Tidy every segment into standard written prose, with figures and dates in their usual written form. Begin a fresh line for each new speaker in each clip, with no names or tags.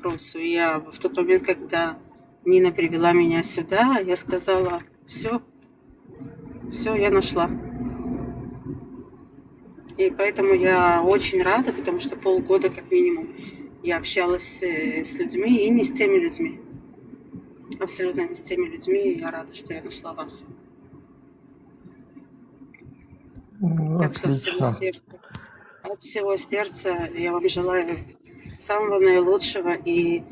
вопросу. И я в тот момент, когда Нина привела меня сюда, я сказала, все, все, я нашла. И поэтому я очень рада, потому что полгода как минимум я общалась с людьми и не с теми людьми. Абсолютно не с теми людьми. И я рада, что я нашла вас.
Ну,
Так что
отлично.
от всего сердца я вам желаю самого наилучшего. И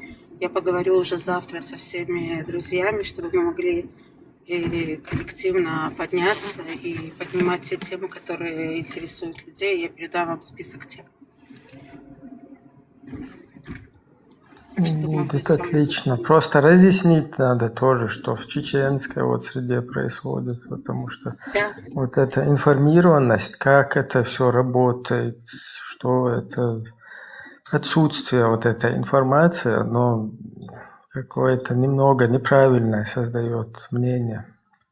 я поговорю уже завтра со всеми друзьями, чтобы мы могли коллективно подняться и поднимать те темы, которые интересуют людей. Я передам вам список тем. Так что думаю, будет
Будет
самое
отлично.
лучшее.
Просто разъяснить надо тоже, что в чеченской вот среде происходит, потому что
Да,
вот эта информированность, как это все работает, что это отсутствие вот этой информации, оно какое-то немного неправильное создает мнение.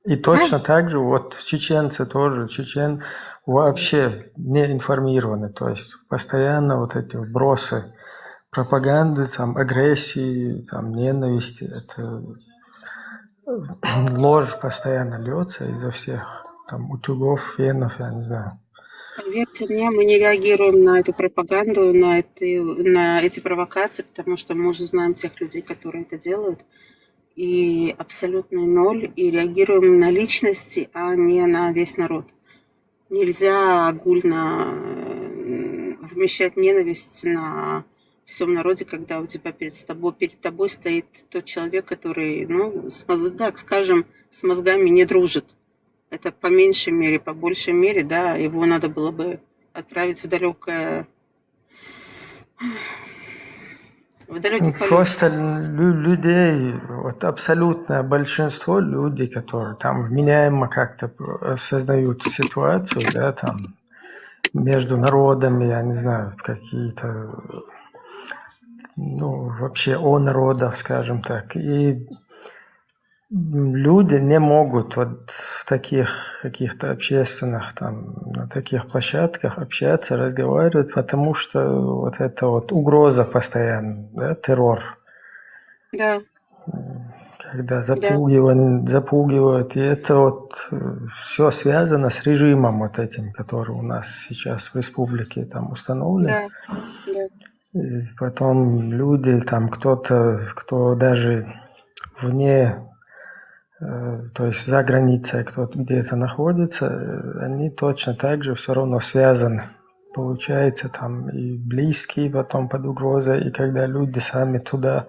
И
да,
точно так же вот чеченцы тоже, чечен вообще не информированы, то есть постоянно вот эти вбросы пропаганды, там, агрессии, там, ненависти, это ложь постоянно льется изо всех там утюгов, фенов, я не знаю.
поверьте мне, мы не реагируем на эту пропаганду, на эти провокации, потому что мы уже знаем тех людей, которые это делают. И абсолютный ноль, и реагируем на личности, а не на весь народ. Нельзя огульно вмещать ненависть на всем народе, когда у тебя перед тобой стоит тот человек, который, ну, так скажем, с мозгами не дружит. Это по меньшей мере, по большей мере, да, его надо было бы отправить в далекий полет.
Просто людей, вот абсолютное большинство людей, которые там вменяемо как-то создают ситуацию, да, там между народами, я не знаю, какие-то, ну, вообще о народах, скажем так. И люди не могут вот в таких каких-то общественных, там, на таких площадках общаться, разговаривать, потому что вот эта вот угроза постоянно, да, террор,
Да,
когда
да,
запугивают, и это вот все связано с режимом вот этим, который у нас сейчас в республике там установлен.
да, да,
И потом люди, там кто-то, кто даже вне, то есть за границей кто-то где-то находится, они точно так же все равно связаны. Получается, там и близкие потом под угрозой, и когда люди сами туда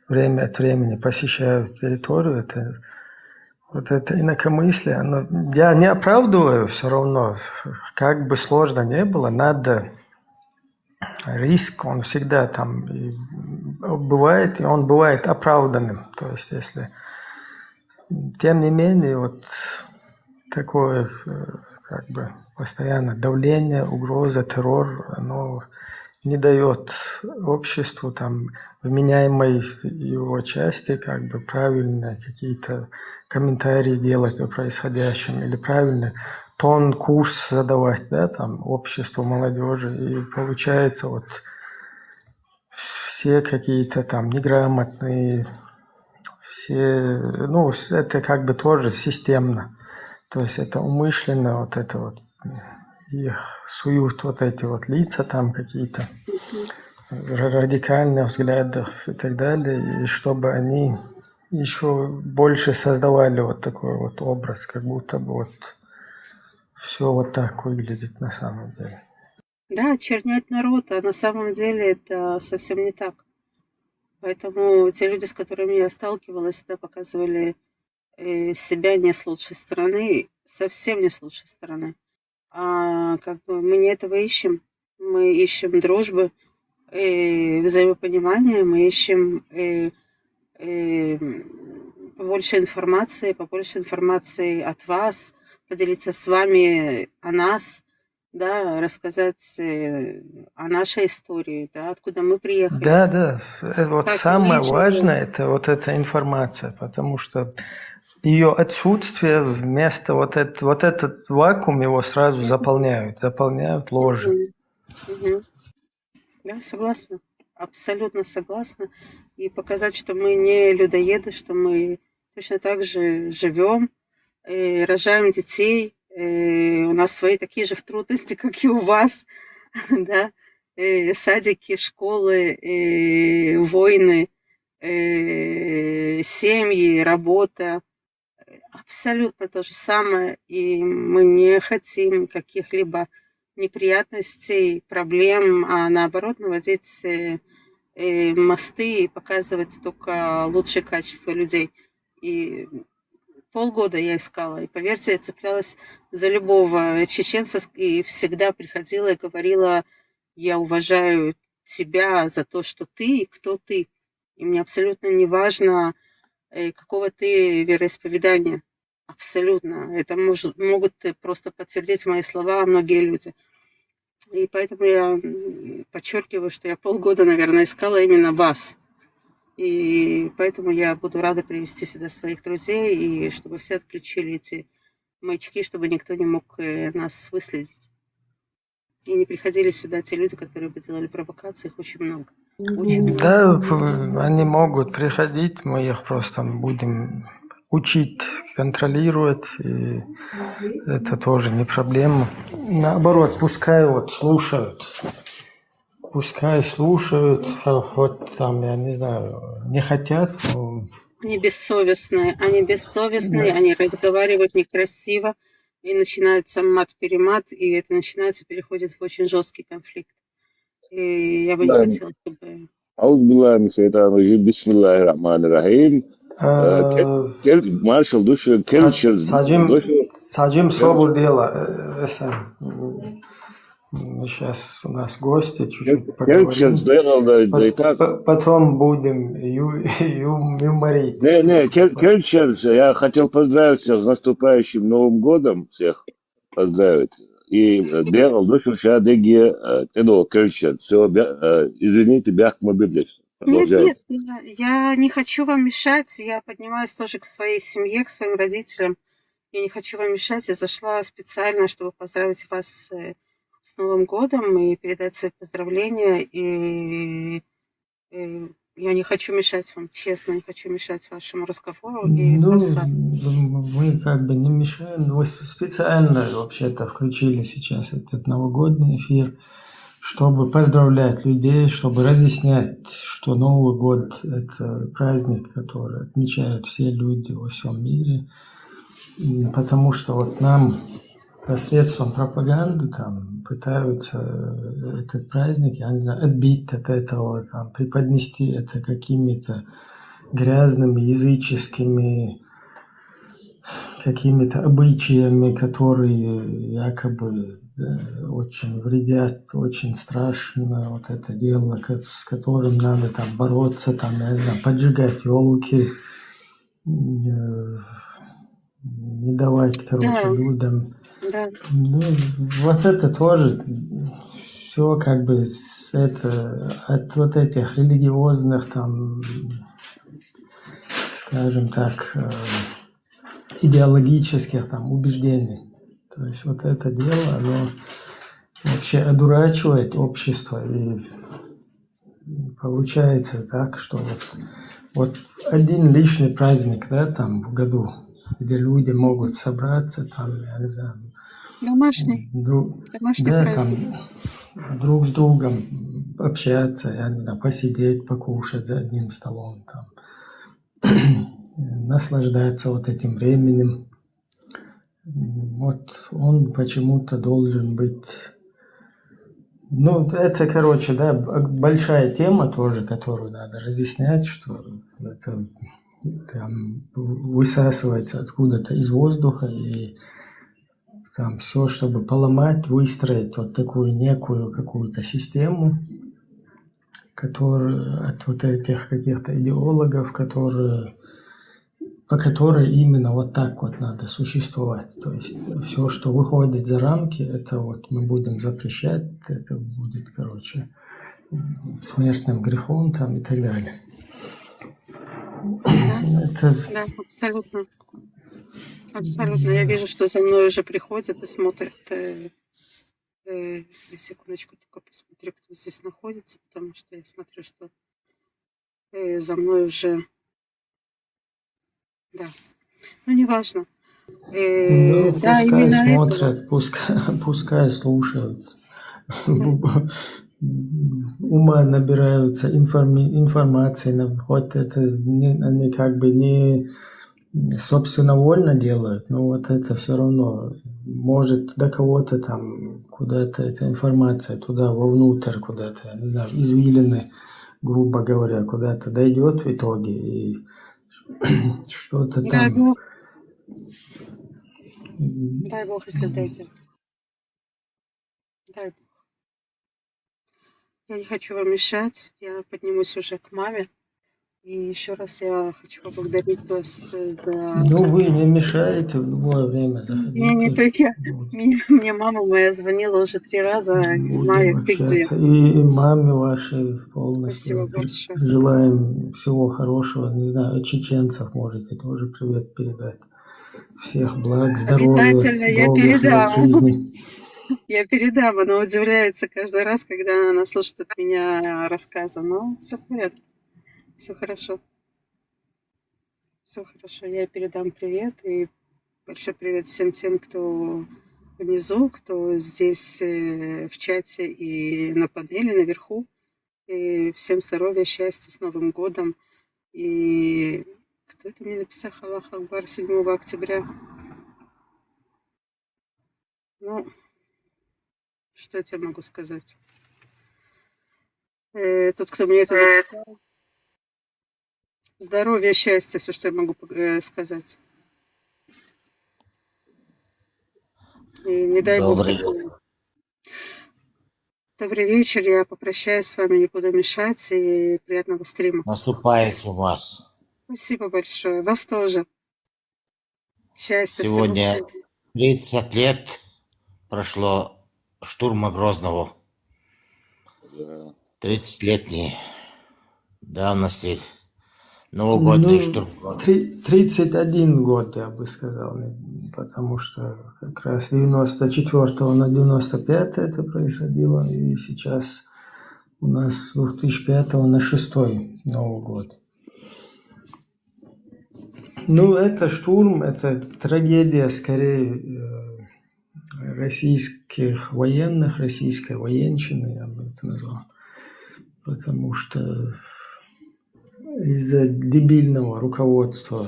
время от времени посещают территорию, это вот это инакомыслие, оно, я не оправдываю все равно, как бы сложно не было, надо риск, он всегда там и бывает, и он бывает оправданным. То есть, если тем не менее, вот такое как бы постоянно давление, угроза, террор, оно не дает обществу там вменяемой его части как бы правильно какие-то комментарии делать о происходящем или правильно тон, курс задавать, да, там, обществу, молодежи. И получается вот все какие-то там неграмотные, все, ну, это как бы тоже системно. То есть это умышленно вот это вот их суют вот эти вот лица там какие-то радикальных взглядов и так далее, и чтобы они еще больше создавали вот такой вот образ, как будто бы вот все вот так выглядит на самом деле.
да, очернять народ, а на самом деле это совсем не так. Поэтому те люди, с которыми я сталкивалась, всегда показывали себя не с лучшей стороны, совсем не с лучшей стороны. А как бы мы не этого ищем. Мы ищем дружбы, взаимопонимания, мы ищем э, побольше информации от вас, поделиться с вами о нас, да, рассказать о нашей истории, да, откуда мы приехали,
Да, да, вот
как мы
самое
живем.
важное это вот эта информация, потому что ее отсутствие вместо вот этот вакуум его сразу заполняют
Мгм.
ложью.
Мгм. Да, согласна. абсолютно согласна. И показать, что мы не людоеды, что мы точно так же живем, рожаем детей, у нас свои такие же трудности, как и у вас, да, садики, школы, войны, семьи, работа. Абсолютно то же самое, и мы не хотим каких-либо неприятностей, проблем, а наоборот наводить мосты и показывать только лучшие качества людей. И полгода я искала, и поверьте, я цеплялась за любого чеченца и всегда приходила и говорила: я уважаю тебя за то, что ты и кто ты. И мне абсолютно не важно, какого ты вероисповедания. Абсолютно. Это могут просто подтвердить мои слова многие люди. И поэтому я подчеркиваю, что я полгода, наверное, искала именно вас. И поэтому я буду рада привести сюда своих друзей, и чтобы все отключили эти маячки, чтобы никто не мог нас выследить. И не приходили сюда те люди, которые бы делали провокации, их очень много. Очень много.
Да, они могут приходить, мы их просто будем учить, контролировать, и это тоже не проблема. Наоборот, пускай вот слушают, хоть там, я не знаю, не хотят, но
Они бессовестные, они разговаривают некрасиво, и начинается мат-перемат, и это начинается, переходит в очень жесткий конфликт. И я бы не хотела, чтобы...
أعوذ بالله من الشيطان الرجيم بسم الله الرحمن الرحيم Маршал души Келчер
садим слово дело. Сейчас у нас гости, чуть-чуть поговорим. Потом будем юморить.
Келчер, я хотел поздравить всех с наступающим Новым годом, всех поздравить. И делал душу шадеги тедо Келчер. Все, извините, бяхма библис.
Нет, я не хочу вам мешать, я поднимаюсь тоже к своей семье, к своим родителям. Я не хочу вам мешать, я зашла специально, чтобы поздравить вас с Новым годом и передать свои поздравления. И я не хочу мешать вам, честно, не хочу мешать вашему разговору.
Мы как бы не мешаем, но специально вообще-то включили сейчас этот новогодний эфир, чтобы поздравлять людей, чтобы разъяснять, что Новый год – это праздник, который отмечают все люди во всем мире. Потому что вот нам посредством пропаганды там пытаются этот праздник, я не знаю, отбить от этого, там, преподнести это какими-то грязными, языческими какими-то обычаями, которые якобы очень вредят, очень страшно, вот это дело, с которым надо там бороться, там, я не знаю, поджигать елки, не давать, короче, людям.
Да.
Ну, вот это тоже все как бы от вот этих религиозных там, скажем так, идеологических там убеждений. То есть вот это дело, оно вообще одурачивает общество, и получается так, что вот один лишний праздник, да, там в году, где люди могут собраться, там, я не знаю,
домашний праздник.
Там, друг с другом общаться, я не знаю, посидеть, покушать за одним столом, там, наслаждаться вот этим временем. Вот он почему-то должен быть... Ну, это, короче, да, большая тема тоже, которую надо разъяснять, что это там высасывается откуда-то из воздуха, и там все, чтобы поломать, выстроить вот такую некую какую-то систему, которую от вот этих каких-то идеологов, по которой именно вот так вот надо существовать. То есть все, что выходит за рамки, это вот мы будем запрещать, это будет, короче, смертным грехом там и так далее.
Да, абсолютно. Абсолютно. Я вижу, что за мной уже приходят и смотрят. Секундочку, только посмотрю. посмотрю, кто здесь находится, потому что я смотрю, что за мной уже... Да, ну неважно.
Ну,
Да,
пускай
именно этого.
смотрят, пускай слушают.
Да.
Ума набираются информации, хоть это они как бы не собственно вольно делают, но вот это все равно может до кого-то там куда-то эта информация туда вовнутрь куда-то, я не знаю, извилины, грубо говоря, куда-то дойдет в итоге и что-то
Дай
там.
Бог, дай Бог, если дойдет. Дай Бог. Я не хочу вам мешать, я поднимусь уже к маме. И еще раз я хочу поблагодарить вас за
Ну,
все.
вы не мешаете в любое время,
Не
заходите.
только
Вот.
мне мама моя звонила уже 3 раза,
Будем
Майя, ты где?
общаться. И маме вашей
Спасибо
полностью
большое.
желаем всего хорошего. Не знаю, чеченцев можете тоже привет передать. Всех благ, здоровья,
Обязательно я
долгих лет
передам.
жизни.
Я передам. Она удивляется каждый раз, когда она слушает от меня рассказы. Но все в порядке, все хорошо. Все хорошо. Я передам привет и большой привет всем тем, кто внизу, кто здесь в чате и на панели наверху. И всем здоровья, счастья, с Новым годом. И кто это мне написал? Аллах Акбар 7 октября. Ну, что я тебе могу сказать? Тот, кто мне это написал. Здоровья, счастья, все, что я могу сказать. И не дай бог
Добрый,
такого. Добрый вечер, я попрощаюсь с вами, не буду мешать, и приятного стрима.
наступающим вас.
Спасибо большое. Вас тоже. Счастья,
Сегодня
всего-всего.
30 лет прошло штурма Грозного.
Да.
30-летней давности новогодний штурм
Ну,
Грозного.
31 год, я бы сказал, потому что как раз 94 на 95 это происходило, и сейчас у нас с 2005 на 6 Новый год. Ну, это штурм, это трагедия скорее российских военных, российской военщины, я бы это назвал. Потому что из-за дебильного руководства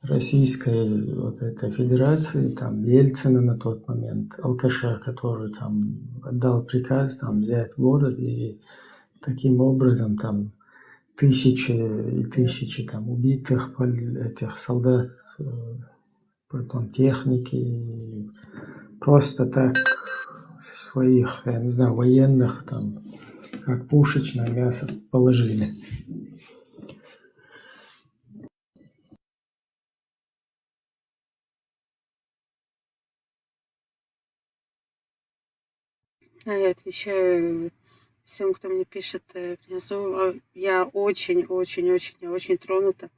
Российской вот этой Федерации, там Ельцина на тот момент, алкаша, который там отдал приказ там взять город, и таким образом там тысячи и тысячи там убитых этих солдат, потом техники, просто так своих, я не знаю, военных там как пушечное мясо положили.
Я отвечаю всем, кто мне пишет внизу. Я очень тронута.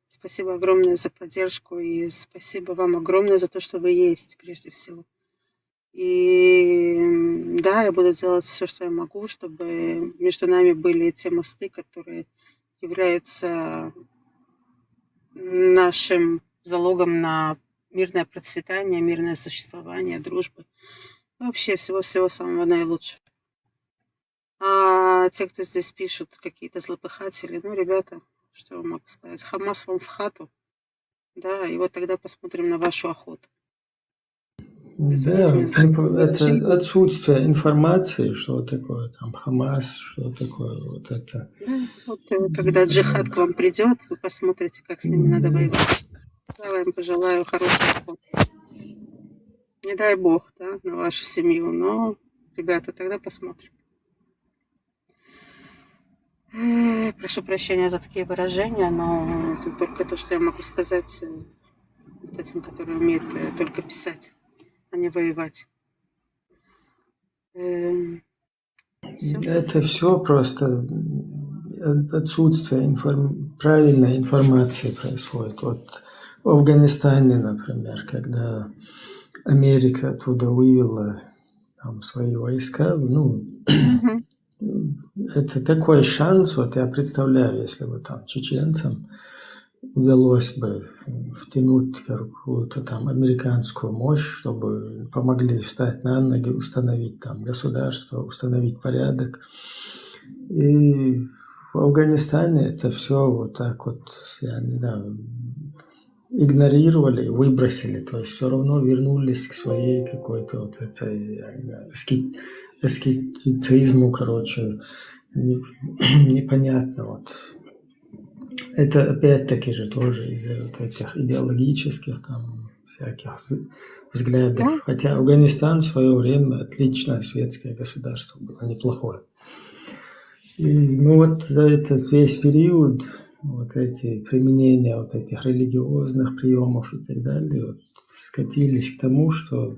Спасибо огромное за поддержку и спасибо вам огромное за то, что вы есть, прежде всего. И да, я буду делать все, что я могу, чтобы между нами были те мосты, которые являются нашим залогом на мирное процветание, мирное существование, дружбы. Вообще всего-всего самого наилучшего. А те, кто здесь пишут, какие-то злопыхатели, ну, ребята, что я могу сказать, Хамас вам в хату, да, и вот тогда посмотрим на вашу охоту.
Да,
Извините меня.
это отсутствие информации, что такое там Хамас, что такое вот это.
Да, вот когда джихад к вам придет, вы посмотрите, как с ними надо воевать. Я вам пожелаю хорошей охоты. Не дай бог, да, на вашу семью, но, ребята, тогда посмотрим. Прошу прощения за такие выражения, но это только то, что я могу сказать вот этим, которые умеют только писать, а не воевать. Все.
Это все просто отсутствие правильной информации происходит. Вот в Афганистане, например, когда Америка оттуда вывела там свои войска. Ну,
Мгм.
это такой шанс, вот я представляю, если бы там чеченцам удалось бы втянуть какую-то там американскую мощь, чтобы помогли встать на ноги, установить там государство, установить порядок. И в Афганистане это все вот так вот, я не знаю, игнорировали, выбросили, то есть все равно вернулись к своей какой-то вот этой я не знаю, аскетицизму, короче, непонятно вот. Это опять-таки же тоже из-за вот этих идеологических там всяких взглядов.
Да,
Хотя Афганистан в свое время отличное светское государство было, неплохое. И, ну вот за этот весь период вот эти применения вот этих религиозных приемов и так далее вот, скатились к тому, что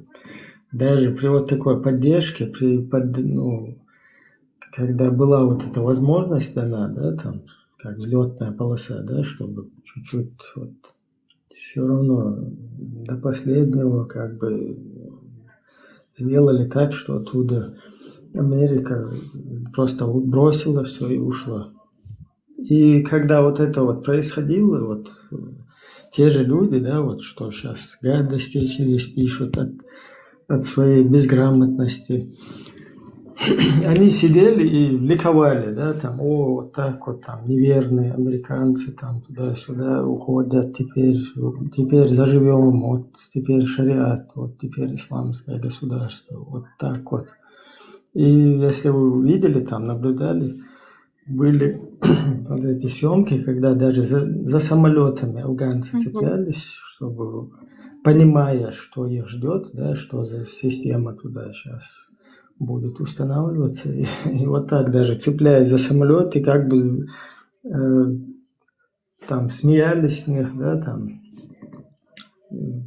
даже при вот такой поддержке, ну, когда была вот эта возможность дана, да, там, как взлетная полоса, да, чтобы чуть-чуть вот, все равно до последнего как бы сделали так, что оттуда Америка просто бросила все и ушла. И когда вот это вот происходило, вот те же люди, да, вот что сейчас гадости здесь пишут от своей безграмотности, они сидели и ликовали, да, там, о, вот так вот, там, неверные американцы, там, туда-сюда уходят, теперь заживем, вот, теперь шариат, вот, теперь исламское государство, вот так вот. И если вы видели, там, наблюдали, были вот эти съемки, когда даже за самолетами афганцы
мгм.
цеплялись, чтобы, понимая, что их ждет, да, что за система туда сейчас будет устанавливаться, и вот так даже цепляясь за самолет, и как бы там смеялись с них, да, там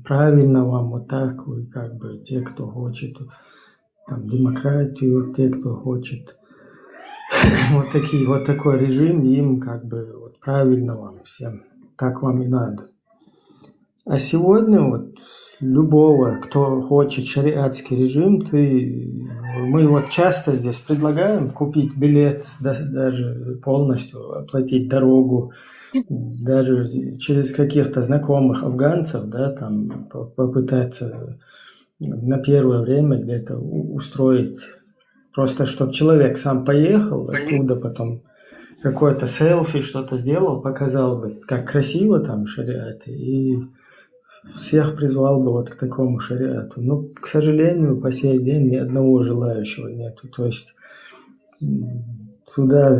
правильно вам вот так, вы как бы те, кто хочет там демократию, те, кто хочет вот такой режим, им как бы вот правильно вам всем, так вам и надо. А сегодня вот любого, кто хочет шариатский режим, мы вот часто здесь предлагаем купить билет, даже полностью оплатить дорогу, даже через каких-то знакомых афганцев, да, там попытаться на первое время где-то устроить, просто чтобы человек сам поехал, оттуда потом какое-то селфи, что-то сделал, показал бы, как красиво там в шариате, и всех призвал бы вот к такому шариату. Но, к сожалению, по сей день ни одного желающего нету. То есть туда,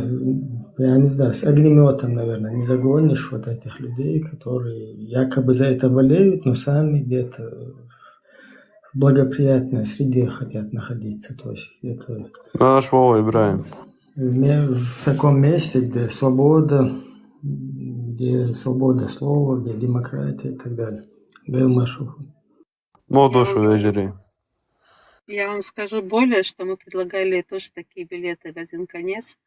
я не знаю, с огнеметом, наверное, не загонишь вот этих людей, которые якобы за это болеют, но сами где-то в благоприятной среде хотят находиться. То есть это
Наш Вова Ибраим.
в таком месте, где свобода слова, где демократия и так далее. Гэл Маршал.
Модошу вечери.
Я вам скажу более, что мы предлагали тоже такие билеты в один конец,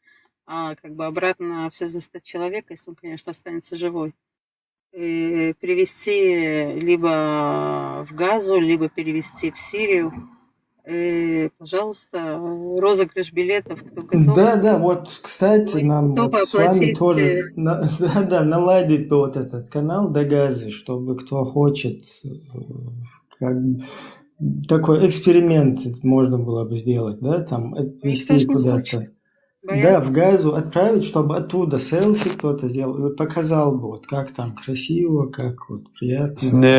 как бы обратно все зависит от человека, если он, конечно, останется живой. И перевести либо в Газу, либо перевести в Сирию. Пожалуйста, розыгрыш билетов, кто готов.
Да, вот, кстати,
Мы
нам
готовы
вот с вами
оплатить.
тоже наладить бы вот этот канал до Газы, чтобы кто хочет, как такой эксперимент можно было бы сделать, да, там
Никто
отвезти
же не
куда-то.
хочет.
Да,
Боятся.
в Газу отправить, чтобы оттуда селфи кто-то сделал, и вот показал бы, вот как там красиво, как вот приятно.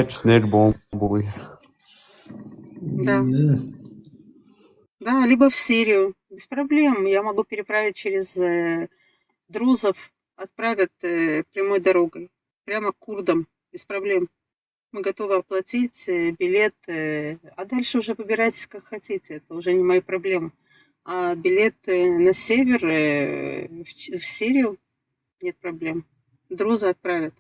Снег бомбовый.
Да. Да, либо в Сирию. Без проблем. Я могу переправить через друзов, отправят прямой дорогой. Прямо к курдам. Без проблем. Мы готовы оплатить билет. А дальше уже выбирайтесь, как хотите. Это уже не мои проблемы. А билет на север, в Сирию, нет проблем. Друзы отправят.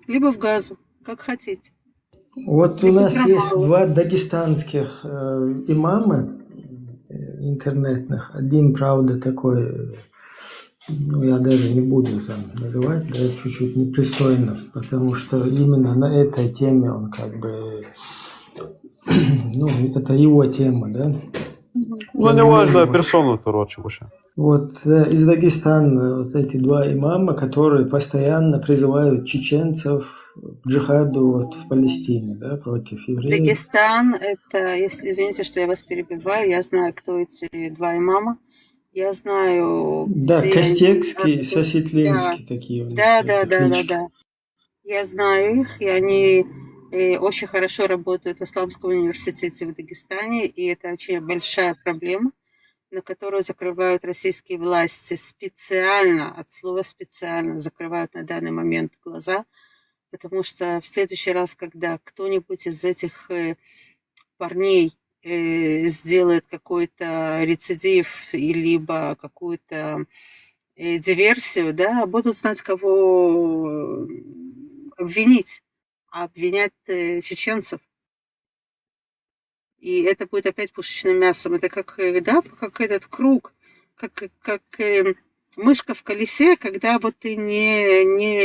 Либо в Газу, как хотите.
Вот у
Либо
нас
в
есть
Рамаллу.
два дагестанских имама интернетных. Один, правда, такой, ну, я даже не буду там называть, да, чуть-чуть непристойно, потому что именно на этой теме он как бы ну, это его тема, да.
Ну, неважно, персону, короче, вообще.
Вот из Дагестана вот эти два имама, которые постоянно призывают чеченцев к джихаду вот в Палестине, да, против евреев.
Дагестан, это, если извините, что я вас перебиваю, я знаю, кто эти два имама. Я знаю,
Да,
где они.
Костецкий, Сосетлинский такие у них эти клички.
Да. Я знаю их, и они очень хорошо работают в Исламском университете в Дагестане, и это очень большая проблема, на которую закрывают российские власти специально, от слова специально, закрывают на данный момент глаза, потому что в следующий раз, когда кто-нибудь из этих парней сделает какой-то рецидив, либо какую-то диверсию, да, будут знать, кого обвинить, а обвинять чеченцев. И это будет опять пушечным мясом. Это как, да, как этот круг, как мышка в колесе, когда вот ты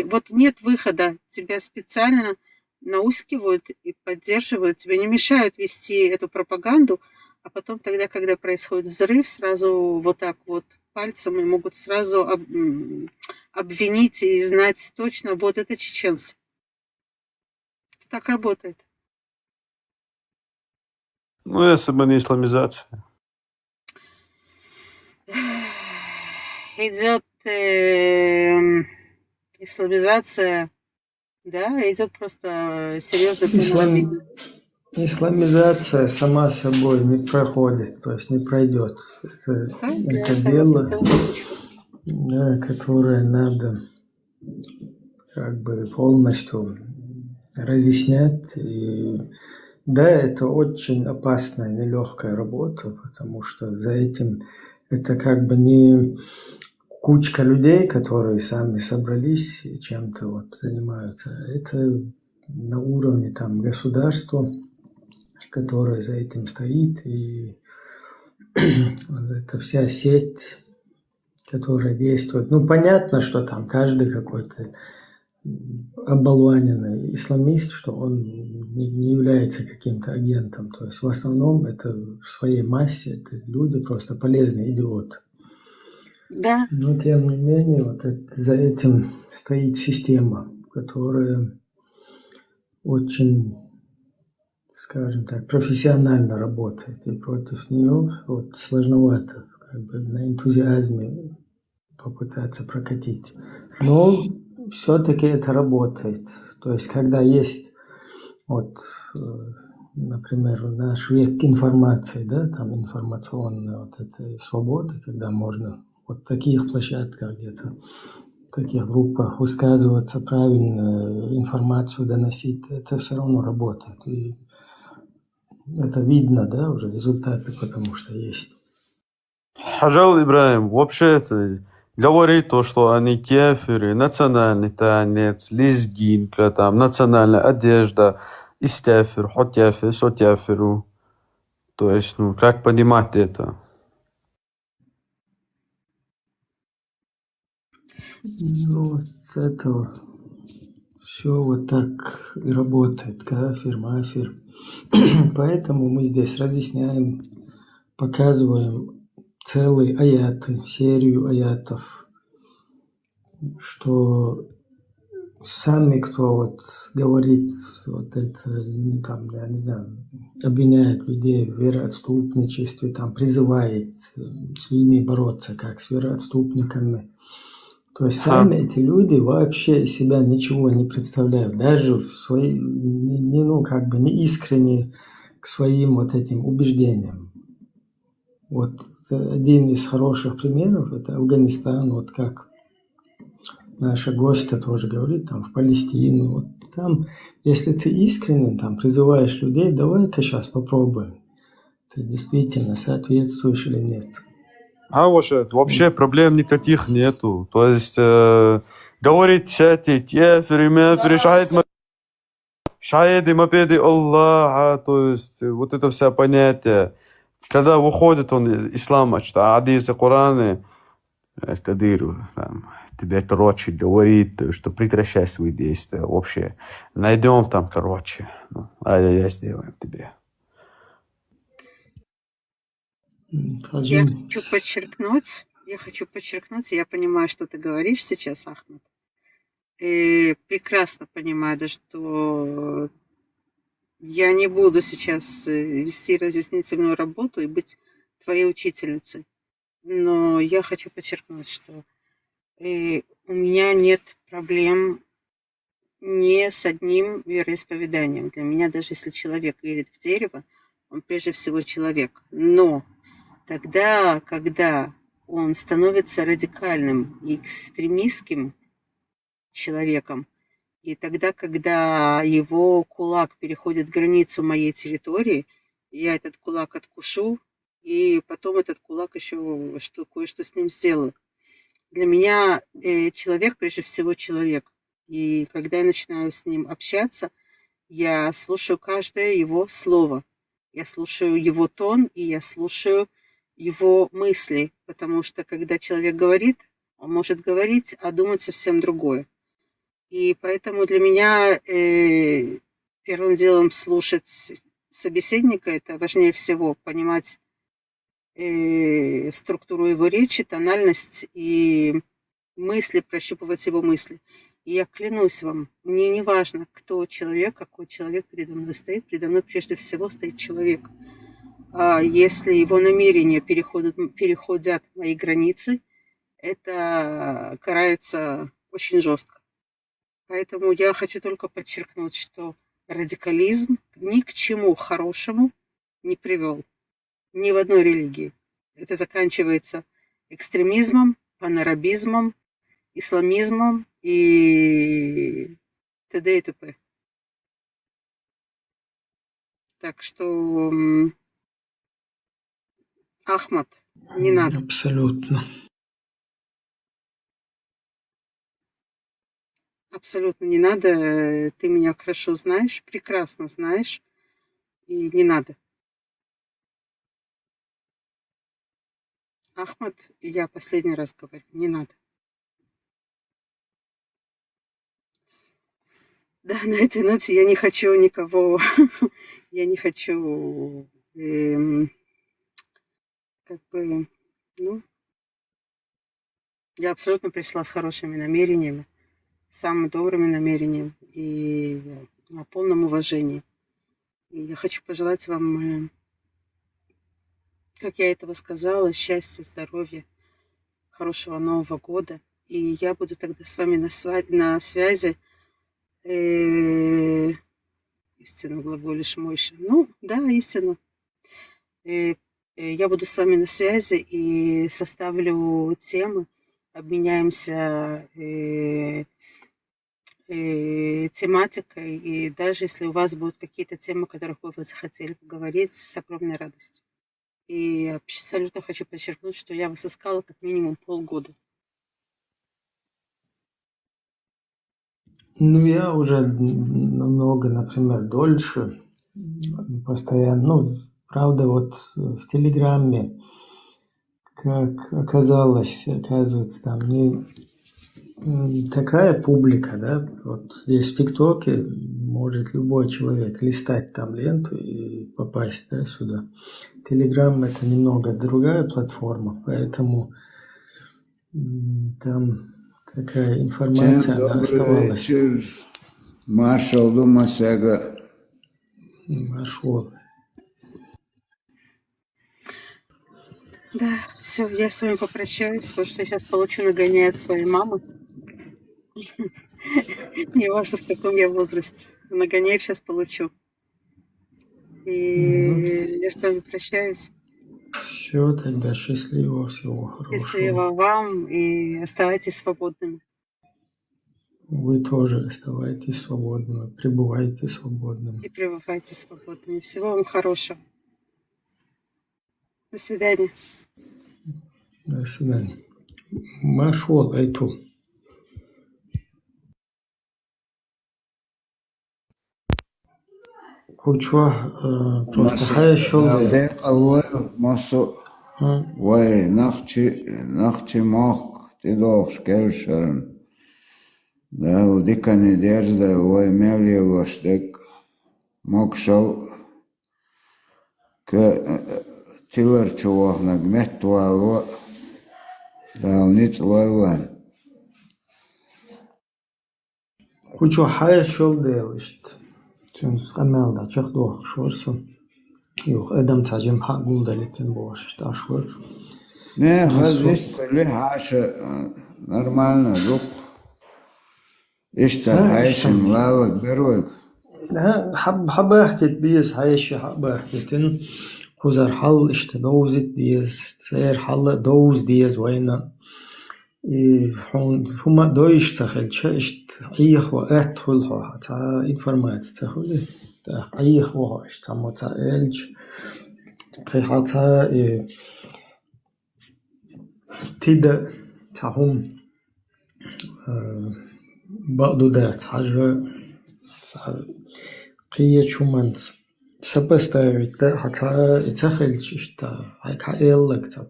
вот нет выхода, тебя специально наускивают и поддерживают, тебе не мешают вести эту пропаганду, а потом тогда, когда происходит взрыв, сразу вот так вот пальцем и могут сразу обвинить и знать точно, вот это чеченцы. Так работает.
Ну, если бы не исламизация.
Идет исламизация, да, идет просто серьезное становление.
Исламизация сама собой не проходит, то есть не пройдет. Это дело, да, которое надо как бы полностью разъяснять. И да, это очень опасная, нелегкая работа, потому что за этим это как бы не кучка людей, которые сами собрались и чем-то вот занимаются. Это на уровне там государства, которое за этим стоит, и это вся сеть, которая действует. Ну, понятно, что там каждый какой-то оболваненный исламист, что он не является каким-то агентом. То есть в основном это в своей массе это люди просто полезные идиоты.
Да.
Но тем не менее, вот за этим стоит система, которая очень, скажем так, профессионально работает. И против нее вот сложновато как бы на энтузиазме попытаться прокатить. Но все-таки это работает. То есть, когда есть, вот, например, наш век информации, да, там информационная вот эта свобода, когда можно вот в таких площадках где-то, в таких группах высказываться, правильно информацию доносить, это все равно работает. И это видно, да, уже результаты, потому что есть.
Хаджал Ибраим, вообще это говорит то, что они кефиры, национальный танец, лезгинка, там, национальная одежда, истефир, хотефир, сотефиру. То есть, ну, как понимать это?
Ну, вот это все вот так и работает, кафир, мафир. Поэтому мы здесь разъясняем, показываем целые аяты, серию аятов, что сами, кто вот говорит вот это, там, я не знаю, обвиняет людей в вероотступничестве, там, призывает с людьми бороться, как с вероотступниками. То есть сами эти люди вообще из себя ничего не представляют, даже в своей, не искренне к своим вот этим убеждениям. Вот один из хороших примеров – это Афганистан, вот как наша гостья тоже говорит, там в Палестину. Вот там, если ты искренне там призываешь людей, давай-ка сейчас попробуем, ты действительно соответствуешь или нет.
Вообще проблем никаких нету. То есть, говорит сяти, кефир, мефир, шаиды, мапеды Аллаха, то есть, вот это все понятие. Когда выходит он из ислама, читает хадисы, Кораны, Кадыр тебе, короче, говорит, что прекращай свои действия вообще. Найдем там, короче, ай-яй-яй сделаем тебе.
Я хочу подчеркнуть, я понимаю, что ты говоришь сейчас, Ахмед. И прекрасно понимаю, да, что я не буду сейчас вести разъяснительную работу и быть твоей учительницей. Но я хочу подчеркнуть, что у меня нет проблем ни с одним вероисповеданием. Для меня, даже если человек верит в дерево, он прежде всего человек. Но тогда, когда он становится радикальным и экстремистским человеком, и тогда, когда его кулак переходит границу моей территории, я этот кулак откушу, и потом этот кулак еще кое-что с ним сделаю. Для меня человек прежде всего человек. И когда я начинаю с ним общаться, я слушаю каждое его слово. Я слушаю его тон, и я слушаю его мысли. Потому что когда человек говорит, он может говорить, а думать совсем другое. И поэтому для меня первым делом слушать собеседника, это важнее всего, понимать структуру его речи, тональность и мысли, прощупывать его мысли. И я клянусь вам, мне не важно, кто человек, какой человек передо мной прежде всего стоит человек. А если его намерения переходят мои границы, это карается очень жестко. Поэтому я хочу только подчеркнуть, что радикализм ни к чему хорошему не привел. Ни в одной религии. Это заканчивается экстремизмом, панарабизмом, исламизмом и т.д. и т.п. Так что, Ахмад, не надо.
Абсолютно.
Абсолютно не надо. Ты меня хорошо знаешь, прекрасно знаешь. И не надо. Ахмад, я последний раз говорю, не надо. Да, на этой ноте я не хочу никого, я не хочу, как бы, ну, я абсолютно пришла с хорошими намерениями, самыми добрыми намерениями и на полном уважении. И я хочу пожелать вам, как я этого сказала, счастья, здоровья, хорошего Нового года. И я буду тогда с вами на связи. Истину глаголишь Мойша. Ну, да, истину. Я буду с вами на связи и составлю темы, обменяемся тематикой, и даже если у вас будут какие-то темы, о которых вы захотели поговорить, с огромной радостью. И абсолютно хочу подчеркнуть, что я вас искала как минимум полгода.
Ну, я уже намного, например, дольше, постоянно, ну, правда, вот в Телеграме, как оказалось, оказывается, там не такая публика, да, вот здесь в ТикТоке может любой человек листать там ленту и попасть, да, сюда. Телеграм это немного другая платформа, поэтому там такая информация,
Всем
она
добрый
оставалась.
вечер. Маршал Думасега.
Нашел.
Да, все, я с вами попрощаюсь, потому что я сейчас получу нагоняя от своей мамы. Не важно, в каком я возрасте. Нагоняй сейчас получу. И я с вами прощаюсь.
Все, тогда счастливо, всего хорошего.
Счастливо вам и оставайтесь свободными.
Вы тоже оставайтесь свободными, пребывайте свободными.
И пребывайте свободными. Всего вам хорошего. До свидания.
До свидания. Машол, айту. Кучва просто хайшол.
Далде алвай масо вай нахчи мах тидох скершерн. Да дикани дерзда вай мелил вашдек мокшал к تيلر شوهناك مت والو دالنيت والوان
كوچو حي شول ديلشت تونس قمال دا چخ دوخ شورسون يوخ ادم تاجم حق قول دالتن بوش تاشور
نه
مسو
خزيست ليه عاشا نورمالنا دوق اشتر
ها
هايش
اشتم
ملالك بروك
ها حب احكي بيس هايشي حب احكيتن كوزر حل اشت دوزت ديز سير حل دوز ديز وين هما دويش تخل اشت ايخ واتخل هو حتى انفرمات تخل ايخ وهو اشت متعالج قي حتى تيدا تهم بعضو دات حاجة قية شومانت سبستاويت حتى يتخلش اشتا هيك حقيقلك تب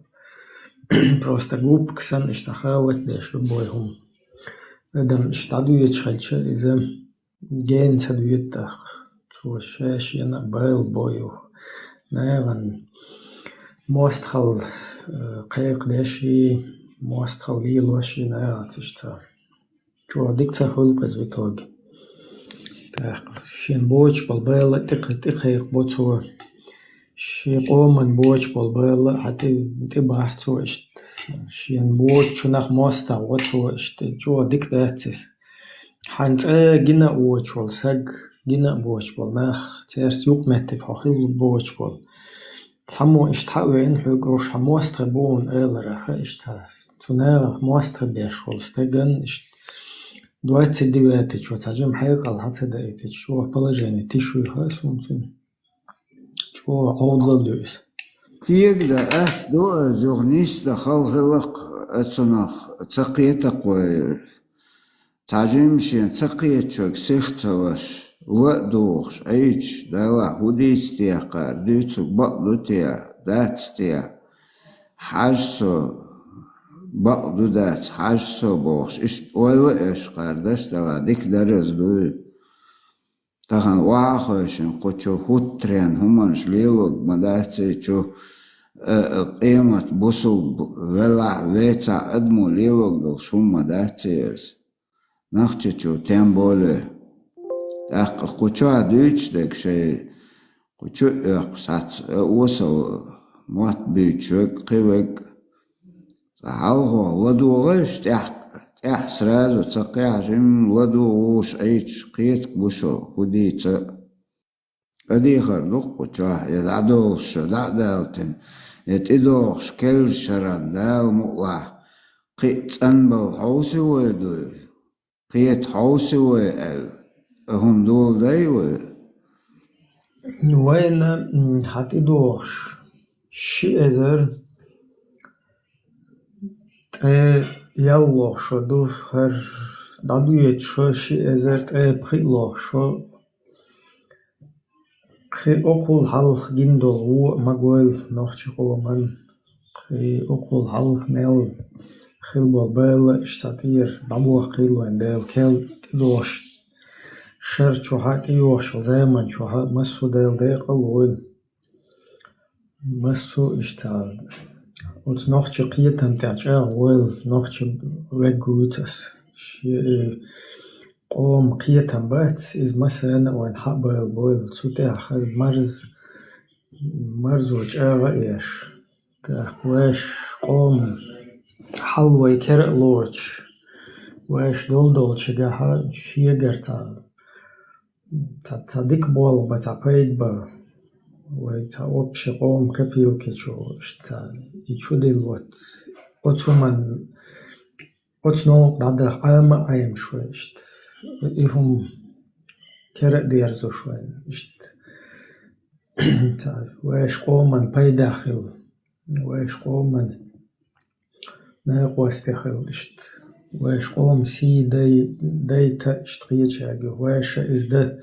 просто губксан اشتخاوت ديش لبويهم ادم اشتعدو يتشخلش إذا جين تدويت تخ توشاش ينا بايل بويو ناغن موستخل قيق داشي موستخل ليلوشي ناغت اشتا جو ديك تخل قزويتوغ شين بوش بالبايل تقيق بوتو شي قومن بوش بالبايل حتى تباحتو اشت شين بوش شنخ موستا وطو اشت جو ديك داتس حانت جنا بوش والسق جنا بوش بالناخ تيرس يوق متك حخيل بوش بال تحمو اشتحاوي إن حقوش حموستر بون رخ اشتا تناغ موستر بيش والستجن اشت دوات ديواتي شو تاجم حيقل حتى دايتي شو بلجاني تشوي خاص ممكن شو عوض دوس
تيجدا دو زغنيس دخل غلق اتسنخ تقيتك و تعجمشين تقيت شوك سيختوش ودوخش ايش دالا هوديس تيا قار ديتو بقدو تيا دات تيا حاجسو بقدو دات حاجسو بوخش اش ولا اش قار داش دالا ديك درز دو تاخن واخوشن قوچو هوترين همانش ليلوك مداتي چو قيمة بوسو ولا ويتا ادمو ليلوك دل شو مداتي نخچه چو تنبوله تاق قوچو ادوچ دك شي قوچو اقسات اوسو موت بيچوك قيوك هاو لدوغش تح سرازو تقيا جم لدوغوش ايش قيت بوشو هديت اديخر لق قوچو يدعدوغش دعدالتن يتدوغش كل شران دال مقلا قيت انبل حوسي ويدو قيت حوسي ويل هم دول دايوه
وين حتى دوخش شي ازر يالله شو دو هر دادو يتشو شي ازر بخيلو شو خي أقول حلق جندل هو مقول نخشي قومن خي أقول حلق ميل خيل بالبال اشتاتير دبوه خيل وندل كيل تدوش شر شوحات يوش زيمن شوحات مسو ديل ديقل وين مسو اشتال وت نخشي قيتن تعجا ويل نخشي ويجوتس قوم قيتن بات إز مثلا وين حبل بويل سوتي خز مرز وجاغا إيش تاخوش قوم حلوي كرق لورش ويش دول شجاها شيجر تا ديك بول بتا بيد با ويتا أوبش قوم كبيو كيشو اشتا يشو ديلوت أتومن أتنو بعد قام أيام شوي اشت إهم كرق ديرزو شوي اشت ويش قومن باي داخل ويش قومن ناقوس داخل اشت ويش قوم سي داي تا اشت قيتش اگه ويش از ده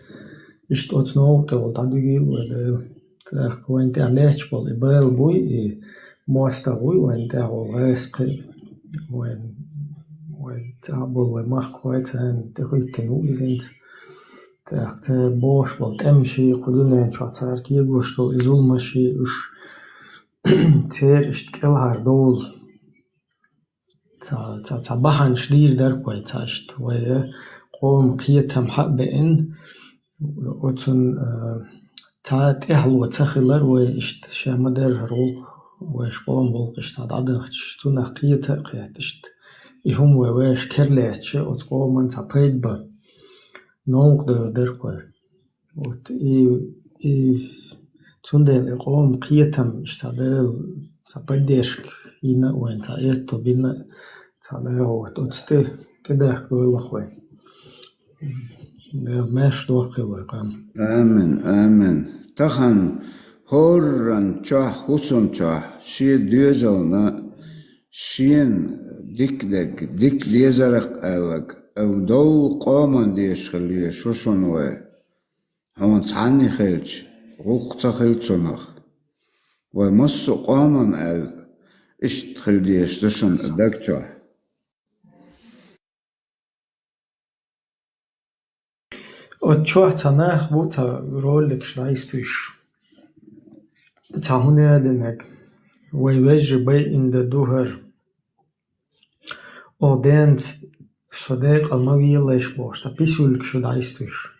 اشت أتنو تول تدوغيل وده تاخ وين تعليش بول إبال بوي موستا بوي وين تعول غاسقي وين تعبول ومخ كويتان تخوي تنو إزنت تاخت بوش بول تمشي قدونا شعتار كي بوشتو إزول ماشي وش تير اشتكلها دول تا بحن شدير دركوي تاشت ويا قوم كيتهم حق بإن وتن تا تهلو تخلر ويشت شامدر رول ويش قوم بولقش تا عدن خشتونا قيتها قيتشت يهم ويش كرليتش وتقوم من تا بيدبا نونق دركوي وت تندل قوم قيتهم اشتادل تبديشك ينا وين تايتو بينا تالاو تستي تدخ والخوي ماش دوقي قام
آمين تخن هورن تشاه حسن تشاه شي ديزلنا شين ديك ليزرق ألق أو دول قومن ديش خليه شوشون وي هون تعني خلج روق تخلصنخ ومس قومن أل إشت خلديش تشون دكتشاه
وتشوه تناخ بوتا رولك شلايستوش تهونه دنك ويوجه بي إن دوهر أودينت صديق المويلش بوش تبيسولك شلايستوش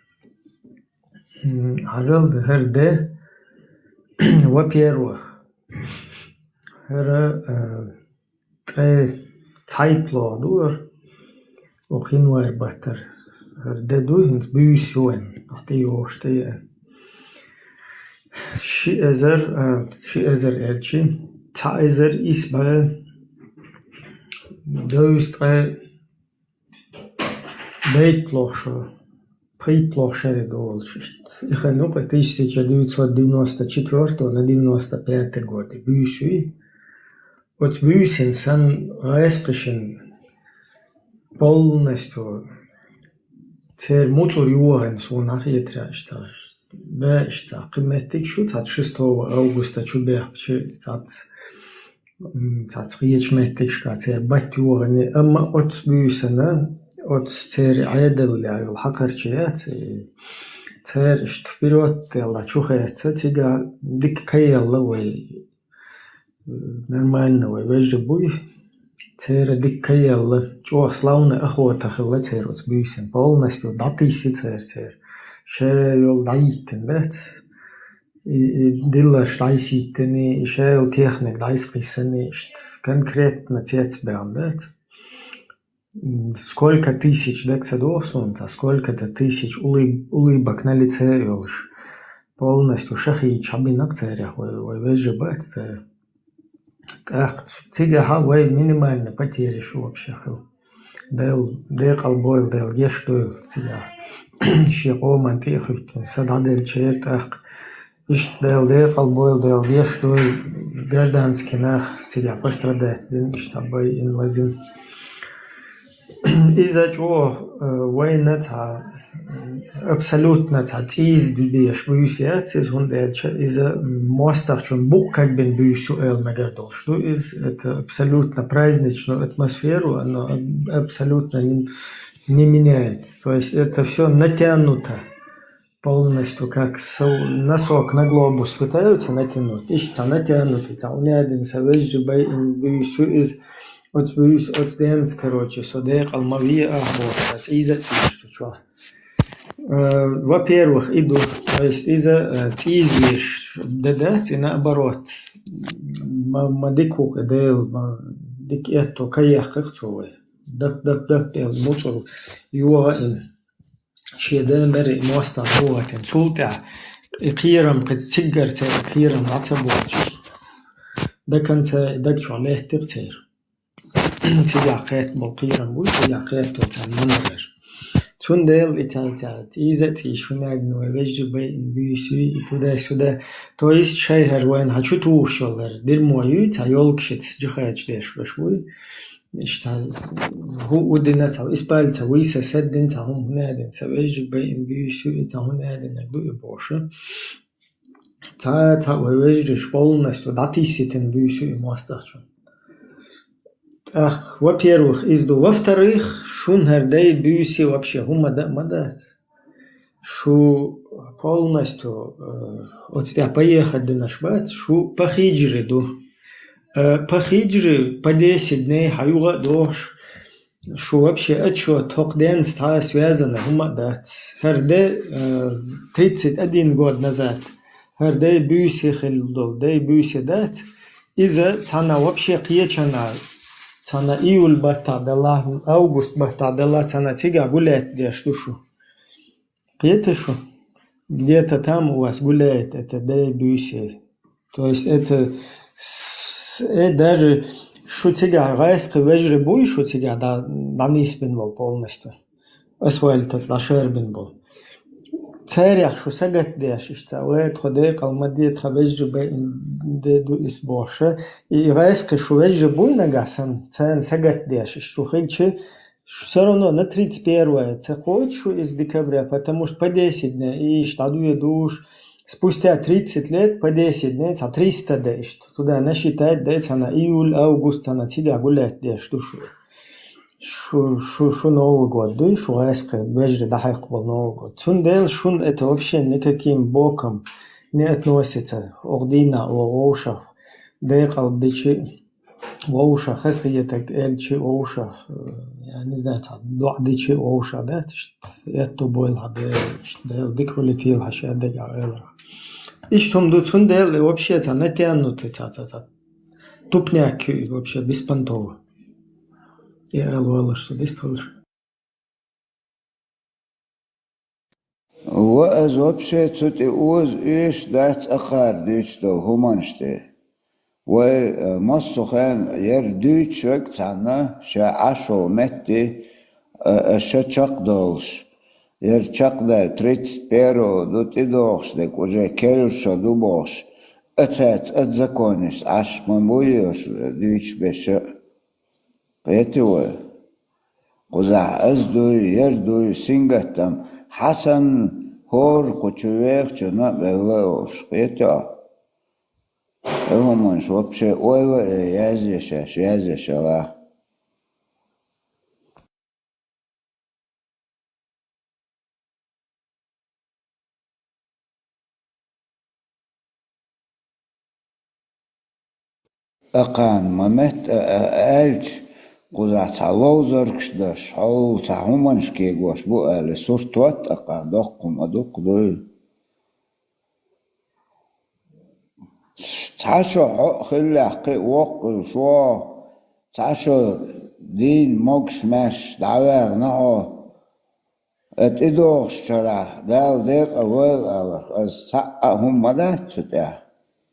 هرل هر ده وبيروخ هر تري تايبلو دور وخينوار باتر هر ده دو هنس بيسوين أحتيو شتيه شي ازر elçi ta ezer isbe دوستره بيتلوشو بريتلوشеры долшишт. Ich ну 1994 на 95 годы бюсүй от бюсен сан райскишен полностью тер мотор юген so nachgetrascht. Бэшта кыймметтик шу 6 августа чубехчи речметтик шкатер баттюгани амма от бюсена от тер айдел الحقرчият тер ишт вперед тела чухается тига дик кайла вой нормально вой вежбуй тер дик кайла чо славна охота хла тер от бюсен полностью датиси тер شايل دايتن بات ديلا شلايسيتني شايل تيخنك دايس قيسني конкретно тецберн бат сколько тысяч дексадов солнца, сколько-то тысяч улыбок на лице ёлш полностью шахи чабинак царях ой вежебат царь так тига хавай минимально потери шо вообще хил дел qalboil del гештойл тига شيقو منطقة سدادل чертах ишт del qalboil del гештойл гражданский нах тига пострадать дин иштабай инвазин из-за чего война абсолютно циз беш бюсиацис он из-за мостов чун бук как бен бюсу эл мегадол что из это абсолютно праздничную атмосферу оно абсолютно не меняет, то есть это все натянуто полностью, как носок на глобус пытаются натянуть, ищется натянутый, там не один совещи бай бюсу из от денс, короче, содеяк алмавия ахбот, из-за что. Во-первых, иду, то есть из-за цизлиш дадать и наоборот, мадику дел, дик это каях как цовой. دب الموتور يوغن شيدان بري موستا هواتن سلطع إقيرم قد سجر تير إقيرم عتبوت ده كان دك شو عليه تغتير تيجا قيت بالقيرم بوي تيجا قيت توتان منرج تون ديل إتالتات إذا تيشوناج نوغج بين بيسوي إتودا سودا تويست شايهر وين هاتشو توشولر دير مويو تا يولكشت جخاج ديش بشوي اشتغل هو ودنا تا اسبال تا ويسا سدن تا هم هنادن سويج بين بيسو تا هنادن نقدو يبوشة تا ويجرش полностью датиситен бюсу и мостахчун. Во-первых, во-вторых, шун хердей бюси вообще хума мадат. что полностью от тебя поехать до наш бат, что по хиджре до. По хиджре по 10 дней хаюга дош, что вообще отчет токден стало связано хума дат. Херде 31 год назад. Херде бюси хилдол, де бюси дат. Из-за цана вообще кьечана. Цана июль бартадала, август бартадала, цана тига гуляет где штушу. Где-то что? Где-то там у вас гуляет это дебюси. То есть это даже что тига райска вежре буй, что тига да нанисбен был полностью. Асфальтас лашербен был. Царях что сагат деш ишта, уэт ходе калмадиет хавежре бе ду избоша. И райска что вежре буй нагасан, царь сагат деш, что хильче все равно на 31 цехочу из декабря, потому что по 10 дней, и штадуя душ, спустя 30 лет по 10 дней, 300 дней, что туда насчитать, дать на июль, август, на тебя гулять, что Новый год, да, что резко, бежри, да, был Новый год. Цундел, шун, это вообще никаким боком не относится, ордина, оушах, декал, бичи, оушах, если это эльчи, оушах, я не знаю, дуадичи, оушах, да, это было, да, диквалитил, хаша, да, я и что там цундел, вообще, это натянутый, тупняк, вообще, беспонтово. Я говорил, что здесь тоже.
وأز وبشة تتي أوز إيش دات أخار ديشتو همانشتي ومصو خان ير ديش وقت عنا شا عشو متي شا چقدلش ير چقدر 31 دوتي دوخش دك وجه كيرش دوبوش أتزكونش عش ممويش ديش بشا قيتي قزح أزدوي يردوي سنجتم حسن هور قچويخ چنا بغلوش قيتا همونش وبشه اويلا يازيش لا أقان ممت ألش قزعت لوزركش داش حول تعومنش كيغوش بو أهل صورت وات أقان دقم أدق دوي تعشو خلاقي وقل شو تعشو دين موكش ماش دعوار نعو اتدوغش شرح دال ديق أول أز هم مدات ستاه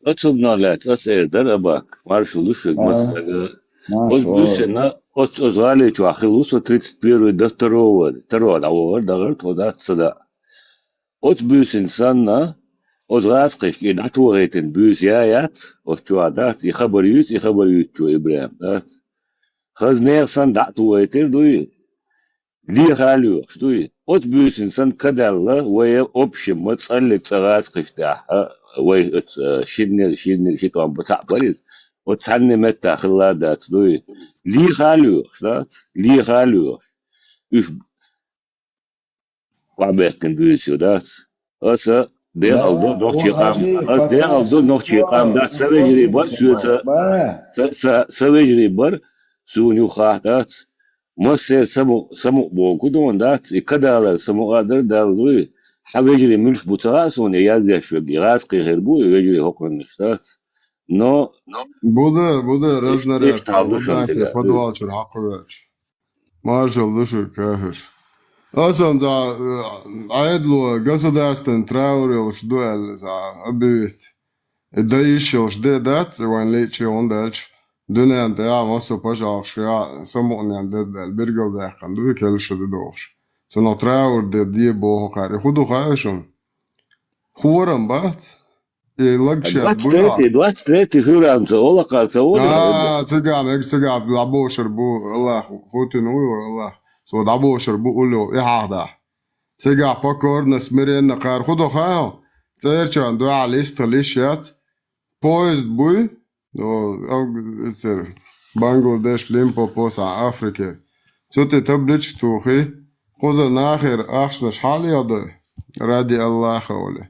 Отсюда أسير دربك маршал шик масага. От
ماشو
бюсена от озали чу ахилусу 31 до 2 августа дагар тода сада. От бюсен санна от расқиш ин атуретен бюс яят от чуадат и хабарют чу Ибраим дат. Хазнер сан датуретен дуй ли халю дуй. От бюсен сан кадалла вая общем мацаллик расқиш да. وي شيني شيتوان بتاع باريس وتعني متى خلادات دوي لي خالو شات لي خالو اف وعبيكن بيسيو دات اسا دير او دو
لا
نوخشي قام
وغادي
اس دير او دو نوخشي قام دات سويجري بر سويجري بر سونيو خاطات ما سير سمو بوكو دون دات يكدال سمو قادر دال دوي حاجة ملش بوتراسون يازيا شوقي راسقي غيربو يجري هوكو نشتات но
Буде разнарядка,
ставлю
удайте, подвалчур, хақуяч. Маршал, душу, кафеш. Асам да, айдло, государственный траурил, ждуэль за объявить. Да еще жде дать, ван лечи он дальше. Дунянте, я масу пожалуйста, я самонян дедел, бергал дахан, дуй келшо дедош. Цено траур де богу хари. Худу хаешум. Хворам бат. И лагча буя.
23 февраля олакарца оля.
Цыган, лабошер бу, Аллах, хутин уйо, Аллах. So лабошер бу улю, ихахда. Цыга покорно, смиренно кар. Худу хаю. Церчан, дуа лист, лишят. Поезд буй. Бангладеш, Лимпопо, Африке. Цоти таблич тухи. Хоза нахер, ахшнаш хали яды. ради Аллаха, Оля.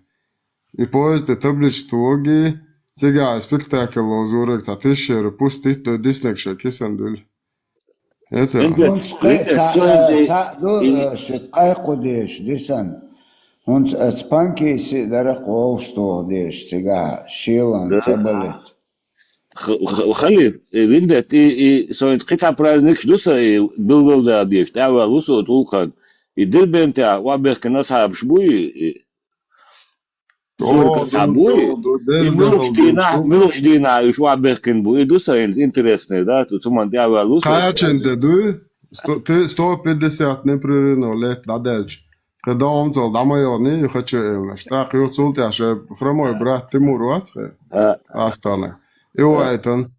И поезд таблич твоги, цега спектакль лозурек, цатышер, пустит до диснекша, кисандуль. Это.
هونس
Windet, sollen Sie
شقاي قديش ديسن هونس اسبانكي سيدرق ووستو ديش تيجا شيلان تبلت
وخلي Windet, sollen قطع праздник дуса был да объект, а лусу тулкан. И дербента, вабех нас habшбуи, Zorka sabui, и милоштина, и вабех бui, дуса интересные, да, тут man дява лусу.
Каяченте ду, 150 непрерывно лет надельч. Когда он цел домой, не хочу элнаш. Так, я цел тяше, хромой брат Тимур Вацхе, Астана. И уайтон,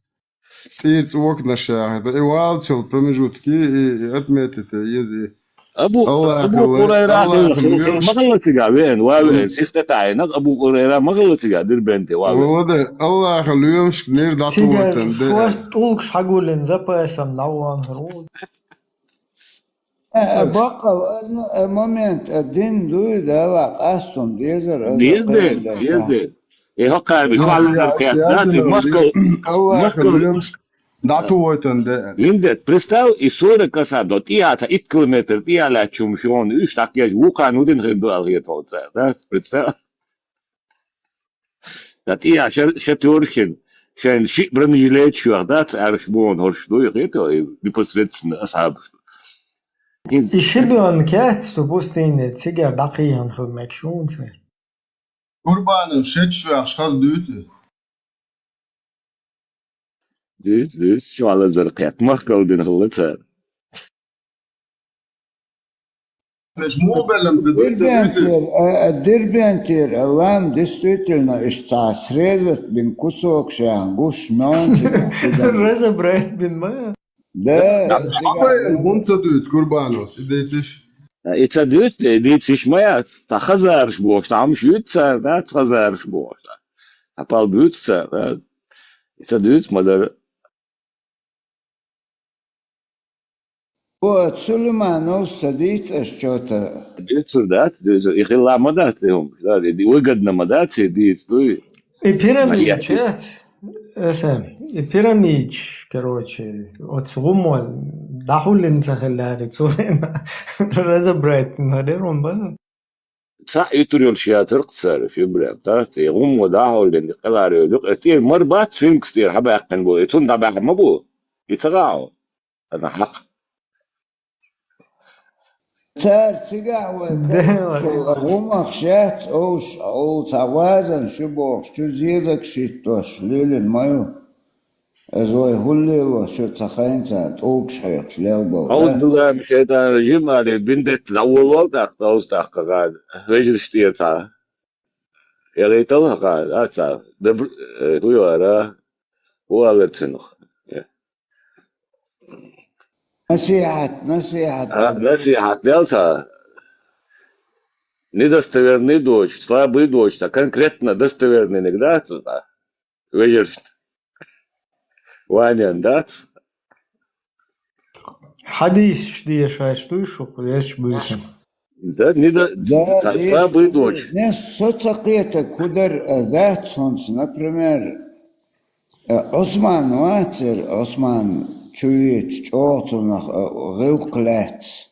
тиц окна шахет, и уалчел промежутки, и отметите, ези.
أبو قريرة مغلطة وين وين سيستة تاعنا أبو قريرة مغلطة دير بنتي
وده الله يخليهم شكنير داتو وطن
شوار طولك شحقولن زباسم نوان هرود
بقى مومنت الدين دوي دالك أستون ديزر
ديزر إيه هقابي كوالنا كياتاتي
الله يخليهم داتو وطن ده
Lindet, представь, и 40 касадо, тиата, и километр, тиаля чумшон, и так я вука нудин рыбал гетоца, да, представь. Да тия, шатурхин, шен шик бронежилет чуах, да, аршбон, хоршдуй, это, и непосредственно асабш.
الشبيون كات تبوستين تسيجر دقيقا في المكشون
قربان شتش أشخاص دوتي
Dus, شو على زرقيات مسكو دين هلتها.
مش مو بلم
الدربنتير اللام دستوتلنا اشتعسرزت بين كسوك شان قوش مانتي
الرزا بريت بن ما
ده
شعبين هونت دوت قربانوس إديتش
Это dus, dit is maar ta khazarshbox, tam shutsa, da khazarshbox. Apal butsa, da. Это dus, madar.
هو سليمان صديق الشوطة
Dit dat, dus ik la madat, da, die وجدنا madat, die stoy.
البيراميد شات اسم البيراميد короче от суммал дахулен сахалари цуэна الرزا بريت نادرون با
صح يتريون شياتر قصار في برام تاس يقوم وداعوا لأن قلار يدق كتير مربات فين كتير حبا يقن بو يتون دابا ما بو يتقاعوا هذا حق
صار تقعوة هم أخشات أو توازن شبوخ شو زيدك شيتوش ليلن مايو أزوي هولي شو تخين سات أوكش حيقش ليلبو
أعوذ بالله من الشيطان الرجيم هذه بنت الأول تاخذ قاعد رجل اشتير تا يا ريت الله قاعد أتى دبر هو يرى هو على تنخ
نصيحة
نصيحة دلتا недостоверный дочь, слабый дочь, а конкретно достоверный иногда, выживет. Ваня, да?
حديث شدية شايشتو شوق ليش بيسم
Да, слабый дочь.
Не соцакета кудер ذات сонс, например, Осман Ватер, Осман чует, чоцунах, гылклец,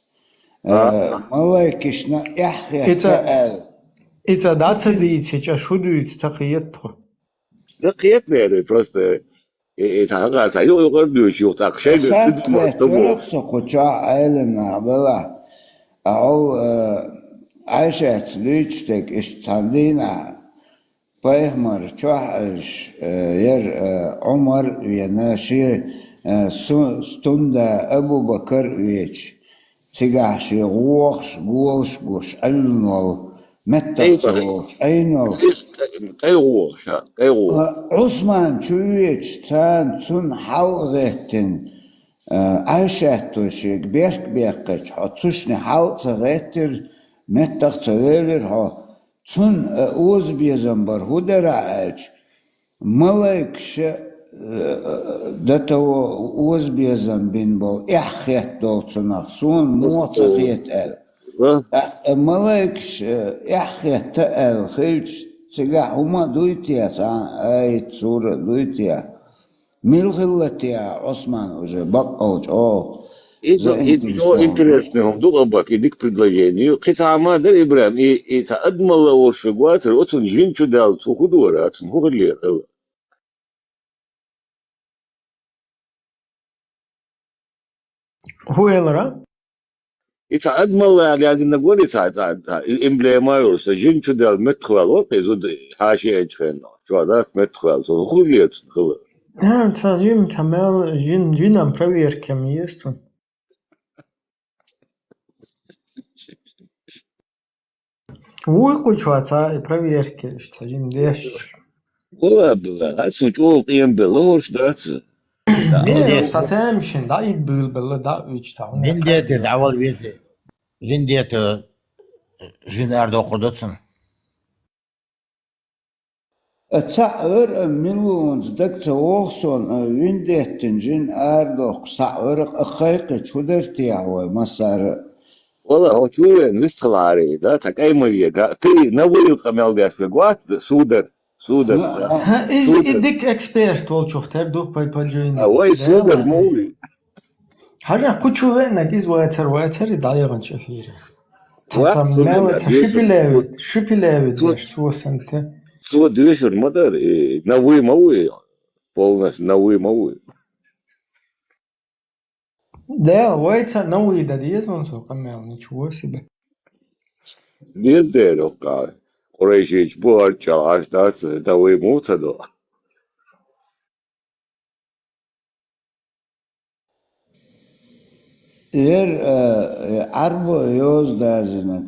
малайкишна яхья.
إذا دات ديت هيك شو ديت تقيته
تقيت يعني просто يتحقق سايو يقول شو تاك شيء
تقول سقطع علنا بلا أو عاشت ليشتك استندينا بايمر تشوحش ير عمر يناشي ستند أبو بكر ويش تجاهشي غوش ألنول متى تروش أينول
قيغوش
عثمان شويش تان تون حلغتن عاشتوشي بيرك حطوشني حلغ غتر متى تغير ها تون اوز بيزنبر هو دراج ملاك ش دتو اوز بيزن بين بو احيت دو تنخ سون موتخيت ال ملاكش يحكي تقل خيلش تجاه هما دويتيا اي صورة دويتيا ملغلتيا عثمان уже بقوش
Это интересно, он думал, идик предложение. Хотя Амада Ибрахим, и та адмала ошибаться, вот он жин чудал, сухудора, от сухудлер.
هو يلرا
И та адмала, يعني نقول تا إمبليما جين чудал متخوال, вот يزود حاشية إنشخنا. شو هذا متخوال, сухудлер, خلا.
تاجيم تمام جينا проверь кем есть он. ويقول проверки, что جيم лишь.
Вала была, а суть олтием было, что
Не, что темшин, да, и был, да, вичтал.
Виндет дعوال بيت Виндет جين أردو قدوتسن
تسعر ملونز دكت وخصون ويندهتن جن أردوخ سعر أخيق شدرتي عوي مسار
والله هو شو نستخلاري ده تكاي مريا ده تي نوي القمال ده في قوات سودر
ها إديك إكسبيرت والشوف تردو باجين.
وای سودر موي
هرنا كوتشو وينك إز واتر يضايقن شفيرة.
وات
شبي لاود ليش شو سنت.
سو دوشر مدر نوي موي полностью نوي موي
Да, واتر نوي ده ديزون سو قمال نشوف سبب.
نيزدر وقع قريش بور چاش داس نوي موتدو
عربو يوز دازنك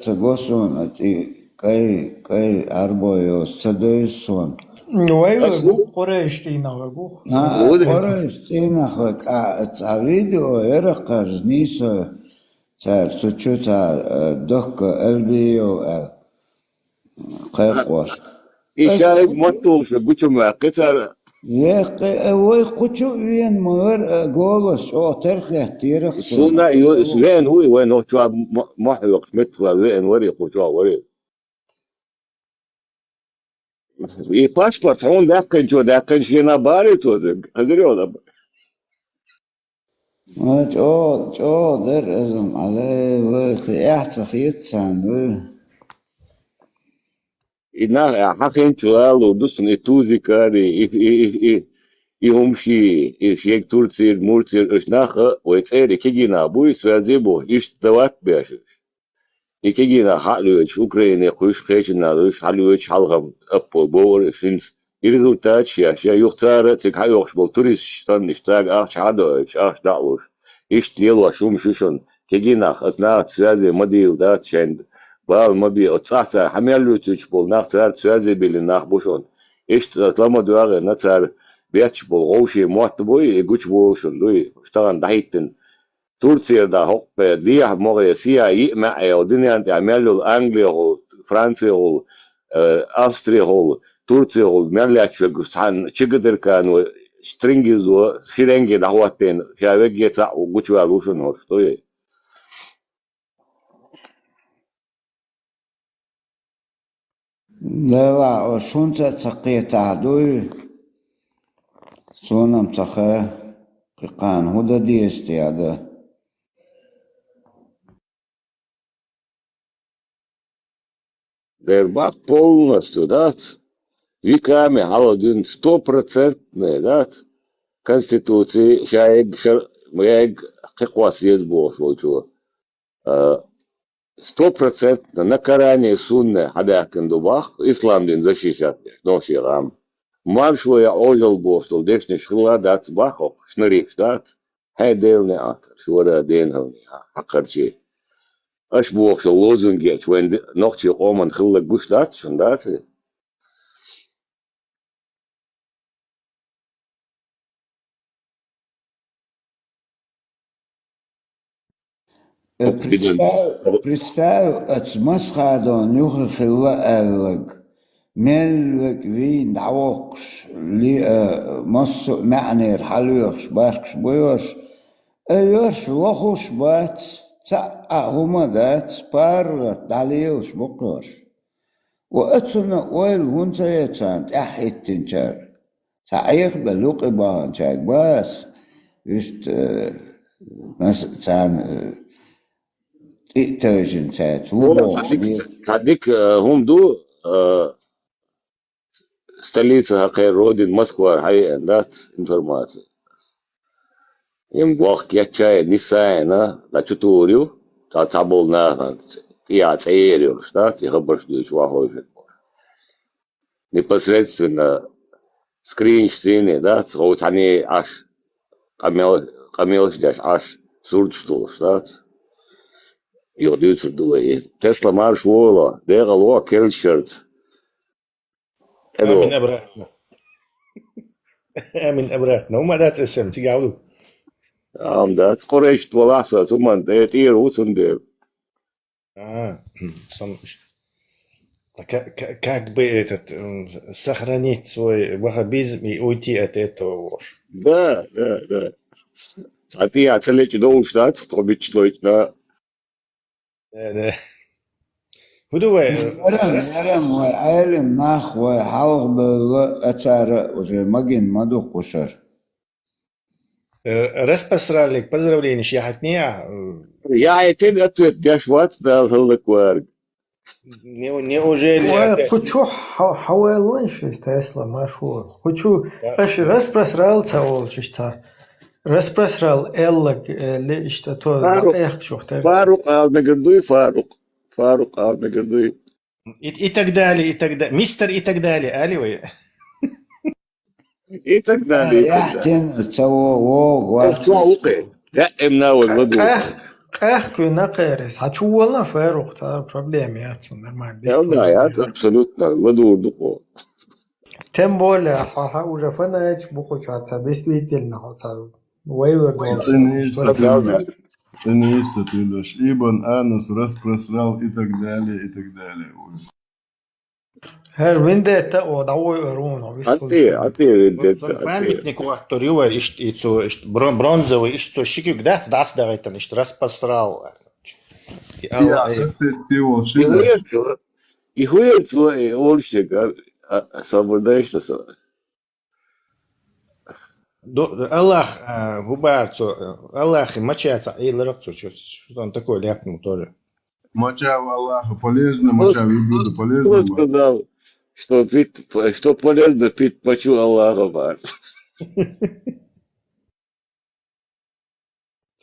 تغوصون أتي كاي عربو يوز تدويسون
ويو قريش تينا ويو.
قريش تينا خك فيديو يرقر نيسو تشو دوك البيو قيقوش
إيشاي مطوش بوچو ما قطر
وي قوچو وين مور قولش ترخي تيرخ
سونا وين هو وين هو شو محلق متر وين وري قوچو وري и паспорт он даккан шина бари тодик азриода
جو در ازم علي وي احتخ يتسان
и на хакин чуалу дусын и тузикари и умши и шек Турции Мурции ышнаха ойцери кигина буй связебо иш дават бяшиш Ikigina Halluch, Ukraine, Kushkachin, Halluch, Halgam, Apple, Bower, since the result, Yuchtar, the Hayochbol tourist, Sunday stag, Arch Hadoch, Arch Dalush, Ishtiel, Shum Shushon, Kigina, as now, Swazi, Modil, that Shend, Bal Mobi, Otata, Hameluch, Bol, Nachar, Swazi Bill in Nachbushon, Isht, Lamaduare, Natar, Beachbol, Roshi, Mortaboy, a good Wolshon, Louis, Stan Dayton. تركيا ده حق دي مغريسيا يمع ودنيا أنت عملوا أنجليا هو فرنسا هو أستراليا هو تركيا هو ملأ شغل شقدر كانوا سترينجز وشرينجي ده هو تين شابك يتسع وقتوا علوشون هرستوي
لا شون تسقيت عدوي سونم تخه قان هدا دي استياده
Вербак полностью, да, веками голоден 100%, да, конституции, шаек, как у вас есть Бог, что 100% на Коране сунне, хадякин дубах, ислам дин защищать, но сирам. Маршло я ожил Бог, что дешни шхила дат бахов, шнариф дат, хай делне атр, шура денгални, хакарчи. Aš buvau lozungė, when nachtje om en gille gustat van dat.
Представь, от масхадо нюхи хилла эллаг. ملوك وين دعوقش لي مص معنير حلوش باركش بيوش ايوش وخوش بات هما دات بار داليوش بقرش وأتسنا ويل هون سيتسان تحت تنشر تعيق بلوق بان شاك بس يشت ناس تسان تيجن سات وبوش
صديق هم دو столица хакер родин Москва хай дат информация. Им вах ячай нисайна на чутурю та табол на я цеерю штат и хабаршдуч вахой. Непосредственно скринштине, да, вот они аж камел ждешь аж сурчтул штат. Jo, duurt doen. Tesla marш wola, dega loa kelchert.
من أبراتنا من أبراتنا وما دات اسم تقعدوا
Dat قريش ولاسة ثم تير وسندير.
صنش как бы этот сохранить свой ваххабизм и уйти от этого.
Да. А ты оцелить до штат, чтобы человек на.
Да. هدوء
نرم وعالم ناخ وحلق بأتار уже магин маду кушар.
распространик поздравления шяхатния.
Я это ответ дешват да халаквар.
неужели
хочу حوالون تسلا مشهور хочу اش распространялся волчишта распространял эллак лишь то اخ شوختر
فاروق نقدوي فاروق نقدوي
и так далее мистер и так далее алиوي
и так далее
يحتن تسوو
واقع لا مناول غدو
Ехко нақерес. Хочу волна ферух, та проблема я нормально.
Да, я абсолютно غدو духо.
Тем более, уже фанач бухучаться, действительно, вейвер
Ценится ты дашь. Ибн Анус распространял и так далее, и так далее.
Her vindetta och da var öron.
памятник акторюва и бронзовый и что щеки гдать даст давайте не что распространял.
И хует свой орщик освобождаешь что.
Аллах губарцу Аллах мочается и ларцу что он такое ляпнул тоже.
Моча в Аллаха полезно, моча в Ибуду полезно.
Кто сказал, что полезно пить мочу Аллаха?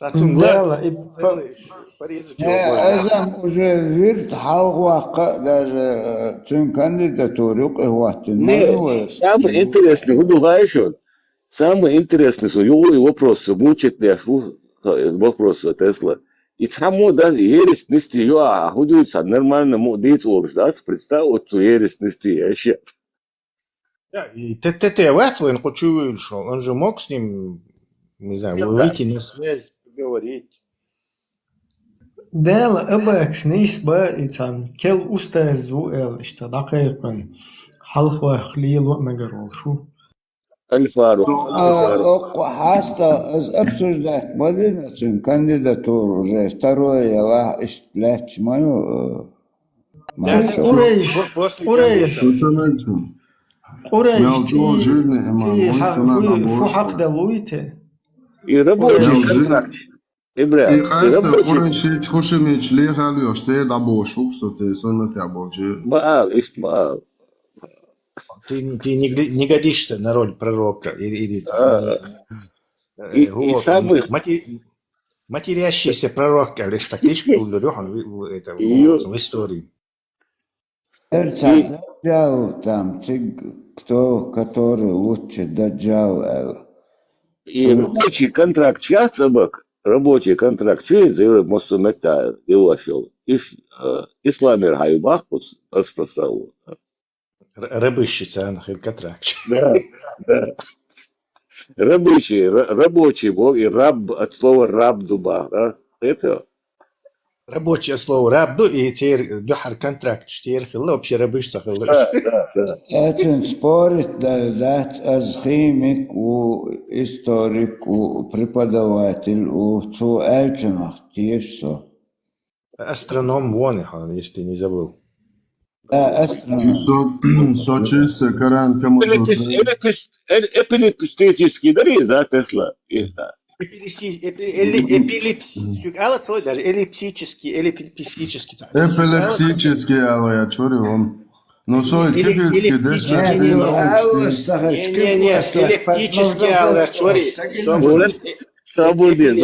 أزم уже вирт халгуака даже цен кандидатуру квартин.
Самый интересный, удугаешь он. Самый интересный, что его вопросы мучат меня, вопросы Тесла. И само даже ересь нести ее, а худуется нормально, дети да, представь, вот что ересь нести, вообще.
И он хочу, что он же мог с ним, не знаю, выйти на связь, поговорить.
Да, أباكس نسبة إتام كل أستاذ وقال إشتا دقيقا حلقة خليل ومجرول شو
الفاروق حاستا از ابسوش دات مدينة كانديداتور уже второе ла иштлач мою
شو حق دلويته
И рабочий контракт.
И кажется, ураньше чхошемич лехали, что это обошел, что ты сонно ты обошел.
Маал.
Ты не годишься на роль пророка или
самых
матерящийся пророк, лишь такличку это в истории.
Даджал там, кто, который лучше Даджал.
И рабочий контракт сейчас, собак, рабочий контракт, что это за Мосумета его шел? Исламир Хайбахпус распространял.
Рабыщица, она контракт.
Да. Рабочий бог и раб от слова раб дуба, да? Это?
Рабочее слово рабду и теперь духар контракт, теперь хилла вообще рабыщица хилла.
Да.
Это спорит, да, аз химик, историк, преподаватель, у цу эльчинах, тиешсо.
Астроном вон, если ты не забыл.
أسترون
Сочисты, Коран, кому
Эпилептический, да, за Тесла.
Эпилепс. Даже эллиптический.
Эпилепсический, алла, я чурю он. Ну, соет кефирский, дешнашки,
يعني
научный.
أول صخر
Не, эллиптический,
Свободе.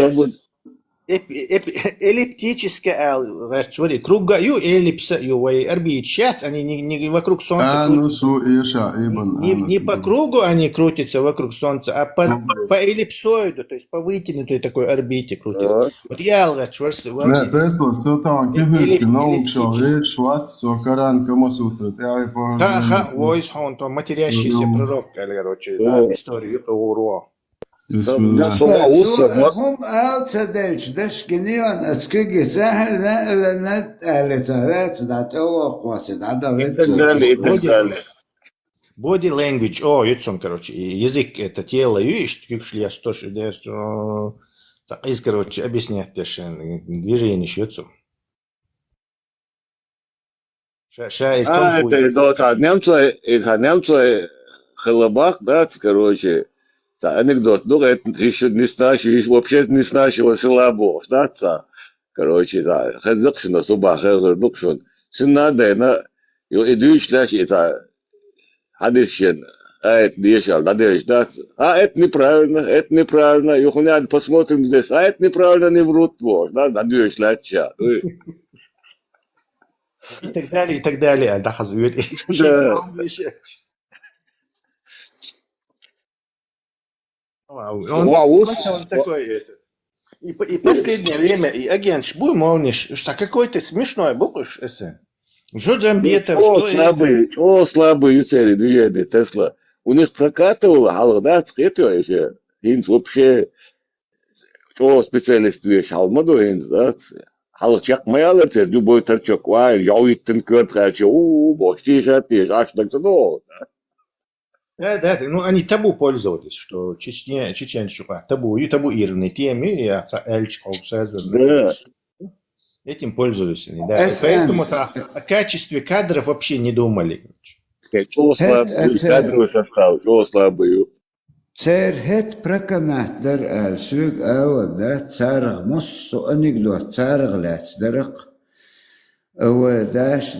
эллиптическая, смотри, кругаю эллипса, орбит, они не вокруг Солнца
Ну,
крутятся.
Иша, Ибн.
Не по кругу они крутятся вокруг Солнца, а по эллипсоиду, то есть по вытянутой такой орбите крутятся. Вот я говорю,
Ne, Tesla, все там кефирский, научный, шват, со Коран, кому сутра.
Войс, он там матерящийся пророк, короче, историю про Уруа.
Бисмилlah.
هم تدايش داش كنيان أتكجي سهل لا نت أهل تهات دات أو قواسد هذا
Body language, юцом, короче, язык это тело, видишь, кикшли я тоже, из, короче, объяснять движение юцом.
Это немцы Халабах, да, короче, анекдот, ну, это еще не знающий, вообще не знающего села Бог, да, короче, да, хедукшина, суба, хедукшин, синадена, идущий, это Hadishin, это дешал, да, это неправильно, юхуня, посмотрим здесь, это неправильно, не врут, да, надеюсь, лача.
И так далее, да, хазует. Он такой, и последнее время, и агент Шбуй молниш, что какой-то смешной буквиш эссе. Что Джамбетов,
что слабые цели движения Тесла. У них прокатывало, да, это еще, инс вообще, что специалист вещь, алмаду инс, да, халчак маяла, любой торчок, яуиттен кёрт, бошти шатиш, аж так ну.
Да, ну они табу пользовались, что чеченцы, табу ирны теми, я эльчков сразу. Этим пользовались они, да. Поэтому о качестве кадров вообще не думали.
Что слабый, кадровый состав, что слабый.
Цер хет проканат дар алсвиг ала да царг муссу анекдот царг лац дарак даш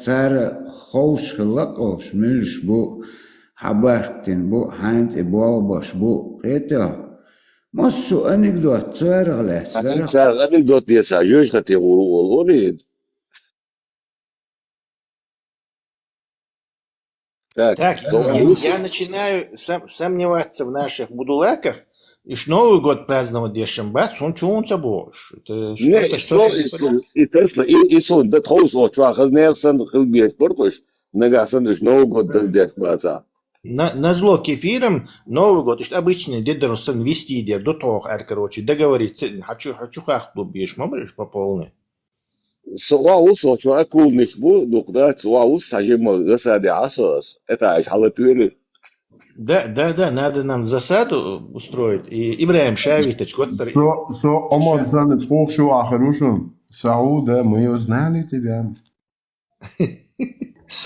цара خوش خلقوش ملش بو حبارتين بو حانت إبوالباش بو قيتا مصو أنكدوت صارغ له
صارغ أنكدوت دي ساجوش خطي غورين
Так, я начинаю сомневаться в наших будулаках, и ж Новый год праздновать Дешембац, он чунца больше. Это что-то...
И Тесла, и сон, да троус вот чвахаз нерсан хилбиет поркуш, нагасан уж Новый год Дешембаца.
На зло кефиром Новый год, что обычно дедерсон вести дер до того, короче, договориться, хочу хахту бьешь, можешь по полной.
Суаус, вот кулниш бу, да, суаус, сажимо, засади асос, это аж халатури.
Да, надо нам засаду устроить. И Ибраим Шавитович, который...
Омар занят споршу ахарушун. Сауда, мы ее знали тебя.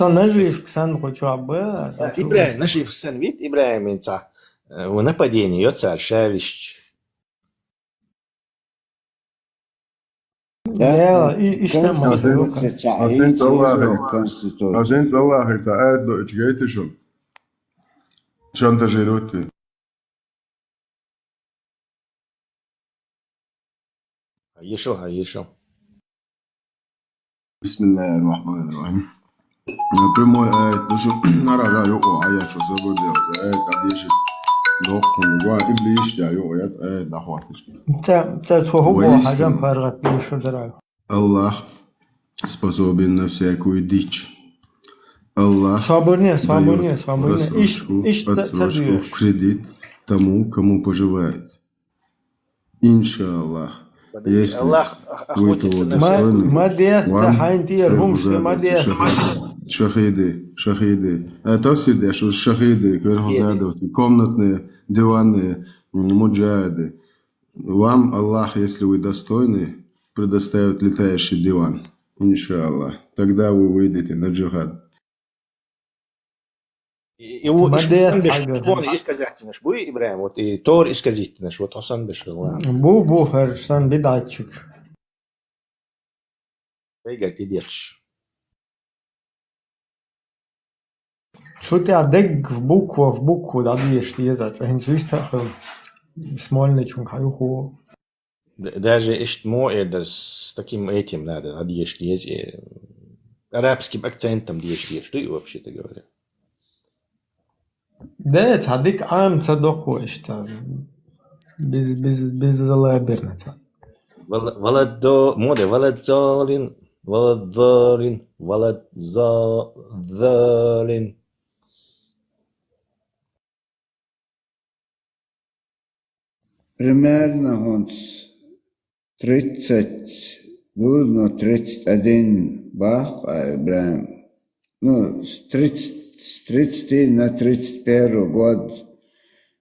Нажив ксан хочу было.
Ибраим, нажив сан вид, Ибраим инца. В нападении, царь Шавич.
Ja, işte mazluka.
Agent Allah это ادلو اتجيتشون. شانتاجيروتي.
Еще.
بسم الله الرحمن الرحيم. Primo došo narara yoko ayacho zabode kadieshi dokun wa iblish da yo yat da hwatish.
Та هو حاجة فرقت بيشو درا.
Allah способен на всякую дичь. Allah
Свободнее.
Отсрочку в кредит тому, кому пожелает. Иншаллах. Если вы того достойны, вам шахиды. Это всегда, что шахиды, комнатные, диванные, муджаиды. Вам Аллах, если вы достойны,
предоставят летающий диван. Иншаллах. Тогда вы выйдете на джихад.
Его
Бадет
беш
حاجة.
он исказительный бу Ибраим, вот и Тор исказительный, вот Хасан беш ладно.
Bu Herşan bidatçık.
Вейга ти детш.
Что ты адег в букву да диешь езать. Хинцвиста смольничун хаюху.
Даже ist моер с таким этим надо, одеешь лезь, арабским акцентом диешь, что и вообще-то говоря.
Да, цадик ам цадоку ишта. Biz zalabirnata.
Валадо, моде, валадзалин, валадзалин.
Примерно он 30, ну, 31 бах, Ибраим. Ну, с 30 на 31 год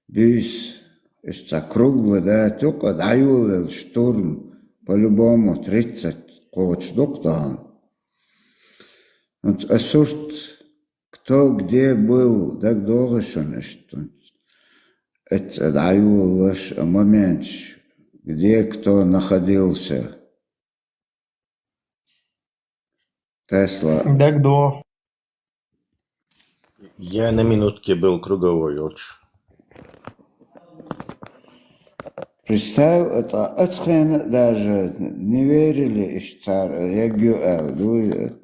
бюс, это круглый, да, только даюл штурм, по-любому 30 коч доктор. Вот асурт, кто где был, так долго что что. Это даюл лишь момент, где кто находился. Тесла.
Даг до.
Я на минутке был круговой очень.
Представь, это отхен даже не верили, что я говорю,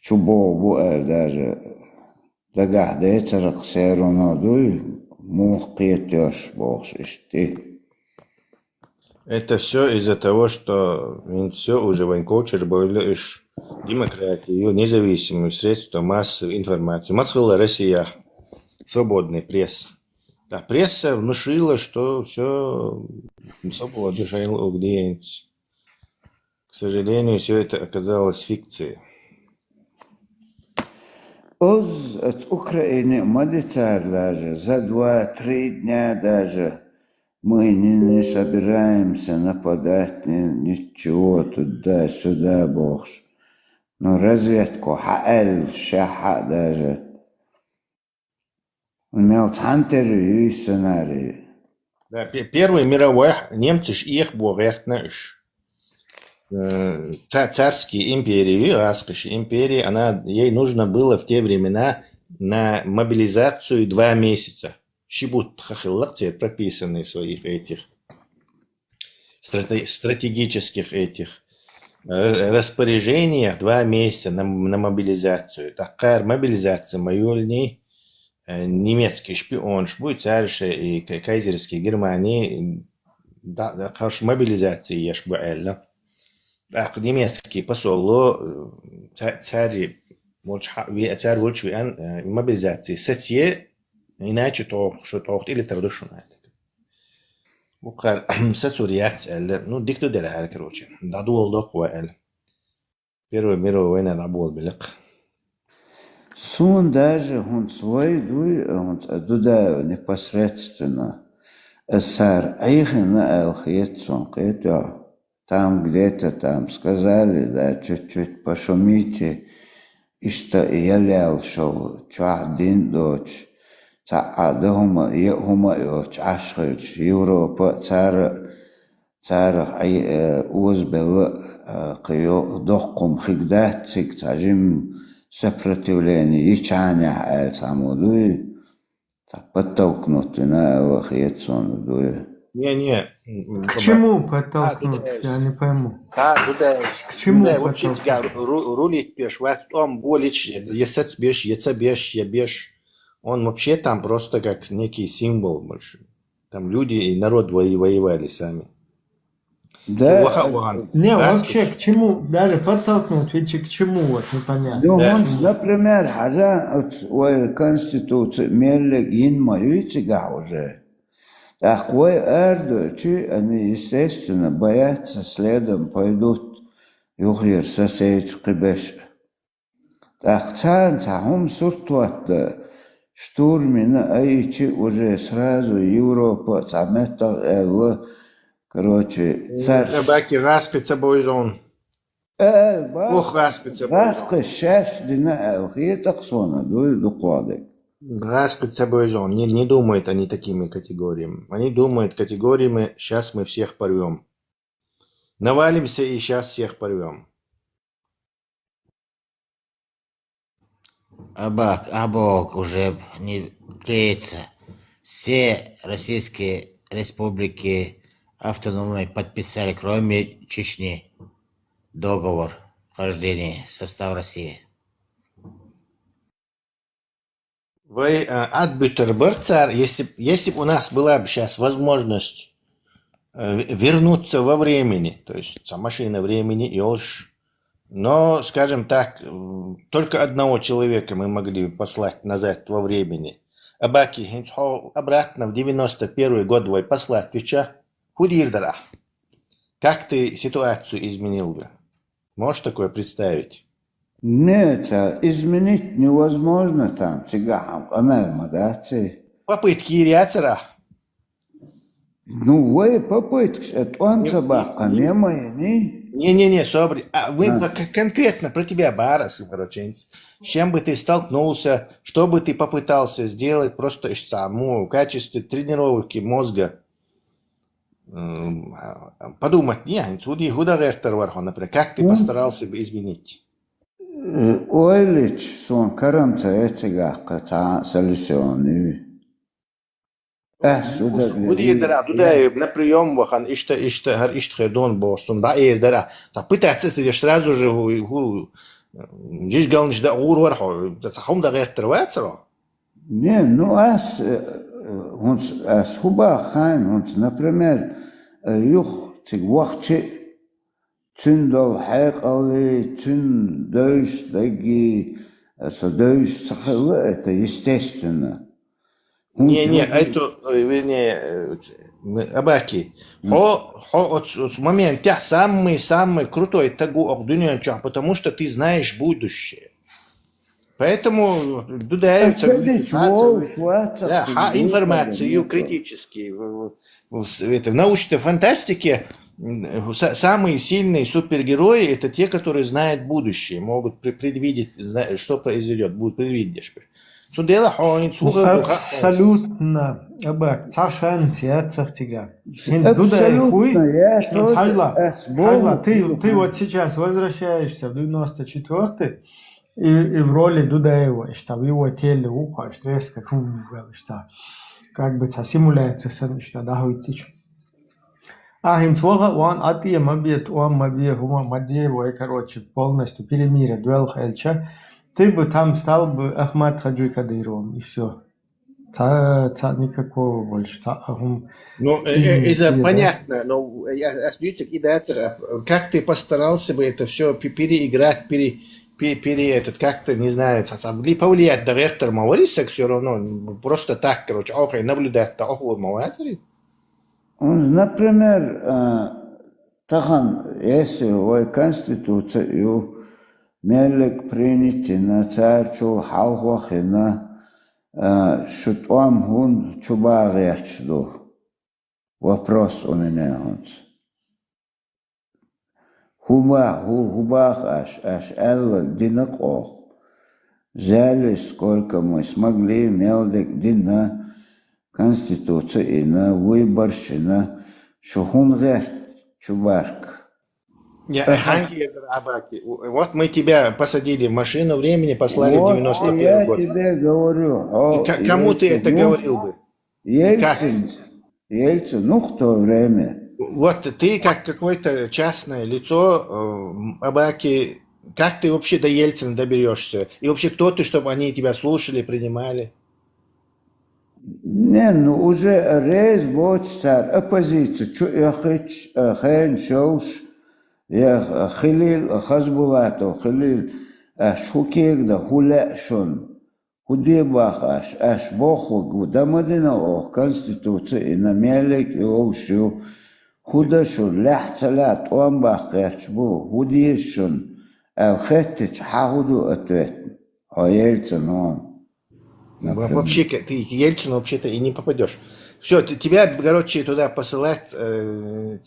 чубо даже догадается, что все равно мог кетешь бог ты.
Это все из-за того, что все уже военкочер были демократию, независимые средства массовой информации. Москва, Россия, свободная пресса. А пресса внушила, что все свобода, где-нибудь. К сожалению, все это оказалось фикцией.
От Украины мадитар даже за 2-3 дня даже мы не собираемся нападать ничего туда-сюда, бог. Но разведку хаэль, шаха даже. Он имел цантеры и сценарии.
Да, Первая мировая, немцы ж их богертны. Царские империи, Российская империя, ей нужно было в те времена на мобилизацию 2 месяца. Шибут хахиллакции прописаны в своих этих стратегических этих распоряжениях 2 месяца на мобилизацию. Такая мобилизация майольней немецкий шпион, будет царше и кайзерский Германии, да, хорошо мобилизации ешь бы немецкий посол, царь вольчвиан мобилизации сетье, иначе то, что то или традушно. وقال ساتوريات ну дикту дела, короче, дадул докуэл. Первый мировой война работал белек.
Сун даже он свой он туда непосредственно сар айхна алхиетсон кето. Там где-то там сказали, да, чуть-чуть пошумите, и что я лял, что один дочь. تعادهم هم عشرة يوروبا تار أي أوزبل قيو دقم خدات سك تجم سفرتولاني يشانع تعمودوي подтолкнутنا وخيتсон دوي.
Не.
К чему подтолкнуть? Я не пойму. К чему подтолкнуть?
Рулить пеш, вас там болич, есец беш, еца беш, я беш. Он вообще там просто как некий символ больше. Там люди и народ воевали сами.
Да.
Не, вообще к чему? Даже подтолкнуть, ведь к чему, вот непонятно.
Ну, он, например, в Конституции мерлик инмаюйцега уже. Такой эрдочи, они, естественно, боятся, следом пойдут юхир сосейч кибеш. Так цан цахум суртуат штурме на Аичи уже сразу Европа, Цамета, Короче, царь...
Абаки распится бойзон. Ох, распится бойзон.
Раска шаш дина элхи таксона, докладик.
Распится бойзон. Не думают они такими категориями. Они думают категориями, сейчас мы всех порвем. Навалимся и сейчас всех порвем.
Абок уже не клеится. Все российские республики автономные подписали, кроме Чечни, договор вхождения в состав России.
Вы отбытерберцар, если бы у нас была бы сейчас возможность вернуться во времени, то есть машина времени и уж, но, скажем так, только одного человека мы могли послать назад во времени. Абаки, обратно в 91 год вы послать Твича, худирдара. Как ты ситуацию изменил бы? Можешь такое представить?
Нет, изменить невозможно там.
Попытки иряцера.
Ну, вы попытки, это он собака, не мои, не?
Не, собри. Мы конкретно про тебя, Барас, короче. С чем бы ты столкнулся, что бы ты попытался сделать просто саму в качестве тренировки мозга? Подумать, например, как ты постарался бы изменить?
Ойлич, сон карамца этигака солюционы.
Удирдара, туда на прием вахан, хердон борсон, да, ирдара. Пытаться сразу же, здесь галниш да урвархо, хом да гертервацеро.
Не, ну ас хуба хан, например, юх циг вахче Тюндал хайкали, тюн дойш, даги, дойш, это естественно.
Не, это, вернее, Абаки, в момент тебя самый крутой тагу обдунянчах, потому что ты знаешь будущее. Поэтому дудаются информацию критически. В научной фантастике самые сильные супергерои – это те, которые знают будущее, могут предвидеть, что произойдет, будут предвидеть.
Абсолютно, Абак, цашан цехтига.
Абсолютно,
ты вот сейчас возвращаешься в 94-й и в роли Дудаева, что в его теле ухо, резко, что как бы симуляция, что да, хинцвога он атия мабиет он мабие хума мадеево, короче, полностью перемирие, дуэл хайльча, ты бы там стал бы Ахмад Хаджи Кадыровым, и все. Никакого больше.
Ну, это понятно, но как ты постарался бы это все переиграть, как-то, не знаю, повлиять на вектор Мауриса все равно, просто так, короче, наблюдать,
например, тахан, если ой конституцию мелек принять на царчу халхвахина, шутом хун чубагячду. Вопрос у меня он. Хубах аж элла динак ох. Взяли, сколько мы смогли, мелдик дина конституции на выборщина, шухун герт чубарк.
Вот мы тебя посадили в машину времени, послали в 91 год.
Я тебе говорю.
Кому ты это говорил бы?
Ельцин, ну в то время.
Вот ты как какое-то частное лицо, Абаки, как ты вообще до Ельцина доберешься? И вообще кто ты, чтобы они тебя слушали, принимали?
Не, ну уже рейс бочтар, оппозиция, хэн шоуш, я хилил хазбулато, хилил шукегда хуляшон. Худебах аш боху дамадина о конституции на мелек и олшу худашун лахталат омбах керчбу худишун хеттич хахуду ответ а Ельцин он.
Вообще ты к Ельцину вообще-то и не попадешь. Все, тебя, короче, туда посылать, ты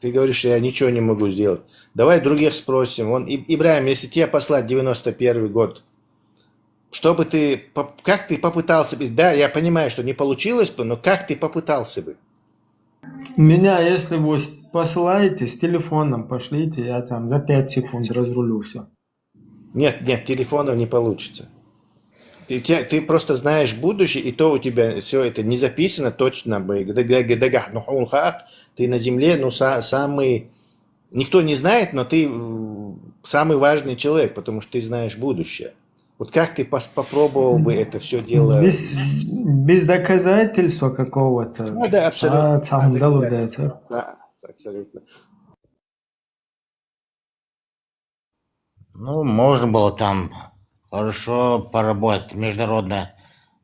говоришь, что я ничего не могу сделать. Давай других спросим. Вон, Ибраим, если тебя послать 91 год, чтобы ты, как ты попытался бы, да, я понимаю, что не получилось бы, но как ты попытался бы?
Меня, если вы посылаете, с телефоном пошлите, я там за 5 секунд разрулю все.
Нет, телефонов не получится. Ты просто знаешь будущее, и то у тебя все это не записано точно. Ты на земле, ну, самый... Никто не знает, но ты самый важный человек, потому что ты знаешь будущее. Вот как ты попробовал бы это все дело...
Без доказательства какого-то.
Да, абсолютно.
Да,
абсолютно.
Ну, можно было там хорошо поработать, международно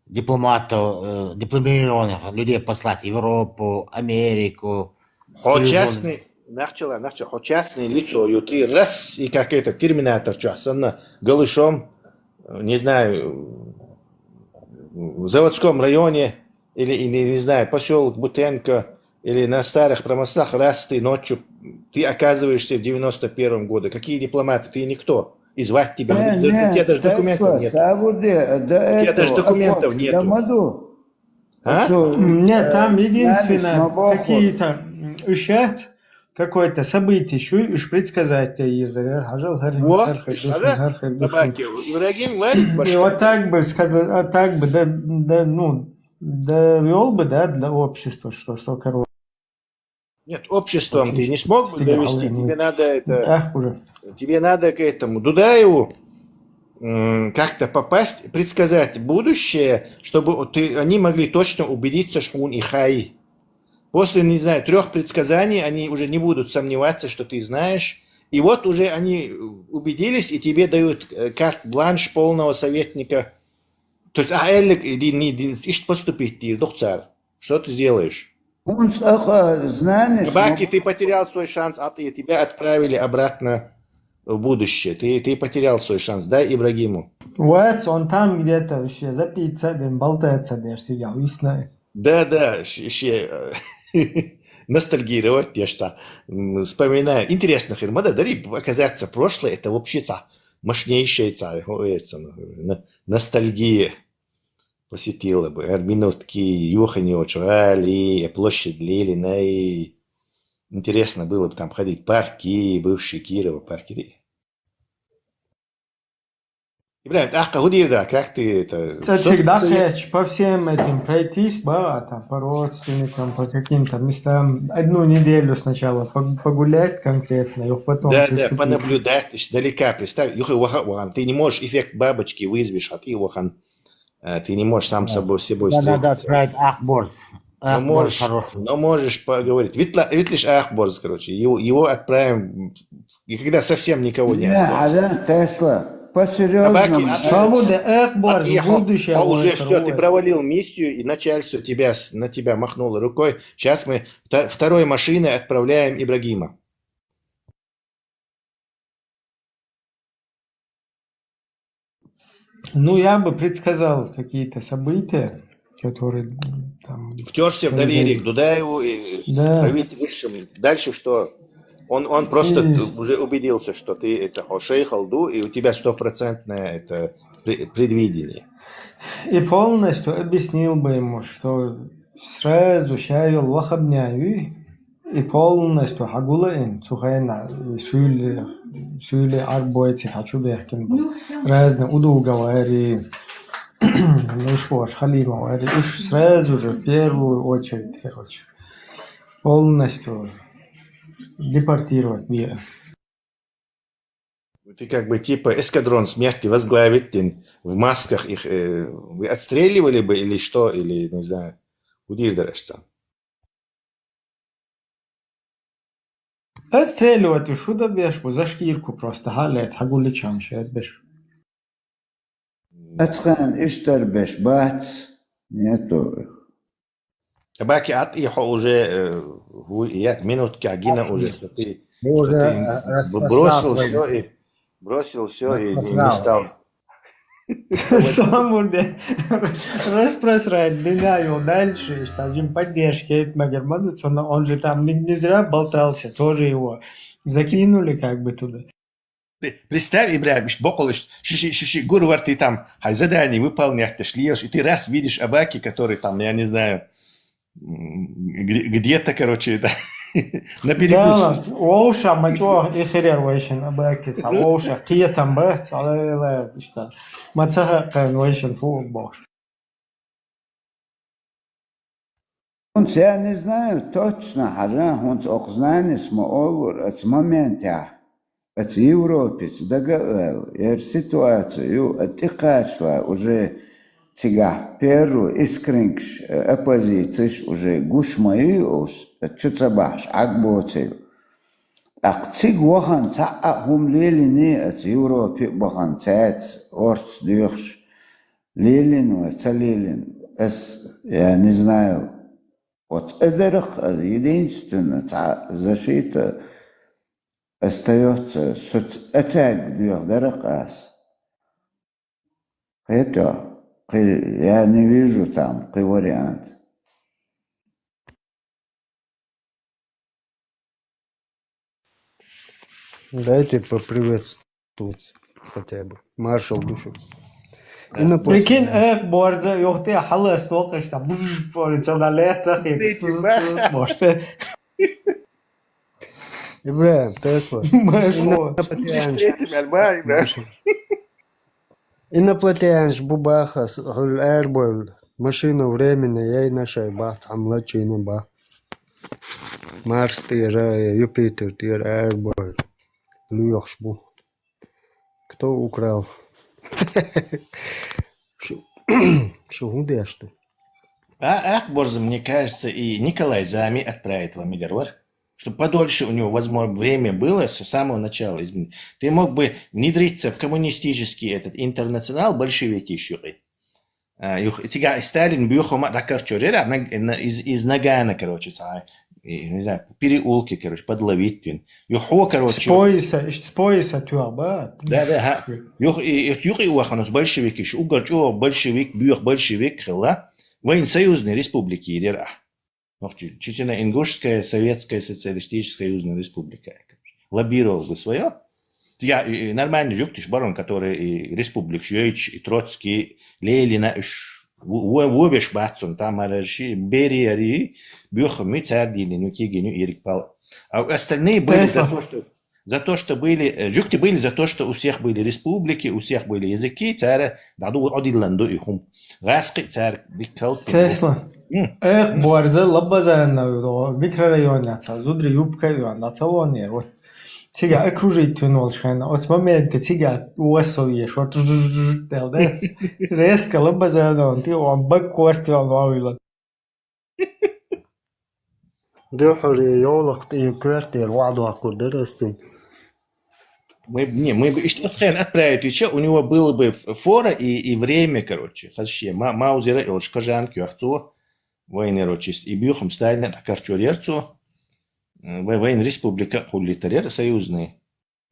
дипломированных людей послать в Европу, Америку.
Частное лицо, и ты раз, и как это, терминатор, что, голышом, не знаю, в заводском районе, или не знаю, поселок Бутенко, или на старых промыслах, раз ты ночью, ты оказываешься в 91 году. Какие дипломаты? Ты никто. И звать тебя. У тебя даже документов нет. У тебя даже документов нет.
Нет, там единственное, какие-то ищать какое-то событие, еще и предсказать. И вот так бы сказать, а так бы, довел бы, да, для общества, что короче.
Нет, обществом ты не смог бы довести. Тебе надо это... Тебе надо к этому Дудаеву как-то попасть, предсказать будущее, чтобы они могли точно убедиться, что он и хай. После, не знаю, 3 предсказаний они уже не будут сомневаться, что ты знаешь. И вот уже они убедились, и тебе дают карт-бланш полного советника. То есть, ищет поступить, что ты сделаешь? Баки, ты потерял свой шанс, и тебя отправили обратно в будущее. Ты потерял свой шанс. Дай Ибрагиму.
Вот, он там где-то вообще за 5 болтается, даже сидел, весной.
Да, еще ностальгировать, вспоминаю. Интересно, Хирмада, дари оказаться прошлое, это вообще мощнейшая ностальгия посетила бы. Минутки, Юхани, Очуали, площадь Ленина. Интересно было бы там ходить. Парки, бывшие Кирова, парки. Ибраим, как ты это...
Всегда хочу по всем этим пройтись, там, по родственникам, по каким-то местам. 1 неделю сначала погулять конкретно, и потом...
Да, понаблюдать издалека. Представь, ты не можешь эффект бабочки вызвать, ты не можешь сам с собой встретиться.
Да,
но можешь поговорить. Витлиш Ахборз, короче, его отправим, и когда совсем никого не осталось.
Будущее.
Уже все, ты провалил миссию, и начальство на тебя махнуло рукой. Сейчас мы 2 машиной отправляем Ибрагима.
Ну, я бы предсказал какие-то события, которые там...
Втерся в доверие к Дудаеву и высшим. Дальше что? Он просто уже убедился, что ты это шейх Алду, и у тебя 100% это предвидение.
И полностью объяснил бы ему, что сразу шарил вахабняю, и полностью хагулаин сухайна, и сюли арбойцы хочу бехкин был. Разные удуговари, ну халима говорит, сразу же в первую очередь, короче, полностью депортировать мир.
Ты как бы типа эскадрон смерти возглавить в масках их. Вы отстреливали бы или что? Или, не знаю, удирдерешься?
Отстреливать, что да бешь, за шкирку просто, галет, хагули чамши, беш.
Ацхан иштар беш бац, нету их.
Баки их уже минутки агина уже, что ты бросил все и не стал.
Самурде распространяю дальше, что им поддержки Эйтмагерману, он же там не зря болтался, тоже его закинули как бы туда.
Представь, Ибрahim, боколыш, шиши, гурвар, ты там, задание выполнять, ты шлешь, и ты раз видишь Абаки, который там, я не знаю, где-то, короче, это, на берегу.
Да, Оуша, мачо, и херер вейшен, Абаки, Оуша, кия там бэт, але, что, мацаха, кэн вейшен, фу, бож.
Я не знаю точно, он окзнанис маолур, от момента, от Европе, договел, ситуацию, от Икашла уже тига Перу, искренкш, оппозиция, уже гушмаиус, чуцабаш, акботил. Актиг вохан таахум лелини от Европе бахан цац, орц дюхш, лелину, цалелин, я не знаю. Вот это единственная защита остается соцатак дюрдеракас. Это я не вижу там вариант.
Дайте поприветствовать хотя бы. Маршал душу.
Прикинь, борза, ёхты, халас, только что, полицаналет, можете.
Ибрahim, Тесла. Иноплатянш бубахас, эрбол, машина времени, я и наша бахт, амлачина бах. Марс тир, Юпитер тир, эрбол. Люёхшбу. Кто украл? Что гудешь ты?
Борза, мне кажется, и Николай Зами отправит вам договор, чтобы подольше у него, возможно, время было с самого начала изменить. Ты мог бы внедриться в коммунистический этот интернационал большевики еще. Сталин бьюхома такар чорера из Нагана, короче, не знаю, переулки, короче, подловить. Юхо, короче.
С пояса тюаба.
Да. Юхи уаханус большевики, угарчо большевик, бьюх большевик, хила. Военсоюзные республики идера. Чечено-Ингушская Советская Социалистическая Союзная Республика. Лоббировал бы свое. Я нормальный жуктиш барон, который и республик Шьёич, и Троцкий, Ленина, Вобеш Батсон, там Араши, Бериари, Бюхами, Цардили, Нюкигеню, Ирик Пал. А остальные были за то, что были, жукти были за то, что у всех были республики, у всех были языки, царя, даду одилланду и хум. Раски, царь, бикал.
Тесла. Борза, лабазана, микрорайон, зудри юбка, нацалонер, вот. Тига окружительный волшебно. От момента тига уосовьешь, вот да, резко лабазана, ты он бакквартал новый.
Дёхали ёлок и квартир, ладу аккурдерастин.
Мы бы что хотели отправить еще, у него было бы фора и время, короче. Вообще, маузера и шкажанки, ахцо, войны, короче, и бьюхом Сталина, такарчурерцу. Воин республика хулитарер союзный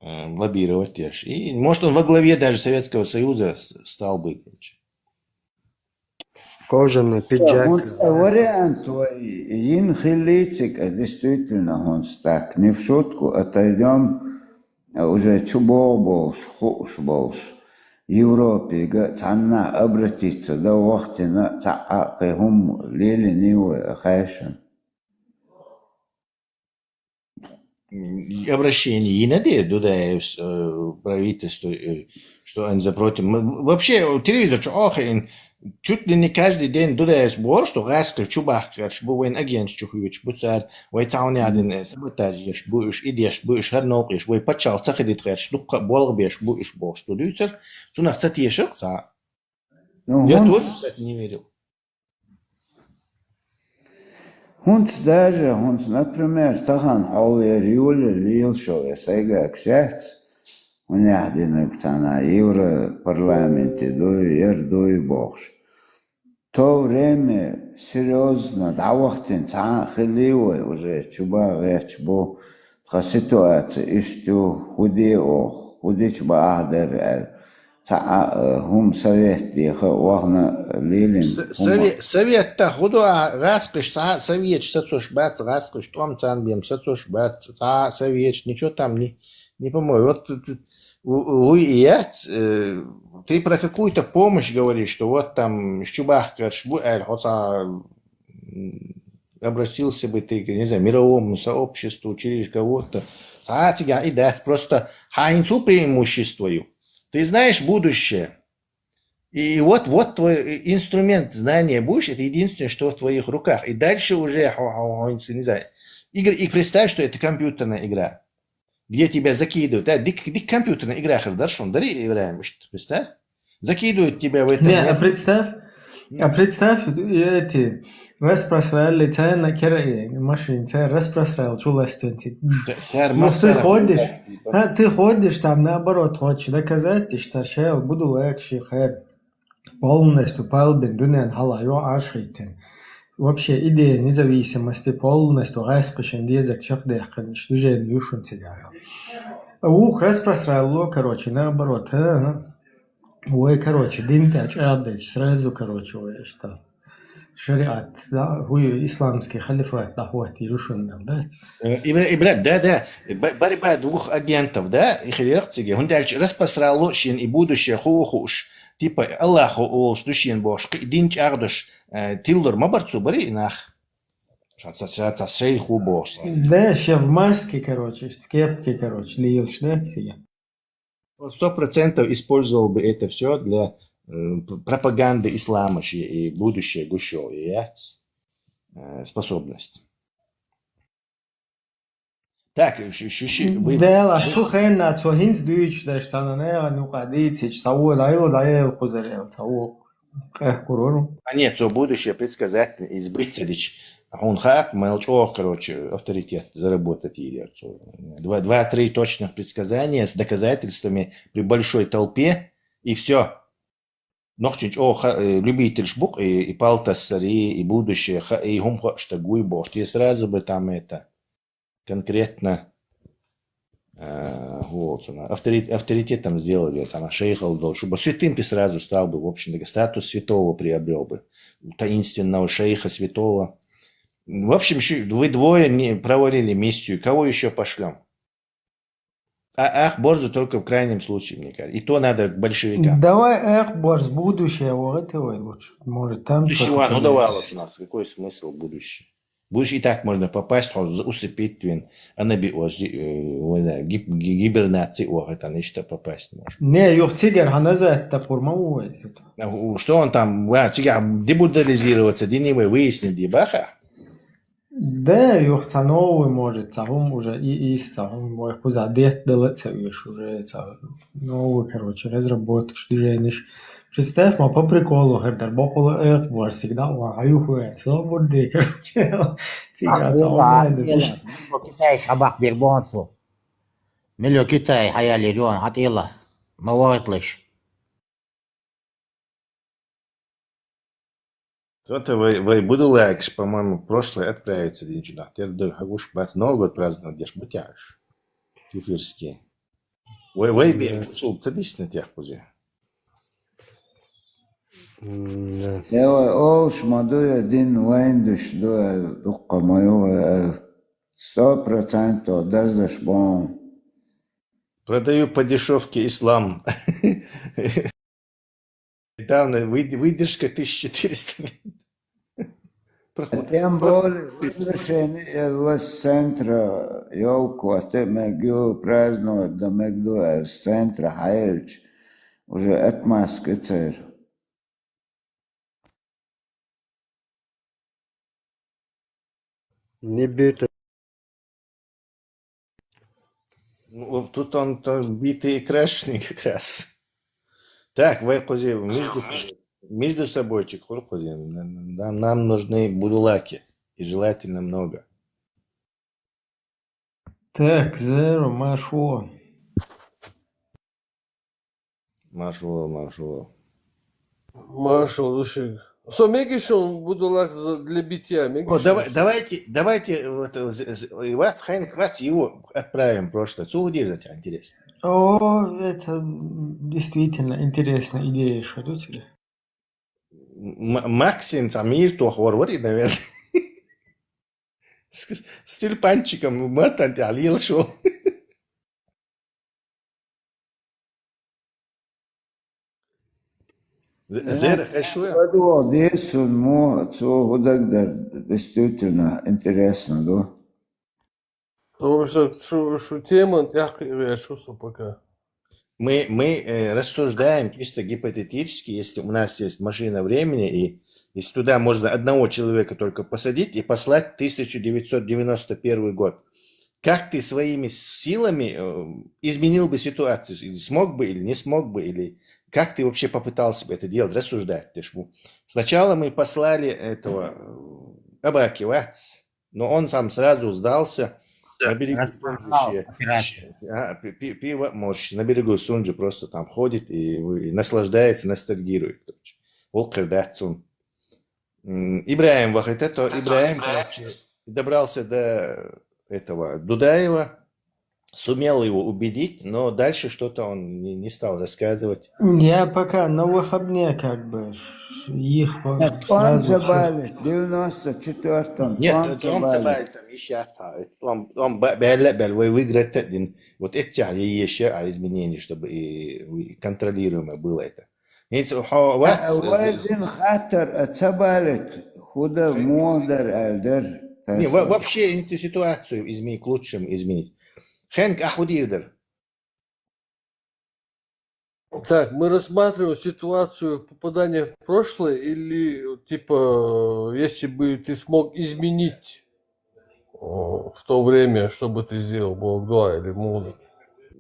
лоббировать теж. И может он во главе даже Советского Союза стал бы.
Кожаный пиджак.
Вариант инхилитик, действительно, он так, не в шутку, отойдем уже чубол больше, Европе, цанна обратиться до вахтина, цаакихум лили нивы хайшан.
Обращение и надеюсь, туда правительству, что они запротив. Вообще, телевизор, чуть ли не каждый день туда сбор, что раскрыв чубах, что воин агент, что хуевич, буцар, вой цауни один, табутажешь, будешь, идешь, будешь, харнопишь, вой почал, цахидит, что болбешь, будешь, бог, что дюцер, что на цатешек, я тоже, кстати, не верил.
Даже, например, тахан холли риоли лил шо, я сайга кшехц, у меня один на Европарламенте, дуй богш. То время серьезно, давахтин, хиливой уже, чуба рэч, бо, та ситуация, ишту, худи чуба ахдер, هم совет يخ وغنا ليلين هم
Совет та худо раскыш, совет, что цош бац, раскыш, том цанбем, что цош бац, совет, ничего там не по-моему. Вот вы и я, ты про какую-то помощь говоришь, что вот там Щубахка, обратился бы ты, не знаю, мировому сообществу через кого-то. Тебя и даст просто хаинцу преимуществую. Ты знаешь будущее. И вот твой инструмент знания будущего, это единственное, что в твоих руках. И дальше уже, не знаю, и представь, что это компьютерная игра, где тебя закидывают. Да, дик компьютерная игра, хорошо, дари играем, представь? Закидывают тебя в это
Не,
место.
представь эти распространяли цены на кераи, машин, распространял, чуластенти. Ты ходишь там, наоборот, хочешь доказать, что шел, буду легче, хэр. Полностью палбин, дунен, халайо, ашейтен. Вообще идея независимости полностью раскошен язык чахдехкан, что же юшун тягаю. Ух, распространял, короче, наоборот. Ой, короче, динтач, адыч, сразу, короче, ой, что шариат, да, хуй исламский халифат, да, вот, юшун, да.
И, брат, да, борьба двух агентов, да, их реакция, он дальше распространял и будущее хухуш. Типа Аллаху ол стушин бош, динч ардыш тилдор мабарцу бери нах. Шаца шейху бош.
Да, еще в маске, короче, в кепке, короче, лил, да, тебе.
Он 100% использовал бы это все для пропаганды ислама и будущее гущо и способность. Так, вы...
Да, цу хэнна, цу хинц дүйч, да, что на нега, ну, кадицич, сау, лайл, кузарел, сау, кэх курору.
А нет, цо будущее предсказательно, избытелич. Он хак, молчок, короче, авторитет заработать или 2-3 точных предсказания с доказательствами при большой толпе, и все. Нохчинч, любитель шбук, и палтасари, и будущее, и гумха, что гуйбош. И сразу бы там это конкретно авторитетом сделали, сама шейхал дол, чтобы святым ты сразу стал бы, в общем, статус святого приобрел бы, таинственного шейха святого. В общем, вы двое не провалили миссию, кого еще пошлем? Борзу только в крайнем случае, мне кажется. И то надо к большевикам.
Давай Борз, будущее, вот это лучше. Может, там...
Будущего, ну давай, вот, какой смысл будущее? Будущее и так можно попасть, усыпить твин, а на гибернации, это нечто попасть можно.
Не, юх тигер, она за это форма.
Что он там, дебудализироваться, деневые выяснить, дебаха?
Да, юх новый может, цахум уже и цахум, ой, куза дет делаться, видишь, уже новый, короче, разработка, что женишь. Представь, по приколу, хердер, бокола эхбор, всегда вахаюхуэ, свободы, короче, тига, цахум.
Китай шабах бирбонцу. Миллио Китай, хаяли рён, хатила, маватлыш.
Кто-то вы буду лайкс, по-моему, прошлое отправится деньжина. Теперь хагуш бац Новый год праздновать, где ж бутяж. Кефирские. Вы бей, цадись на тех пузе.
Evo olšma doja din vainduš doja dukka maju 100% dazdаш бом.
Продаю по дешевке ислам. Недавно выдержка 1400.
Тем более возвращение из центра елку, а ты могу праздновать, да могу из центра Хайрч уже отмазка царь.
Не бейте.
Ну, тут он битый и крашеный как раз. Так, вы между собойчик, нам нужны будулаки, и желательно много.
Так, зеро, машо.
Маршал.
Маршал, слушай. Со мегишон будулак для битья.
Давайте, вас его отправим прошлое. Цу удержать, интересно.
О, это действительно интересная идея, что до тебе?
Максим Самир Тухворвари, наверное. С тюльпанчиком Мартан Алил шо. Зер Хэшуя.
Подвал здесь он мо действительно интересно, да?
Потому что тема я чувствую пока.
Мы рассуждаем чисто гипотетически, если у нас есть машина времени, и если туда можно одного человека только посадить и послать 1991 год, как ты своими силами изменил бы ситуацию? Или смог бы, или не смог бы, или как ты вообще попытался бы это делать, рассуждать? Сначала мы послали этого эвакуировать, но он сам сразу сдался. На берегу Сунжи пиво мощь. На берегу Сунжи просто там ходит и наслаждается, ностальгирует. Волкердатсун. Ибраим Вахетето. Ибраим, короче, добрался до этого Дудаева, сумел его убедить, но дальше что-то он не стал рассказывать.
Я пока на выходные как бы их
Нет,
сразу
он
всё-
забавит, в 94-м.
Нет, он забавит там еще он выиграть один. Вот эти еще изменения, чтобы и контролируемо было это.
وين خاطر تبالت خدا مودر الدر
Вообще эту ситуацию изменить, к лучшему изменить. Хэнк Ахудирдер.
Так, мы рассматриваем ситуацию попадания в прошлое или, типа, если бы ты смог изменить в то время, что бы ты сделал, Бог-2 или Муна?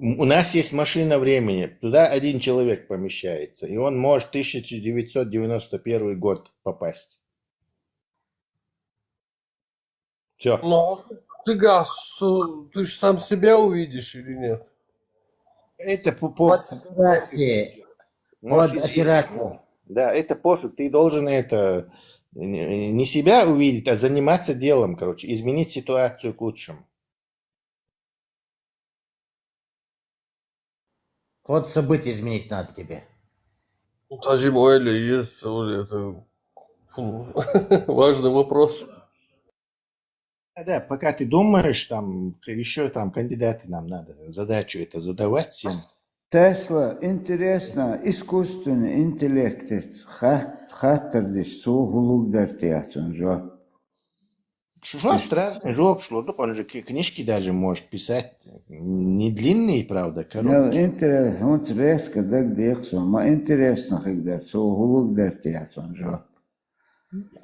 У нас есть машина времени. Туда один человек помещается. И он может в 1991 год попасть. Все.
Ну, ты же сам себя увидишь или нет?
Это
Под операцией. Под операцией.
Да, это пофиг. Ты должен это не себя увидеть, а заниматься делом, короче. Изменить ситуацию к лучшему.
Ход событий изменить надо тебе.
Тажим Ойля есть, это важный вопрос.
Да, пока ты думаешь, там еще там кандидаты нам надо задачу это задавать всем.
Тесла интересно, искусственный интеллект хаттардиш сугулук дартиатун жо.
Что страшно, жоп шло, он же книжки даже может писать, не длинные, правда, короткие.
Интересно, он резко дагдексу, ма интересно хигдар сугулук дартиатун жо.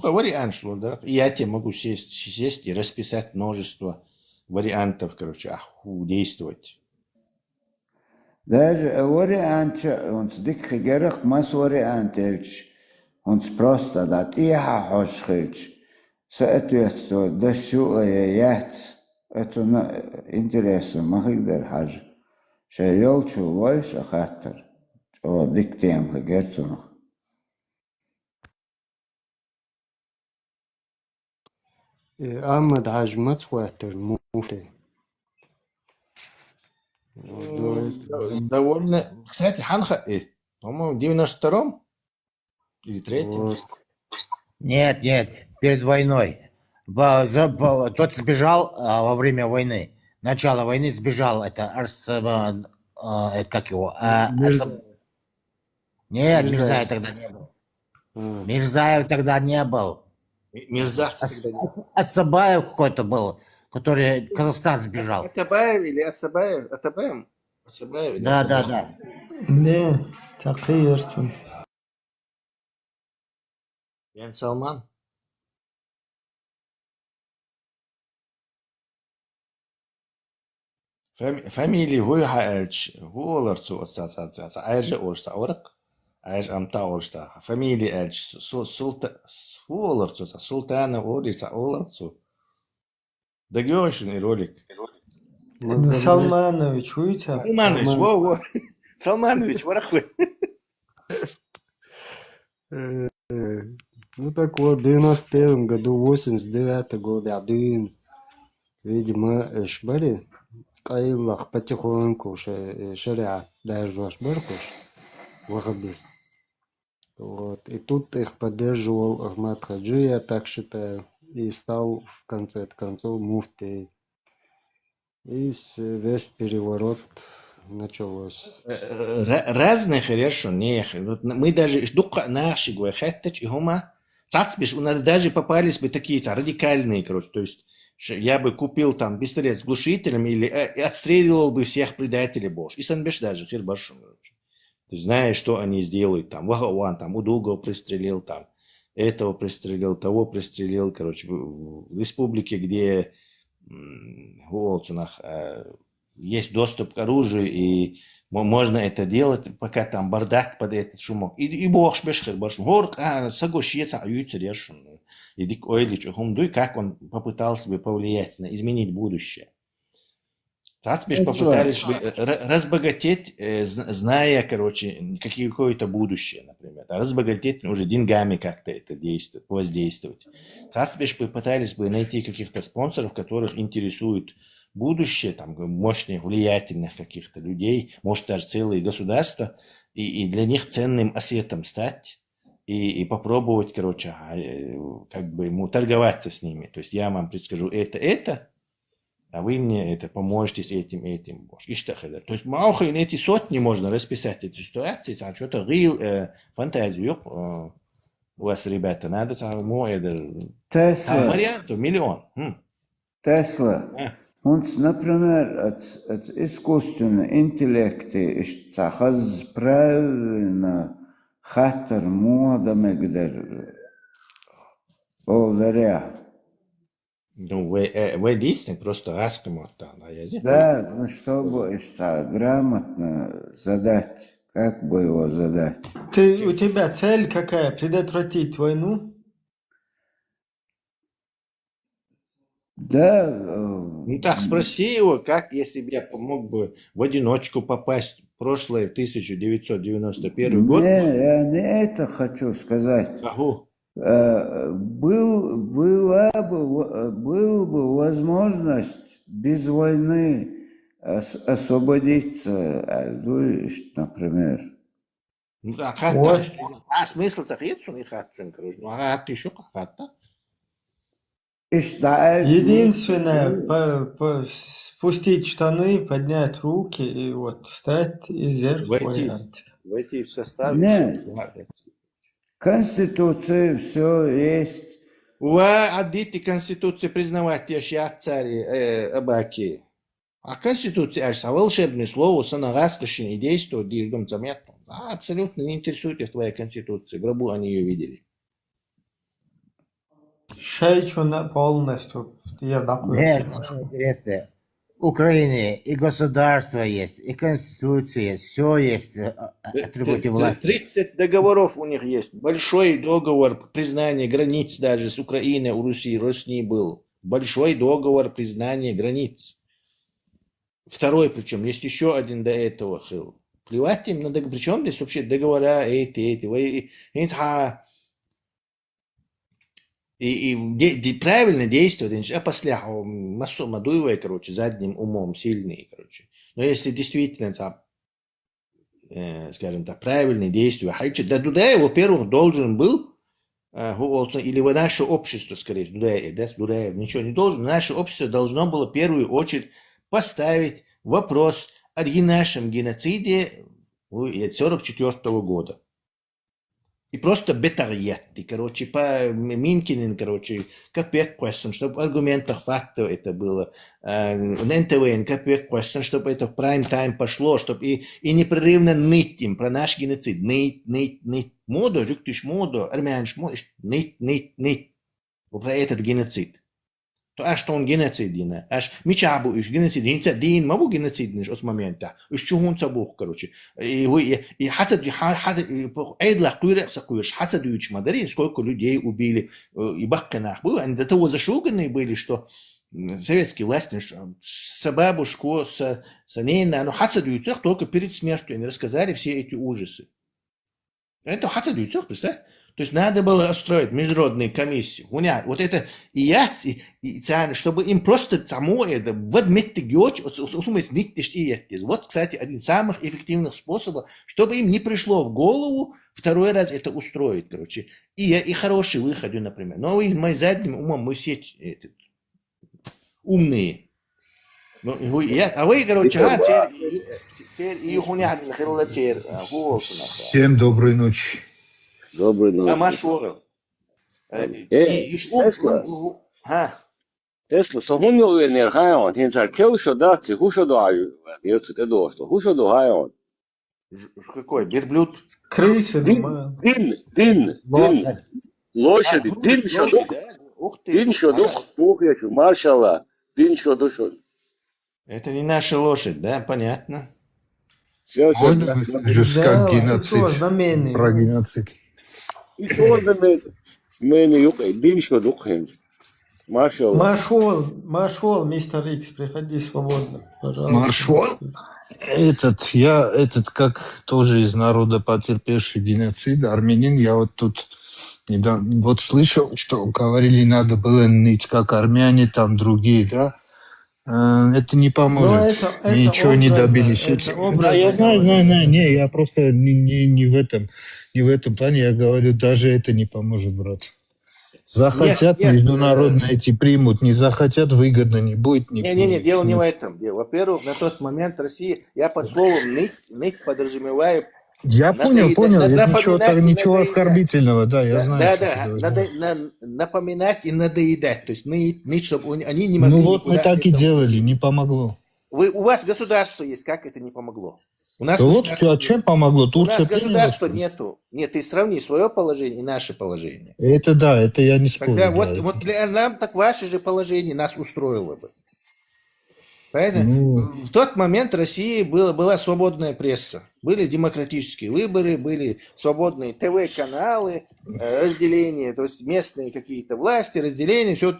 Вариант шло, да. Я тебе могу сесть и расписать множество вариантов, короче, действовать.
Даже вариант, он дик хигерах мас вариант эльч, он просто дат иха хош хилч. سأتويتو دشو يات اتونا интересно ما هيقدر حاجة شيء شو وايش أخاطر أو ديكتيم هجرتنا
أحمد عجمت خواتر موفي
Довольно. Кстати, Ханха, по-моему, в 92-м или 3-м?
Нет, перед войной. Тот сбежал во время войны. Начало войны сбежал. Это как его? Нет, Мирзаев тогда не был. Мирзаев тогда не был.
Мерзавцы тогда не было.
Асабаев какой-то был, который в Казахстан сбежал.
Атабаев или Асабаев? Атабаев? Асабаев?
Да.
Не, такие что.
Ян Салман? Фамилия Гуйхаэльч, Гуоларцу отца, Айжа Орса Орак, Айж Амта Орста, фамилия Эльч, Гуоларцу, Султана Ориса Оларцу. Дагёшный ролик.
Салманович, уйти?
Салманович, во. Салманович, варахвы.
Ну так вот, в 91 году, 89 год, Абдуин, видимо, Эшбари, قايل потихоньку шариат держишь беркуш, ваххабизм. Вот. И тут их поддерживал Ахмад Хаджи, я так считаю, и стал в конце концов муфтией. И весь переворот началось.
Разные хорошо, не. Мы даже дука наши гуахеттач и хума. Цацбиш, у нас даже попались бы такие радикальные, короче, то есть я бы купил там пистолет с глушителем или отстреливал бы всех предателей Бож. И санбеш даже, хирбашом, короче. Ты знаешь, что они сделают там. Вахауан там Удугова пристрелил там, этого пристрелил, того пристрелил, короче, в республике, где в Олцунах есть доступ к оружию, и можно это делать, пока там бардак под этот шумок. И Бог шбешхер, башм, гор, сагошьец, аются решен. И дик ойлич, хумдуй, как он попытался бы повлиять на изменить будущее. Цацбиш попытались бы разбогатеть, зная, короче, какое-то будущее, например. А разбогатеть уже деньгами как-то это действует, воздействовать. Цацбиш попытались бы найти каких-то спонсоров, которых интересует будущее, там, мощных, влиятельных каких-то людей, может, даже целые государства, и для них ценным ассетом стать, и попробовать, короче, как бы ему торговаться с ними. То есть я вам предскажу это, а вы мне это поможете с этим. И что это? То есть мало и эти сотни можно расписать эти ситуации, а что-то real фантазию. У вас, ребята, надо самому это... Вариантов миллион.
Тесла. Uns, например, от искусственного интеллекта ищтахаз правильно хатер мода мегдер олдаря.
Ну, вы действительно просто раскомотан.
Да, ну чтобы грамотно задать, как бы его задать.
У тебя цель какая? Предотвратить войну?
Да.
Ну так, спроси его, как, если бы я мог бы в одиночку попасть в прошлое, 1991 год.
Не, я не это хочу сказать.
Ага.
Была бы возможность без войны освободиться, например.
Ну, а смысл захицу не хочу, короче. Ну, а ты еще как-то?
Единственное, спустить штаны, поднять руки и вот встать и зеркать.
Войти в состав.
Нет. Конституция, все есть.
Аддите Конституцию признавать, я царь Абаки. А Конституция, аж волшебное слово, санагаскашин и действует, дирдом заметно. Абсолютно не интересует их твоя Конституция. В гробу они ее видели.
Шейчу полностью.
Есть. В Украине и государство есть, и конституция, все есть, атрибуты власти.
30 договоров у них есть. Большой договор признания границ даже с Украиной, у Руси, Росни был. Большой договор признания границ. Второй, причем, есть еще один до этого. Плевать им на договор. Причем здесь вообще договора эти. И правильно действовать, а после массу мадуевая, короче, задним умом сильный, короче. Но если действительно, скажем так, правильные действия, да Дудаев, во-первых, должен был, или наше общество, скорее, Дудаев ничего не должен, наше общество должно было в первую очередь поставить вопрос о нашем геноциде 1944 года. И просто бетарьетти, короче, по Минкинин, короче, капек question, чтобы аргументах, фактов это было. НТВ, капек question, чтобы это в прайм-тайм пошло, чтобы и непрерывно ныть им про наш геноцид. Ныть. Моду, жуктиш моду, армянш моду, ныть. Про этот геноцид. То аж что он геноцид, аж мичабу иш геноцид, дин мабу геноцид ниш с момента. Иш чухун сабух, короче. И хасад эйдла куйрс хасад юч мадарин, сколько людей убили и бакканах было, они до того зашуганные были, что советские власти с бабушку, с нейна, но хасад юцах только перед смертью они рассказали все эти ужасы. Это хасад юцах, представь. То есть надо было устроить международную комиссию. Вот это чтобы им просто само это вот вот, кстати, один из самых эффективных способов, чтобы им не пришло в голову второй раз это устроить, короче. И хороший выход, например. Но мы задним умом, мы все умные. А вы, короче,
Всем доброй ночи.
Добрый ночь. Tesla, så hun jo en erhverv, den tager kævse der til husodøje. Det er til det dårste. Husodøje.
Какой? Верблюд?
Крысы,
Din. Лошади. Din шодух. Пухящу. Маршалла. Din шодух.
Это не наша лошадь, да? Понятно.
Можно же как геноцид. Про геноцид.
И тоже мы юкай. Din шодух. Маршалла.
Маршал, мистер Икс, приходи свободно, пожалуйста.
Маршал? Этот как тоже из народа, потерпевший геноцид, армянин, я вот тут недавно вот слышал, что говорили, надо было ныть как армяне, там другие, да? Это не поможет. Ничего не добились. Да, я знаю, не, я просто не в этом плане, я говорю, даже это не поможет, брат. Захотят, международно эти примут, не захотят, выгодно не будет.
Не, дело не в этом. Во-первых, на тот момент Россия, я под словом ныть подразумеваю...
Я понял, ничего оскорбительного, да, я знаю.
Да, надо напоминать и надоедать, то есть ныть, чтобы они не могли...
Ну вот мы так и делали, не помогло.
У вас государство есть, как это не помогло? У нас
чем помогло? Турция
у нас государства нету. Нет, ты сравни свое положение и наше положение.
Это да, это я не спорю.
Тогда вот для нам так ваше же положение нас устроило бы. Поэтому в тот момент в России была свободная пресса. Были демократические выборы, были свободные ТВ-каналы, разделение, то есть местные какие-то власти, разделение, все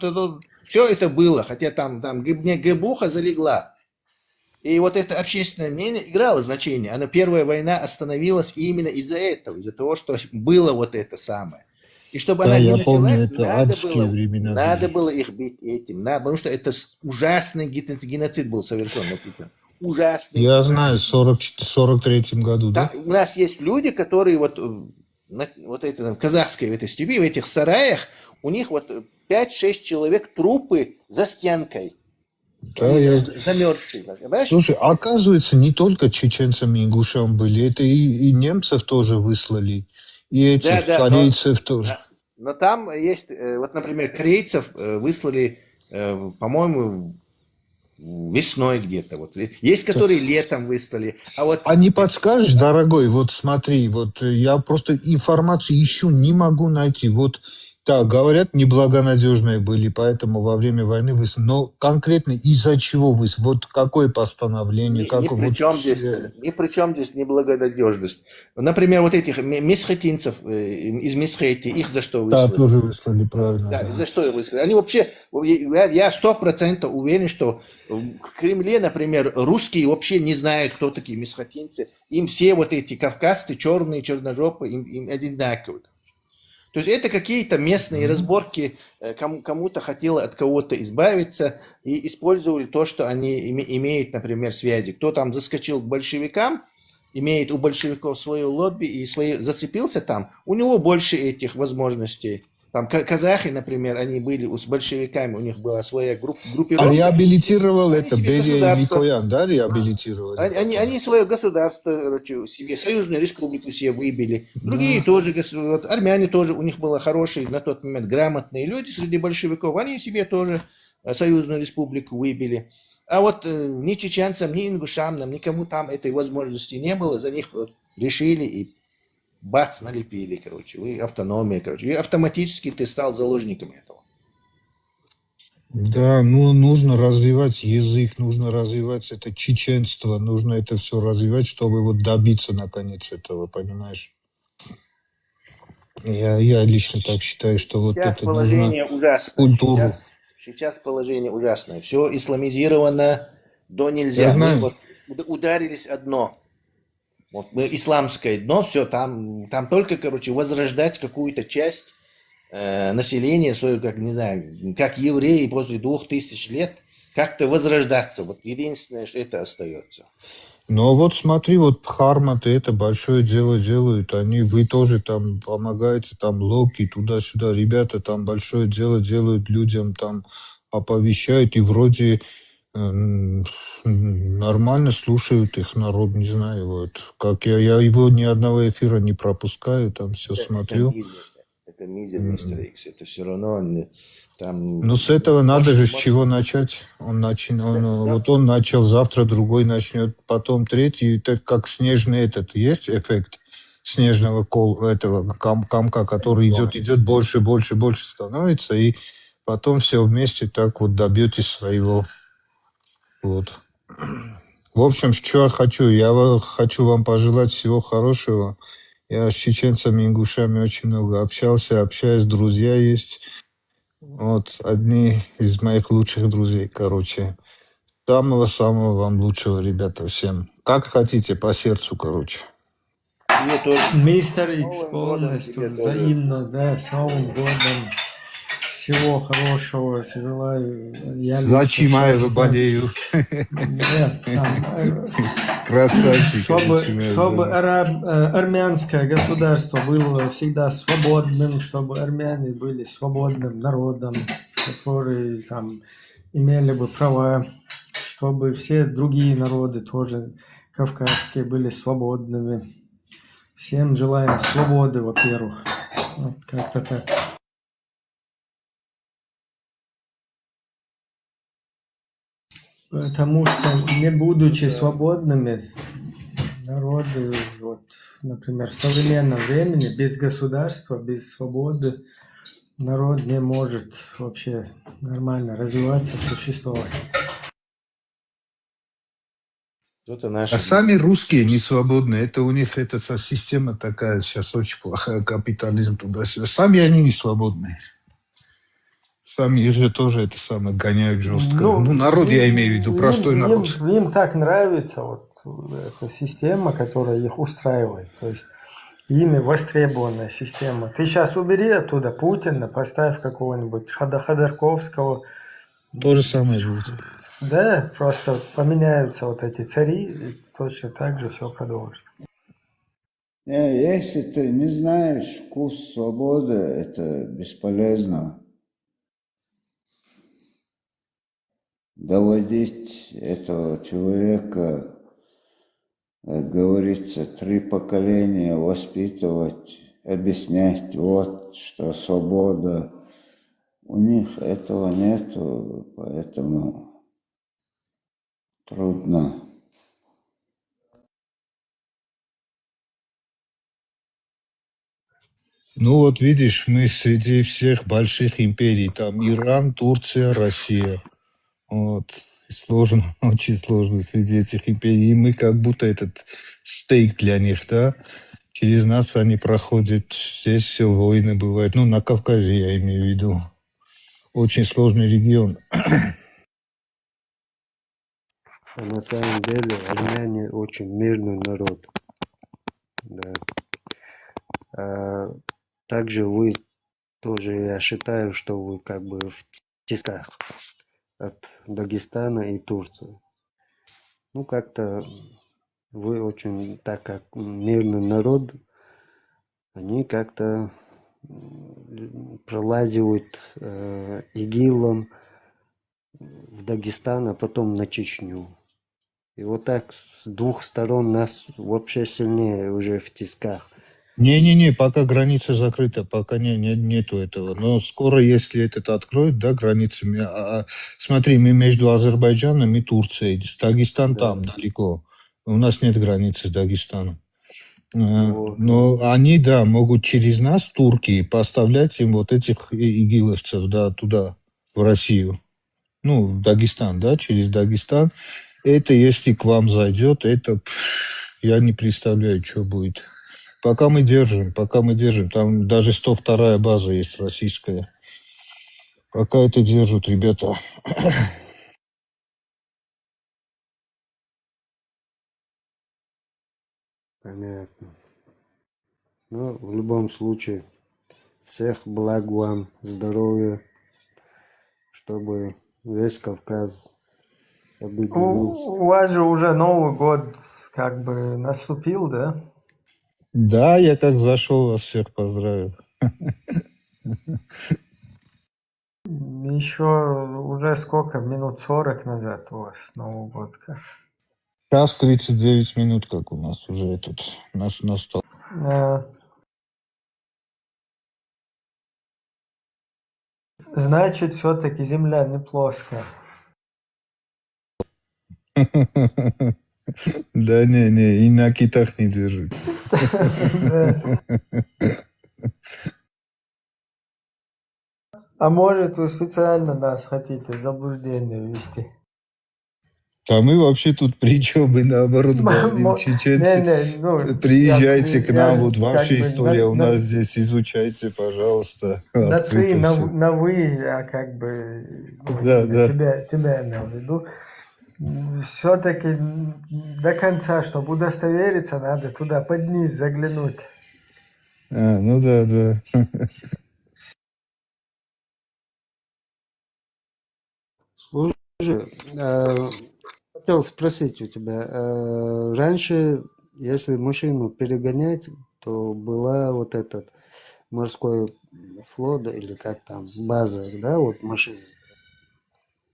это было. Хотя там ГБУха залегла. И вот это общественное мнение играло значение. Первая война остановилась именно из-за этого, из-за того, что было вот это самое. И чтобы она не началась, надо было их бить этим. Потому что это ужасный геноцид был совершен. Ужасный.
Я знаю, в 43-м году, да?
У нас есть люди, которые вот это в казахской в этой степи, в этих сараях, у них вот 5-6 человек трупы за стенкой.
Да,
замерзшие.
Слушай, оказывается, не только чеченцам и ингушам были, это и немцев тоже выслали, и этих корейцев тоже.
Но там есть, вот, например, корейцев выслали, по-моему, весной где-то. Вот. Есть, которые летом выслали.
А не подскажешь, дорогой, вот смотри, вот я просто информацию ищу, не могу найти. Вот так, говорят, неблагонадежные были, поэтому во время войны выслали. Но конкретно из-за чего выслали? Вот какое постановление?
Ни при чем здесь неблагонадежность. Например, вот этих месхетинцев из Месхети, их за что выслали?
Да, тоже выслали, правильно.
Да, за что выслали? Они вообще, я 100% уверен, что в Кремле, например, русские вообще не знают, кто такие месхетинцы. Им все вот эти кавказцы, черные, черножопые, им одинаковые. То есть это какие-то местные разборки, кому-то хотело от кого-то избавиться и использовали то, что они имеют, например, связи. Кто там заскочил к большевикам, имеет у большевиков свое лобби и зацепился там, у него больше этих возможностей. Там казахи, например, они были с большевиками, у них была своя группировка.
А реабилитировал это Берия Микоян, да, реабилитировали?
Они свое государство, короче, себе, союзную республику себе выбили. Другие тоже, вот, армяне тоже, у них было хорошие, на тот момент грамотные люди среди большевиков, они себе тоже союзную республику выбили. А вот ни чеченцам, ни ингушам, никому там этой возможности не было, за них решили и бац, налепили, короче, вы автономия, короче, и автоматически ты стал заложником этого.
Да, ну нужно развивать язык, нужно развивать это чеченство, нужно это все развивать, чтобы вот добиться наконец этого, понимаешь? Я лично так считаю, что вот
сейчас
это
положение
нужно
ужасное.
культуру.
Сейчас положение ужасное. Все исламизировано до нельзя.
Я знаю.
Мы вот ударились одно. Вот мы исламское дно, все, там только, короче, возрождать какую-то часть населения свое, как, не знаю, как евреи после 2000 лет, как-то возрождаться. Вот единственное, что это остается.
Но вот смотри, вот Харматы это большое дело делают, вы тоже там помогаете, там Локи, туда-сюда, ребята там большое дело делают, людям там оповещают, и вроде нормально слушают их народ, не знаю, вот. Как я его ни одного эфира не пропускаю, там все смотрю.
Это мизер, мистер Икс, это все равно там...
Ну, с этого надо же с чего начать. Вот он начал, завтра другой начнет, потом третий. Это как снежный есть эффект снежного этого комка, который идет больше, больше, больше становится, и потом все вместе так вот добьетесь своего. Вот. В общем, что я хочу? Я хочу вам пожелать всего хорошего. Я с чеченцами, ингушами очень много общаюсь, друзья есть. Вот, одни из моих лучших друзей, короче. Самого-самого вам лучшего, ребята, всем. Как хотите, по сердцу, короче.
Мистер Икс полностью взаимно, да, с Новым годом. Всего хорошего желаю.
За Чимаева болею.
Нет, там,
Красавчик.
чтобы армянское государство было всегда свободным, чтобы армяне были свободным народом, которые там имели бы права, чтобы все другие народы тоже кавказские были свободными. Всем желаем свободы, во-первых. Вот как-то так. Потому что, не будучи свободными, народы, вот, например, в современном времени, без государства, без свободы, народ не может вообще нормально развиваться, существовать.
А сами русские не свободны. Это у них эта система такая сейчас очень плохая, капитализм туда-сюда. Сами они не свободны. Сами их же тоже это самое гоняют жестко. Ну народ, я имею в виду, простой народ.
Им так нравится вот эта система, которая их устраивает. То есть ими востребованная система. Ты сейчас убери оттуда Путина, поставь какого-нибудь Ходорковского.
То же самое будет.
Да, просто поменяются вот эти цари, и точно так же все продолжится.
Если ты не знаешь вкус свободы, это бесполезно. Доводить этого человека, как говорится, 3 поколения воспитывать, объяснять, вот что свобода. У них этого нету, поэтому трудно.
Ну вот видишь, мы среди всех больших империй, там Иран, Турция, Россия. Вот. Сложно, очень сложно среди этих империй. И мы как будто этот стейк для них, да? Через нас они проходят. Здесь все войны бывают. Ну, на Кавказе я имею в виду. Очень сложный регион.
На самом деле армяне очень мирный народ. Да. Также вы тоже, я считаю, что вы как бы в тисках от Дагестана и Турции. Ну, как-то вы очень, так как мирный народ, они как-то пролазят ИГИЛом в Дагестан, а потом на Чечню. И вот так с 2 сторон нас вообще сильнее уже в тисках.
Не-не-не, пока граница закрыта, пока нету этого. Но скоро, если этот откроют, да, границами. Смотри, мы между Азербайджаном и Турцией. Дагестан там, далеко. У нас нет границы с Дагестаном. Но они, да, могут через нас, турки, поставлять им вот этих игиловцев, да, туда, в Россию. Ну, в Дагестан, да, через Дагестан. Это, если к вам зайдет, это я не представляю, что будет. Пока мы держим. Там даже 102-я база есть российская. Пока это держат, ребята.
Понятно. Ну, в любом случае, всех благ вам, здоровья, чтобы весь Кавказ объединился.
У вас же уже Новый год как бы наступил, да?
Да, я как зашел, вас всех поздравил.
Еще уже сколько? Минут 40 назад у вас Новый год.
Час 39 минут, как у нас уже этот настал.
Значит, все-таки Земля не плоская.
Да не, и на китах не держится.
А может, вы специально нас хотите в заблуждение ввести?
А мы вообще тут при чем? Мы наоборот говорим, чеченцы, приезжайте к нам, вот ваша история у нас здесь, изучайте, пожалуйста.
На ты, на вы, а как бы тебя я имел в виду. Все-таки до конца, чтобы удостовериться, надо туда под низ заглянуть.
Ну да.
Слушай, хотел спросить у тебя, раньше, если машину перегонять, то была вот этот морской флот, или как там, база, да, вот машина.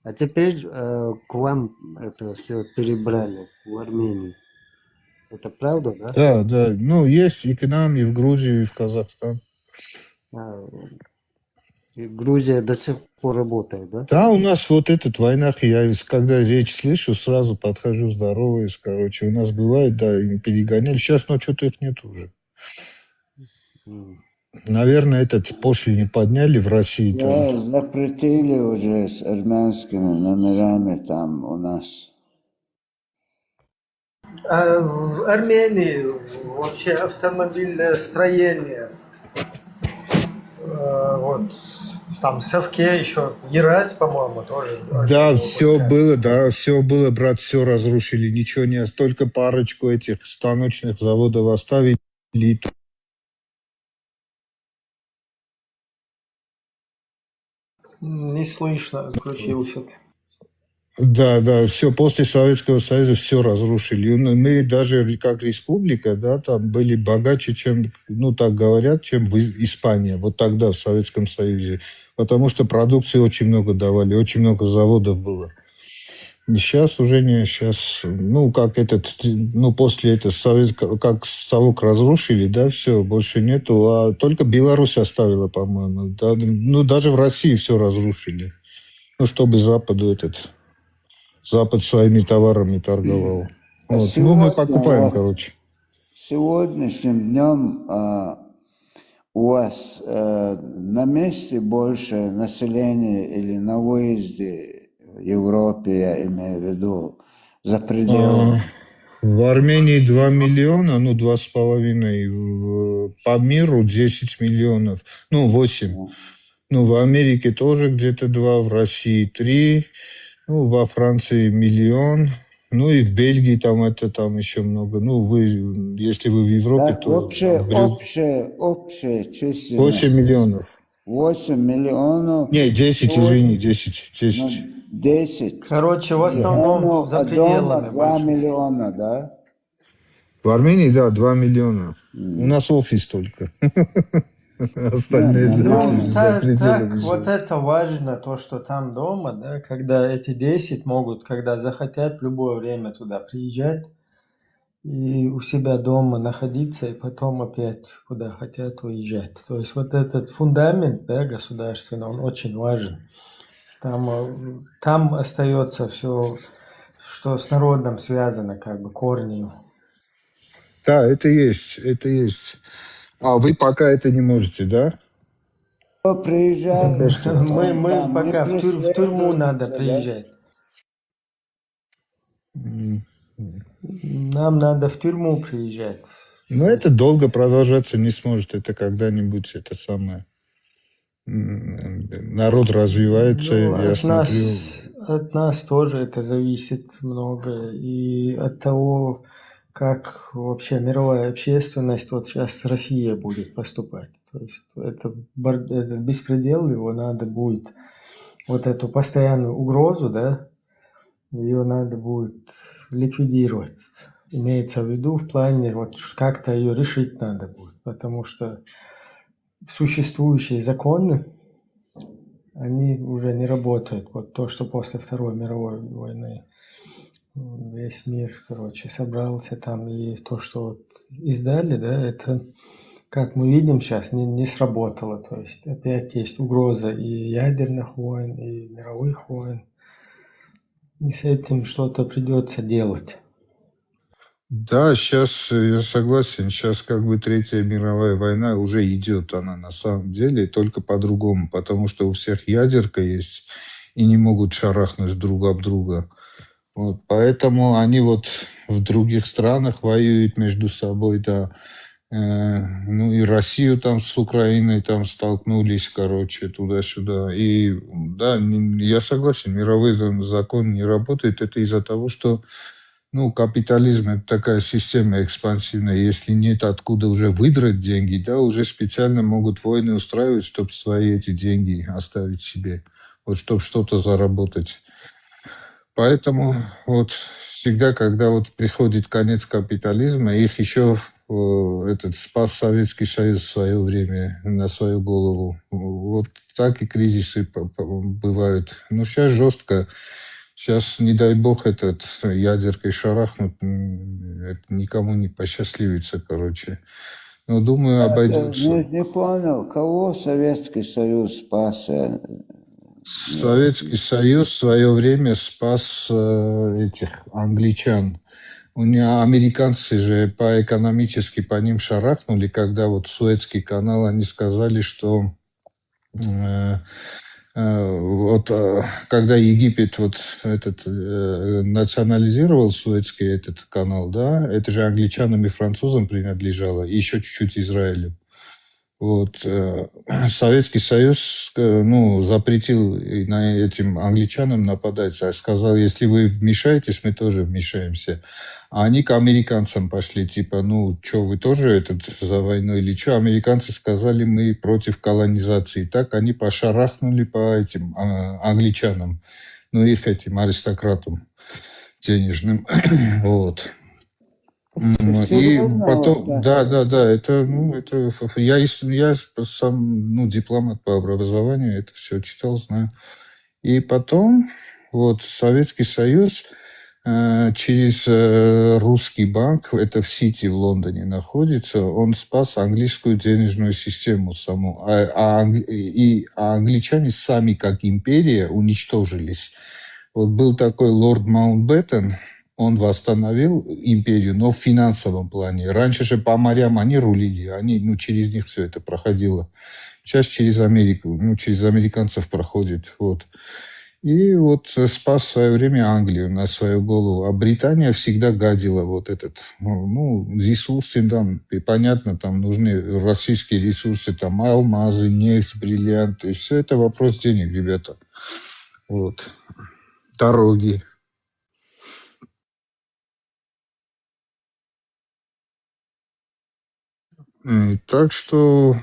А теперь к вам это все перебрали в Армению. Это правда, да?
Да. Ну, есть и к нам, и в Грузию, и в Казахстан.
И Грузия до сих пор работает, да?
Да, у нас вот этот войнах, я когда речь слышу, сразу подхожу, здороваюсь, короче. У нас бывает, да, и перегоняли. Сейчас, но что-то их нет уже. Наверное, этот пошлине подняли в России.
Да,
там.
запретили уже с армянскими номерами там у нас.
А в Армении вообще автомобильное строение, вот там Совке еще, Ерась, по-моему, тоже.
Да, все было, брат, все разрушили, ничего не осталось, только парочку этих станочных заводов оставили.
Не слышно, отключился.
Да, все, после Советского Союза все разрушили. Мы даже как республика, да, там были богаче, чем, ну так говорят, чем в Испании, вот тогда в Советском Союзе. Потому что продукции очень много давали, очень много заводов было. Сейчас уже не, сейчас, ну как после этого, как Совок разрушили, да, все, больше нету, а только Беларусь оставила, по-моему. Да, ну даже в России все разрушили. Ну, чтобы Запад своими товарами торговал. Вот. Ну, мы покупаем, короче.
Сегодняшним днем у вас на месте больше населения или на выезде в Европе, я имею в виду, за пределами?
В Армении 2 миллиона, ну 2,5. По миру 10 миллионов, ну 8. Ну, в Америке тоже где-то 2, в России 3. Ну, во Франции 1 миллион. Ну, и в Бельгии там еще много. Ну, если вы в Европе,
Так,
то...
общая численность.
8 миллионов.
8 миллионов.
Не, 10, извини, 10.
10.
Короче, в основном за пределами.
2 миллиона, да?
В Армении, да, 2 миллиона. У нас офис только. Остальные за пределами.
Вот это важно, то, что там дома, да, когда эти 10 могут, когда захотят, в любое время туда приезжать и у себя дома находиться, и потом опять куда хотят уезжать. То есть вот этот фундамент, да, государственный, он очень важен. Там остается все, что с народом связано, как бы корнем.
Да, это есть. А вы пока это не можете, да?
Приезжаем.
Мы пока в тюрьму надо приезжать. Нам надо в тюрьму приезжать.
Но это долго продолжаться не сможет. Это когда-нибудь это самое. Народ развивается, я смотрю.
От нас тоже это зависит много. И от того, как вообще мировая общественность вот сейчас с Россией будет поступать. То есть этот беспредел, его надо будет, вот эту постоянную угрозу, да, ее надо будет ликвидировать. Имеется в виду в плане, вот как-то ее решить надо будет, потому что существующие законы, они уже не работают. Вот то, что после Второй мировой войны весь мир, короче, собрался там, и то, что вот издали, да, это, как мы видим сейчас, не сработало. То есть опять есть угроза и ядерных войн, и мировых войн. И с этим что-то придется делать.
Да, сейчас я согласен, сейчас как бы Третья мировая война уже идет, она на самом деле, только по-другому, потому что у всех ядерка есть и не могут шарахнуть друг об друга. Вот, поэтому они вот в других странах воюют между собой, да. Ну и Россию там с Украиной там столкнулись, короче, туда-сюда. И да, я согласен, мировой закон не работает. Это из-за того, что ну, капитализм – это такая система экспансивная. Если нет откуда уже выдрать деньги, да, уже специально могут войны устраивать, чтобы свои эти деньги оставить себе, вот чтобы что-то заработать. Поэтому вот всегда, когда вот приходит конец капитализма, их еще этот спас Советский Союз в свое время на свою голову. Вот так и кризисы бывают. Но сейчас жестко. Сейчас, не дай бог, этот ядеркой шарахнут, это никому не посчастливится, короче. Но думаю, обойдется.
Не понял, кого Советский Союз спас?
Советский Союз в свое время спас этих англичан. У меня американцы же экономически по ним шарахнули, когда вот Суэцкий канал, они сказали, что вот когда Египет вот этот национализировал Суэцкий этот канал, да, это же англичанам и французам принадлежало, и еще чуть-чуть Израилю. Вот. Советский Союз ну, запретил на этим англичанам нападать, а сказал, если вы вмешаетесь, мы тоже вмешаемся. А они к американцам пошли, типа, ну, что, вы тоже за войну или что? Американцы сказали, мы против колонизации. Так они пошарахнули по этим англичанам, ну, их этим аристократам денежным. Вот. И потом, да, это, ну, это я сам, ну, дипломат по образованию, это все читал, знаю. И потом, вот, Советский Союз через русский банк, это в Сити в Лондоне находится, он спас английскую денежную систему саму. А англичане сами, как империя, уничтожились. Вот был такой лорд Маунтбеттен, он восстановил империю, но в финансовом плане. Раньше же по морям они рулили, ну, через них все это проходило. Сейчас через Америку, ну, через американцев проходит, вот. И вот спас в свое время Англию на свою голову. А Британия всегда гадила вот этот, ну, ресурсы, да, и понятно, там нужны российские ресурсы, там алмазы, нефть, бриллианты. Все это вопрос денег, ребята. Вот. Дороги. Так что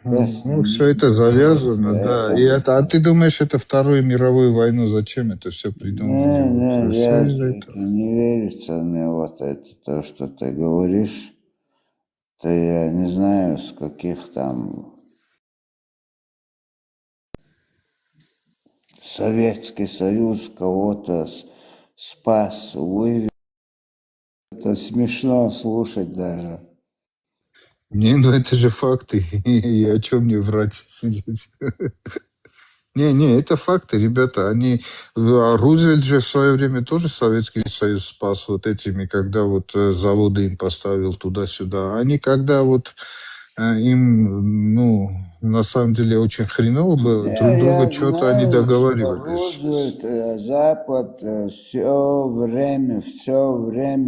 ну, все это завязано, да. А ты думаешь, это Вторую мировую войну, зачем это все придумали?
Не верится мне вот это, то, что ты говоришь. То я не знаю, с каких там Советский Союз кого-то спас, вывел. Это смешно слушать даже.
Не, ну это же факты. И о чем мне врать сидеть? Не, это факты, ребята. Рузвельт же в свое время тоже Советский Союз спас вот этими, когда вот заводы им поставил туда-сюда. Они когда вот им, ну, на самом деле очень хреново было, друг друга что-то они договаривались.
Рузвельт, Запад все время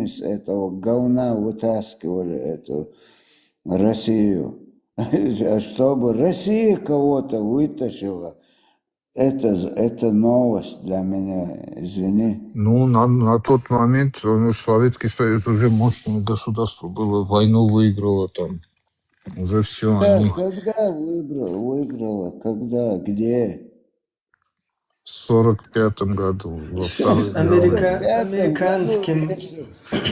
с этого говна вытаскивали эту Россию. Чтобы Россия кого-то вытащила, это новость для меня, извини.
Ну, на тот момент, ну, Советский Союз уже мощное государство было, войну выиграло там. Уже все,
Да,
они
когда выиграла, когда, где?
в 45-м году, во Второй мировой войне.
В 45-м году,
Американским,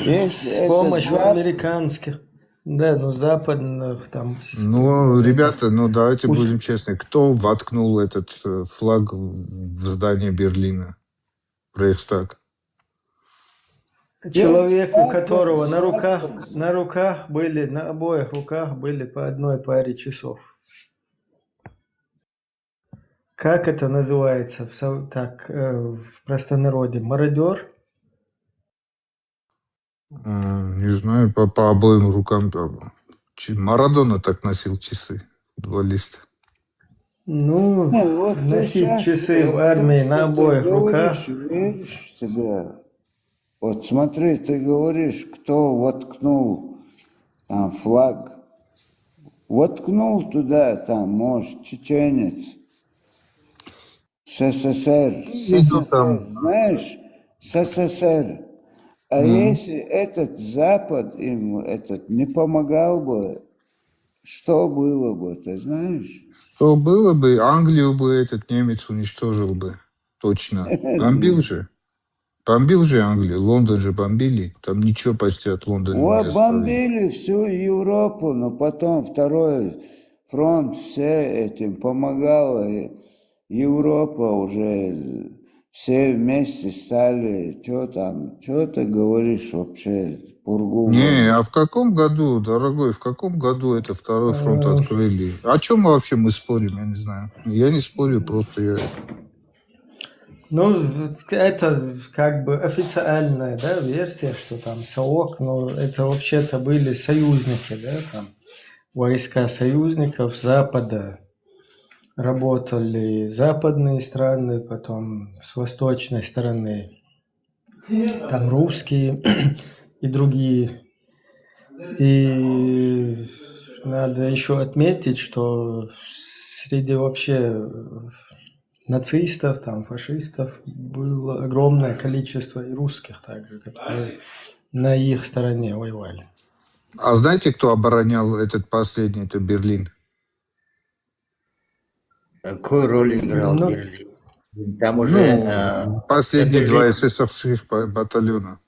если
с
этот
помощью
Запад,
американских, да, ну, западных там,
Ну,
это,
ребята, ну давайте
уж
будем честны. Кто воткнул этот флаг в здание Берлина? Рейхстаг.
человек, у
Запад,
которого
Запад.
на руках были, на обоих руках были по одной паре часов. Как это называется в простонародье? Мародер?
Не знаю, по обоим рукам. Марадона так носил часы. 2 листа.
Ну,
Ну, вот ты
носить
сейчас,
часы в
то,
армии на
что ты
обоих руках.
говоришь, веришь в себя? Вот смотри, ты говоришь, кто воткнул там флаг. Воткнул туда, там, может, чеченец. СССР,
Виду там.
знаешь, СССР. А если этот Запад им не помогал бы, что было бы, ты знаешь?
Что было бы, Англию бы этот немец уничтожил бы. Точно. Бомбил же. Бомбил же Англию. Лондон же бомбили. Там ничего почти от Лондона не
Вот
оставили.
бомбили всю Европу, но потом Второй фронт все этим помогал, и Европа уже все вместе стали, что ты говоришь вообще, пургу
Не,
гонишь?
а в каком году, дорогой, в каком году это Второй фронт
Э,
открыли? О чем вообще мы спорим, я не знаю. Я не спорю, просто я...
Ну, это как бы официальная, да, версия, что там СОК, но это вообще-то были союзники, да, там войска союзников Запада. Работали западные страны, потом с восточной стороны там русские и другие. И надо еще отметить, что среди вообще нацистов, там, фашистов было огромное количество и русских также, которые на их стороне воевали.
А знаете, кто оборонял этот последний, это Берлин?
Какую роль играл
Ну,
Берлин? Там уже
Ну, последние два
Берлин
эсэсовских батальона.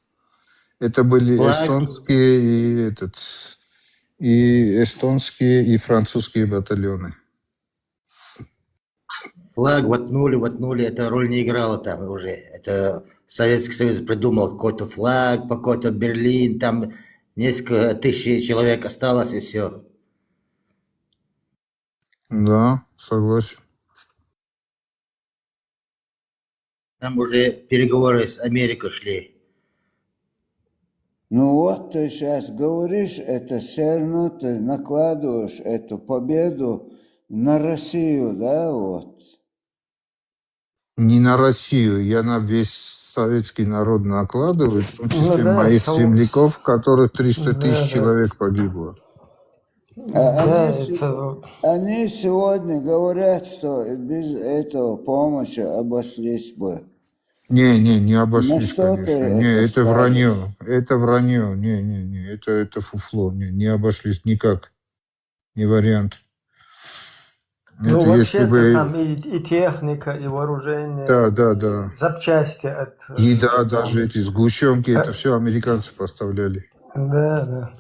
Это были
флаг,
эстонские и французские батальоны.
флаг воткнули, эта роль не играла там уже. Это Советский Союз придумал какой-то флаг, какой-то Берлин, там несколько тысяч человек осталось и все.
Да, согласен.
Там уже переговоры с Америкой шли.
Ну вот ты сейчас говоришь, это все равно ты накладываешь эту победу на Россию, да, вот.
Не на Россию, я на весь советский народ накладываю, в том
ну
числе
да,
моих земляков, которых 300
да,
тысяч
да,
человек погибло.
А
да,
они,
это
они сегодня говорят, что без этого помощи обошлись бы.
Не
На
обошлись,
что ты
конечно. Не,
это
это
скажешь?
вранье. Это вранье. Не, это фуфло. Не обошлись никак. Не вариант.
ну,
Это если
вообще-то
бы...
там и техника, и вооружение,
Да.
и запчасти от
Еда,
там,
даже эти сгущенки, это все американцы поставляли.
да.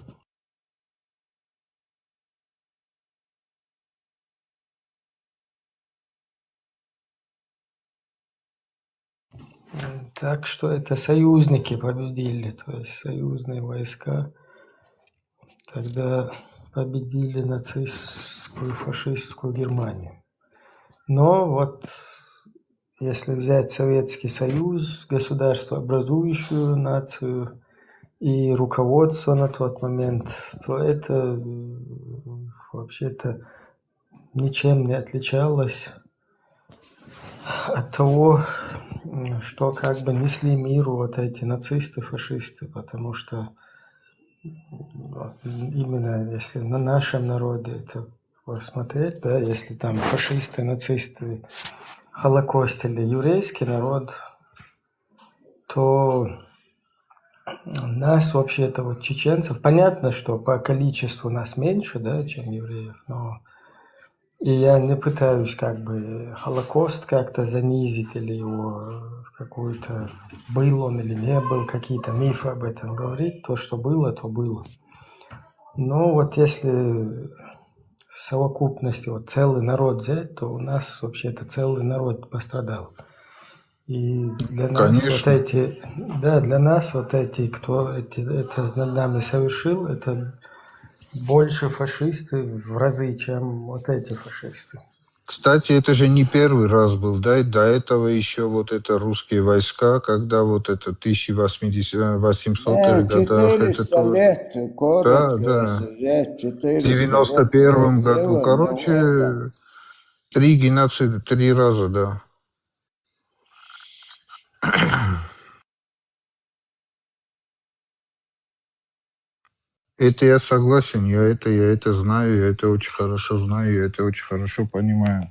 Так что это союзники победили, то есть союзные войска тогда победили нацистскую, фашистскую Германию. Но вот если взять Советский Союз, государствообразующую нацию и руководство на тот момент, то это вообще-то ничем не отличалось от того, что как бы несли миру вот эти нацисты, фашисты, потому что именно если на нашем народе это посмотреть, да, если там фашисты, нацисты холокостили еврейский народ, то нас вообще-то вот чеченцев, понятно, что по количеству нас меньше, да, чем евреев, но и я не пытаюсь как бы Холокост как-то занизить или его какую-то, был он или не был, какие-то мифы об этом говорить. То, что было, то было. Но вот если в совокупности вот целый народ взять, то у нас вообще-то целый народ пострадал. И для нас вот
Конечно.
эти, да, для нас вот эти, кто это над нами совершил, это больше фашисты в разы, чем вот эти фашисты.
Кстати, это же не первый раз был, да, и до этого еще вот это русские войска, когда вот это 1800-х годах, это
400
тоже.
лет,
Да,
коротко,
да.
сказать,
В
400 лет
91 году,
было, но это...
короче, 3 геноцида, 3 раза, да. Это я согласен, я это знаю, я это очень хорошо знаю, я это очень хорошо понимаю.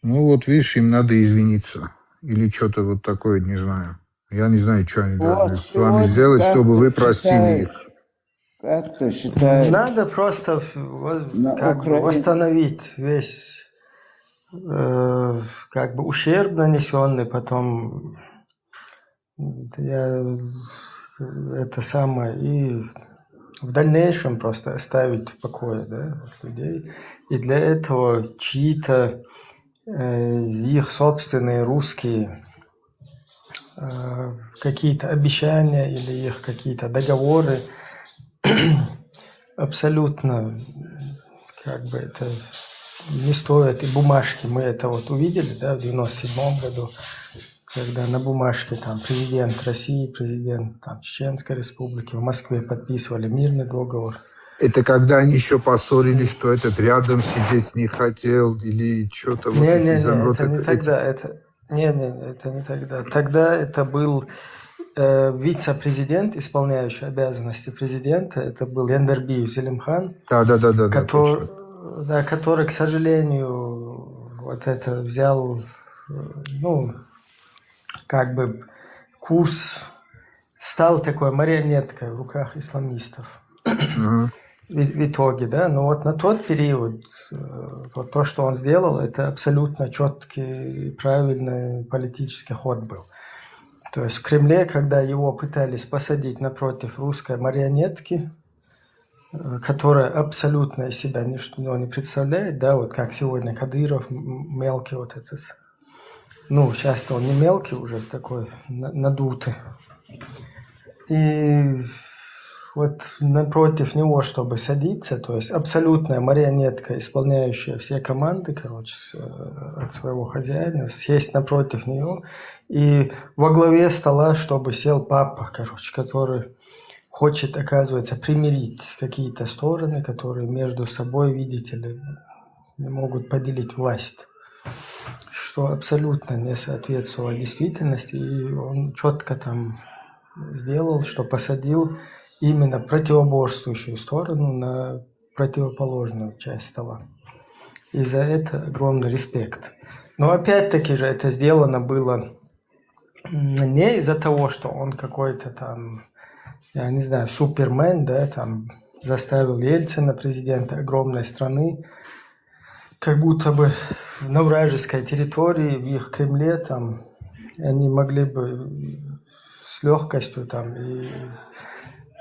Ну вот, видишь, им надо извиниться. Или что-то вот такое, не знаю. Я не знаю, что они должны
Вот
с вами
сегодня,
сделать,
как
чтобы
ты
вы простили их.
считаешь, как ты считаешь,
Надо просто
на
как бы
Украине...
восстановить весь как бы ущерб нанесенный, потом это самое, и в дальнейшем просто оставить в покое, да, вот людей. И для этого чьи-то их собственные русские какие-то обещания или их какие-то договоры абсолютно как бы это не стоит и бумажки. Мы это вот увидели, да, в 97 году, когда на бумажке там президент России, президент там Чеченской Республики в Москве подписывали мирный договор.
Это когда они еще поссорились, что этот рядом сидеть не хотел, или что-то вот эти
Не, это не тогда, это не тогда. Тогда это был вице-президент, исполняющий обязанности президента, это был Яндарбиев Зелимхан,
Да, точно.
который, к сожалению, вот это взял, ну, как бы курс, стал такой марионеткой в руках исламистов.
Ага.
В итоге, да, но вот на тот период вот то, что он сделал, это абсолютно четкий, правильный политический ход был. То есть в Кремле, когда его пытались посадить напротив русской марионетки, которая абсолютно из себя ничто не представляет, да, вот как сегодня Кадыров, мелкий вот этот, ну, сейчас-то он не мелкий уже, такой надутый. И вот напротив него, чтобы садиться, то есть абсолютная марионетка, исполняющая все команды, короче, от своего хозяина, сесть напротив нее, и во главе стола, чтобы сел папа, короче, который хочет, оказывается, примирить какие-то стороны, которые между собой, видите ли, не могут поделить власть, что абсолютно не соответствовало действительности, и он четко там сделал, что посадил именно противоборствующую сторону на противоположную часть стола. И за это огромный респект. Но опять-таки же это сделано было не из-за того, что он какой-то там, я не знаю, супермен, да, там заставил Ельцина, президента огромной страны, как будто бы на вражеской территории, в их Кремле, там, они могли бы с легкостью там и,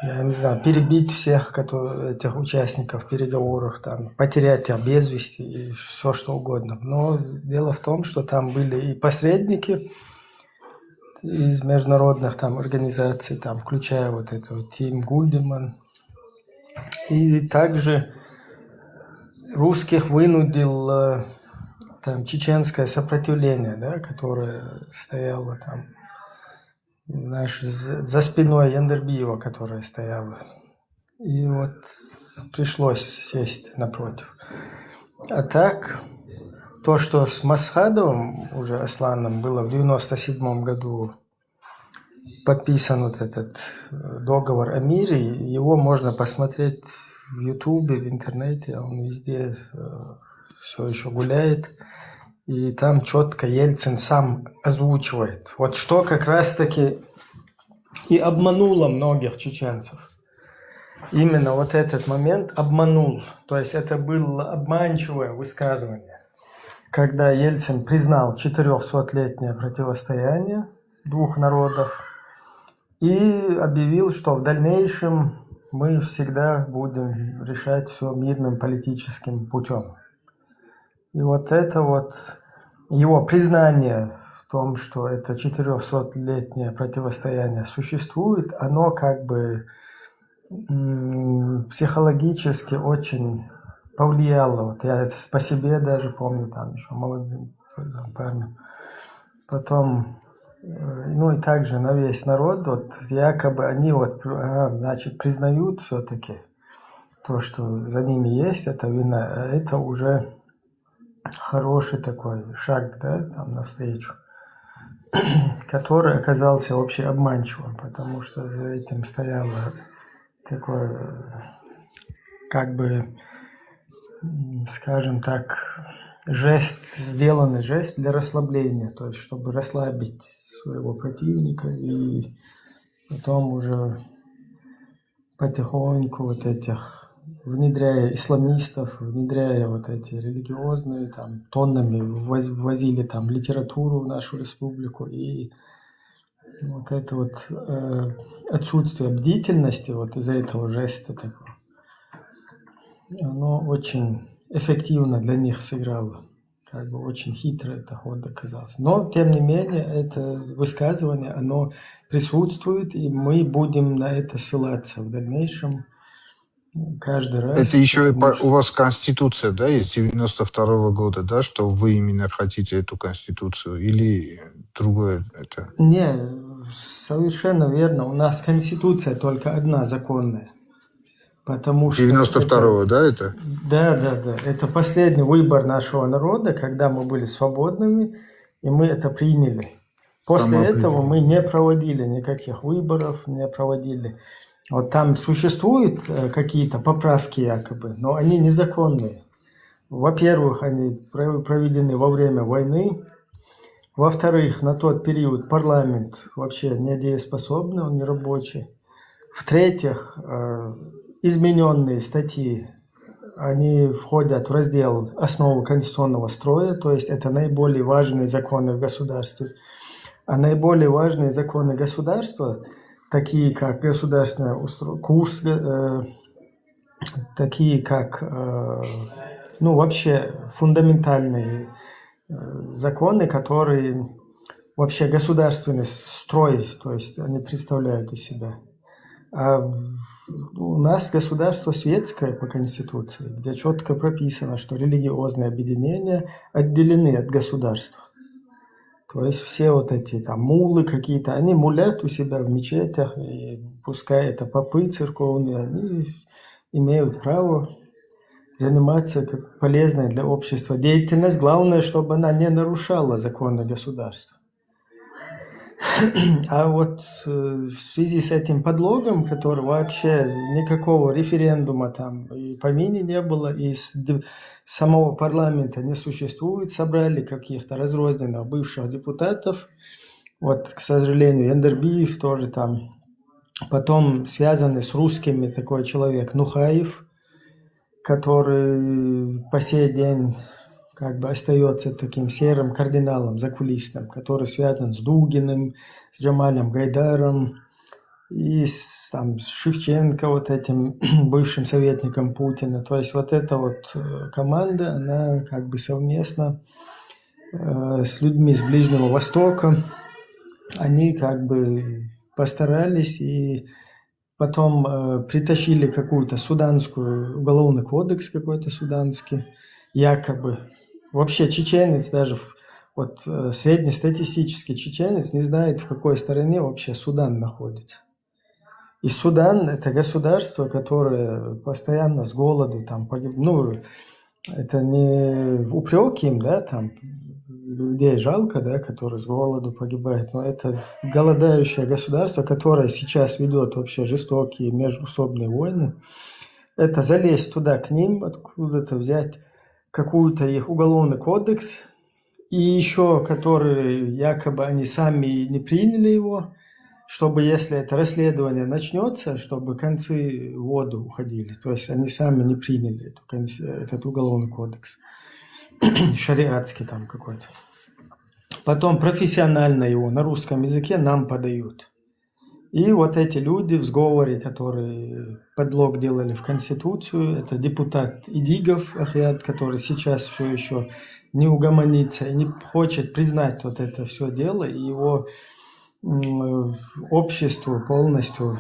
я не знаю, перебить всех этих участников переговоров, там, потерять их без вести и все что угодно. Но дело в том, что там были и посредники из международных там организаций, там, включая вот этого Тим Гульдеман. И также русских вынудил там чеченское сопротивление, да, которое стояло там за спиной Яндарбиева, которая стояла. И вот пришлось сесть напротив. А так, то, что с Масхадовым, уже Асланом, было в 97 году подписан вот этот договор о мире, его можно посмотреть в Ютубе, в интернете, он везде все еще гуляет. И там четко Ельцин сам озвучивает. Вот что как раз-таки и обмануло многих чеченцев. Именно вот этот момент обманул. То есть это было обманчивое высказывание. Когда Ельцин признал 400-летнее противостояние двух народов и объявил, что в дальнейшем мы всегда будем решать все мирным политическим путем. И вот это вот его признание в том, что это 400-летнее противостояние существует, оно как бы психологически очень повлияло. Вот я это по себе даже помню, там еще молодым парнем. Потом, ну и также на весь народ, вот якобы они вот, значит, признают все-таки то, что за ними есть эта вина, а это уже хороший такой шаг, да, там навстречу, который оказался вообще обманчивым, потому что за этим стояло такой, как бы, скажем так, сделанный жест для расслабления, то есть чтобы расслабить своего противника и потом уже потихоньку вот этих, внедряя исламистов, внедряя вот эти религиозные, там, тоннами ввозили там литературу в нашу республику, и вот это вот отсутствие бдительности вот из-за этого жеста такого, оно очень эффективно для них сыграло. Как бы очень хитро это ход оказался. Но, тем не менее, это высказывание, оно присутствует, и мы будем на это ссылаться в дальнейшем каждый раз.
Это еще и
потому что-
у вас Конституция, да, из 92-го года, да, что вы именно хотите эту Конституцию, или другое это?
Не, совершенно верно. У нас Конституция только одна законная. Потому что
92-го, да, это?
Да. Это последний выбор нашего народа, когда мы были свободными, и мы это приняли. После этого мы не проводили никаких выборов, не проводили. Вот там существуют какие-то поправки якобы, но они незаконные. Во-первых, они проведены во время войны. Во-вторых, на тот период парламент вообще недееспособный, он не рабочий. В-третьих, измененные статьи, они входят в раздел «Основы конституционного строя», то есть это наиболее важные законы в государстве. А наиболее важные законы государства, такие как государственный курс, такие как, ну, вообще фундаментальные законы, которые вообще государственный строй, то есть они представляют из себя. А у нас государство светское по Конституции, где четко прописано, что религиозные объединения отделены от государства. То есть все вот эти там муллы какие-то, они мулят у себя в мечетях, и пускай это попы церковные, они имеют право заниматься как полезной для общества деятельность. Главное, чтобы она не нарушала законы государства. А вот в связи с этим подлогом, который вообще никакого референдума там и в помине не было, и самого парламента не существует, собрали каких-то разрозненных бывших депутатов, вот, к сожалению, Яндарбиев тоже там, потом связанный с русскими такой человек Нухаев, который по сей день как бы остается таким серым кардиналом закулисным, который связан с Дугиным, с Джамалем Гайдаром и с Шевченко, вот этим бывшим советником Путина. То есть вот эта вот команда, она как бы совместно с людьми с Ближнего Востока, они как бы постарались и потом притащили какую-то суданскую, уголовный кодекс какой-то суданский, якобы. Вообще чеченец даже, вот среднестатистический чеченец не знает, в какой стороне вообще Судан находится. И Судан – это государство, которое постоянно с голоду там погиб. Ну, это не упреки им, да, там людей жалко, да, которые с голоду погибают, но это голодающее государство, которое сейчас ведет вообще жестокие междуусобные войны. Это залезть туда к ним, откуда-то взять какую-то их уголовный кодекс и еще которые якобы они сами не приняли его, чтобы если это расследование начнется, чтобы концы в воду уходили. То есть они сами не приняли этот уголовный кодекс, шариатский там какой-то. Потом профессионально его на русском языке нам подают. И вот эти люди в сговоре, которые подлог делали в Конституцию, это депутат Идигов Ахьят, который сейчас все еще не угомонится и не хочет признать вот это все дело, и его обществу полностью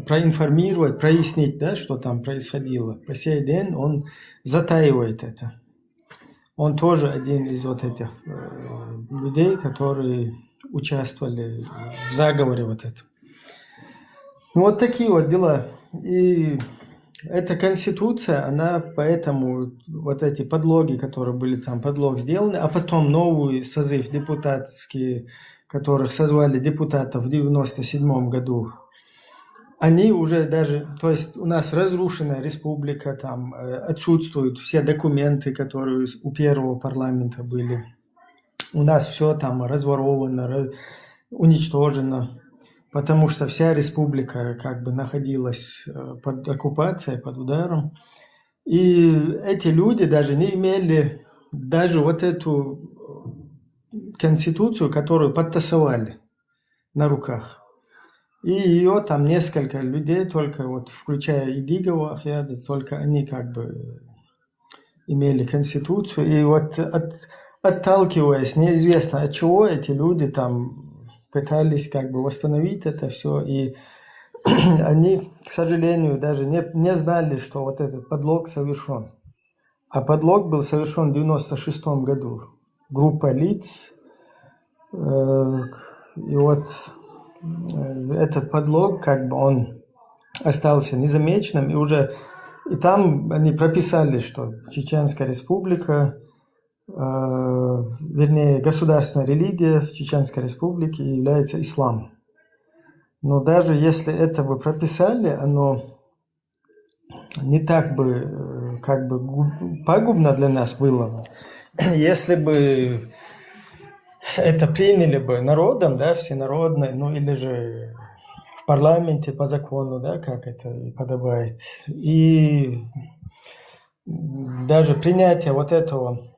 проинформировать, прояснить, да, что там происходило. По сей день он затаивает это. Он тоже один из вот этих людей, которые участвовали в заговоре вот этом. Вот такие вот дела. И эта конституция, она поэтому вот эти подлоги, которые были там, подлог сделаны, а потом новый созыв депутатский, которых созвали депутатов в 1997 году, они уже даже, то есть у нас разрушенная республика, там отсутствуют все документы, которые у первого парламента были. У нас все там разворовано, уничтожено, потому что вся республика как бы находилась под оккупацией, под ударом. И эти люди даже не имели даже вот эту конституцию, которую подтасовали на руках. И ее там несколько людей, только вот включая Идигова Ахьяда, только они как бы имели конституцию. И вот отталкиваясь, неизвестно от чего, эти люди там пытались как бы восстановить это все. И они, к сожалению, даже не знали, что вот этот подлог совершен. А подлог был совершен в 1996 году. Группа лиц. И вот этот подлог, как бы он остался незамеченным, и уже и там они прописали, что Чеченская республика, вернее, государственная религия в Чеченской республике является ислам. Но даже если это бы прописали, оно не так бы, как бы пагубно для нас было, если бы это приняли бы народом, да, всенародно, ну или же в парламенте по закону, да, как это подобает. И даже принятие вот этого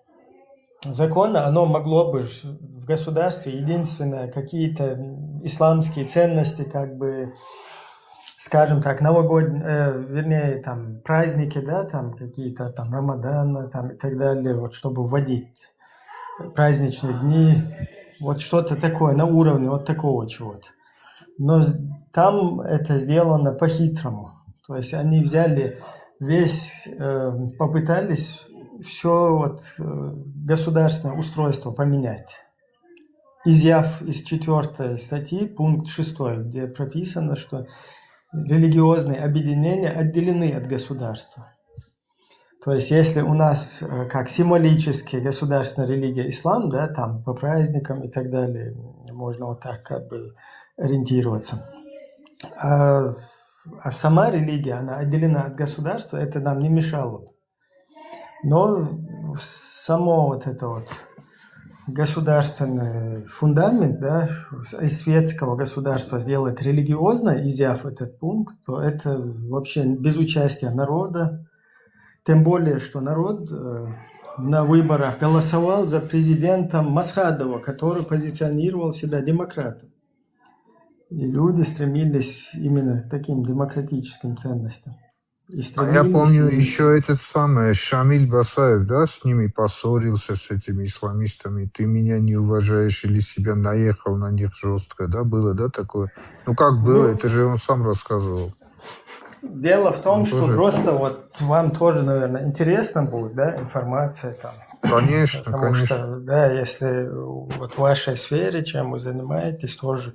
закона, оно могло бы в государстве единственное какие-то исламские ценности, как бы, скажем так, новогодние, вернее, там праздники, да, там какие-то там Рамадана, там и так далее, вот чтобы вводить праздничные дни, вот что-то такое на уровне вот такого чего-то. Но там это сделано по-хитрому. То есть они взяли попытались все вот государственное устройство поменять. Изъяв из 4 статьи, пункт 6, где прописано, что религиозные объединения отделены от государства. То есть, если у нас как символически государственная религия ислам, да, там по праздникам и так далее, можно вот так как бы ориентироваться. А сама религия, она отделена от государства, это нам не мешало. Но само вот это вот государственный фундамент, да, из светского государства сделать религиозно, изъяв этот пункт, то это вообще без участия народа. Тем более, что народ на выборах голосовал за президента Масхадова, который позиционировал себя демократом. И люди стремились именно к таким демократическим ценностям.
А я помню еще этот самый Шамиль Басаев, да, с ними поссорился, с этими исламистами. Ты меня не уважаешь или себя наехал на них жестко, да, было, да, такое? Ну как было, это же он сам рассказывал.
Дело в том, что
тоже...
просто вот вам тоже, наверное, интересно будет, да, информация там.
Конечно,
потому
конечно.
Что, да, если вот в вашей сфере, чем вы занимаетесь, тоже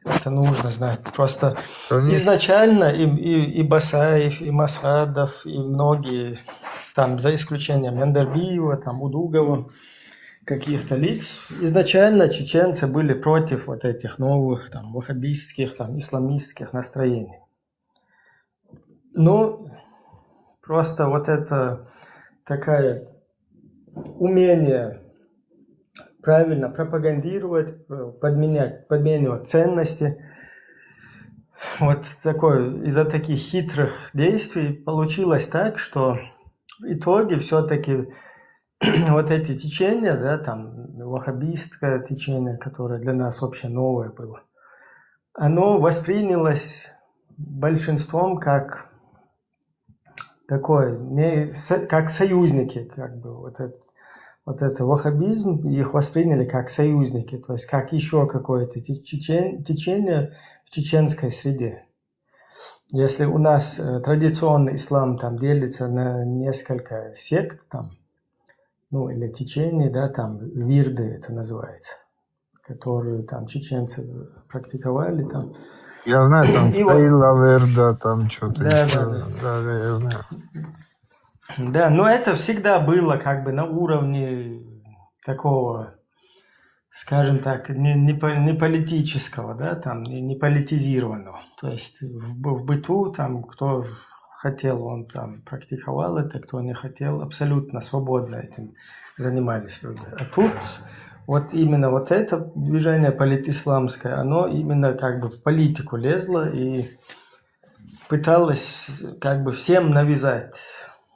это нужно знать. Просто
конечно.
Изначально и Басаев, и Масхадов, и многие, там, за исключением Яндербиева, там, Удугова, каких-то лиц, изначально чеченцы были против вот этих новых там, ваххабистских, там, исламистских настроений. Но просто вот это такое умение правильно пропагандировать, подменивать ценности. Вот из-за таких хитрых действий получилось так, что в итоге все-таки вот эти течения, да, там ваххабистское течение, которое для нас вообще новое было, оно воспринялось большинством как такой, как союзники, как бы вот это ваххабизм, их восприняли как союзники, то есть как еще какое-то течение в чеченской среде. Если у нас традиционный ислам там делится на несколько сект, там, ну или течений, да, там вирды это называется, которую там чеченцы практиковали там.
Я знаю, там Кейла Верда, там что-то.
Да,
я знаю.
Да, но это всегда было как бы на уровне такого, скажем так, не политического, да, там, не политизированного. То есть в быту там кто хотел, он там практиковал это, кто не хотел, абсолютно свободно этим занимались люди. А тут вот именно вот это движение политисламское, оно именно как бы в политику лезло и пыталось как бы всем навязать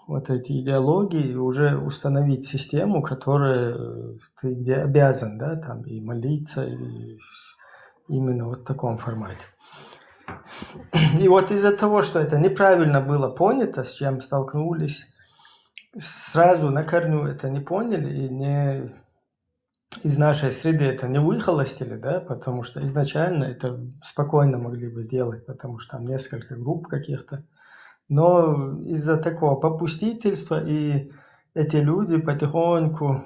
вот эти идеологии и уже установить систему, которая ты где обязан, да, там и молиться, и именно вот в таком формате. И вот из-за того, что это неправильно было понято, с чем столкнулись, сразу на корню это не поняли и не из нашей среды это не выхолостили, да, потому что изначально это спокойно могли бы сделать, потому что там несколько групп каких-то. Но из-за такого попустительства и эти люди потихоньку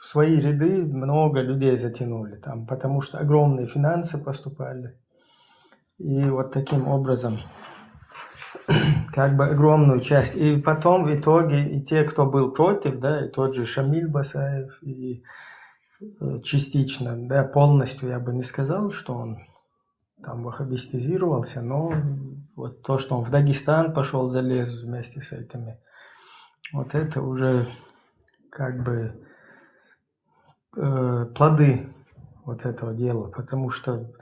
в свои ряды много людей затянули, там, потому что огромные финансы поступали. И вот таким образом как бы огромную часть. И потом в итоге и те, кто был против, да, и тот же Шамиль Басаев, и частично, да, полностью я бы не сказал, что он там ваххабистизировался, но вот то, что он в Дагестан пошел, залез вместе с этими, вот это уже как бы плоды вот этого дела, потому что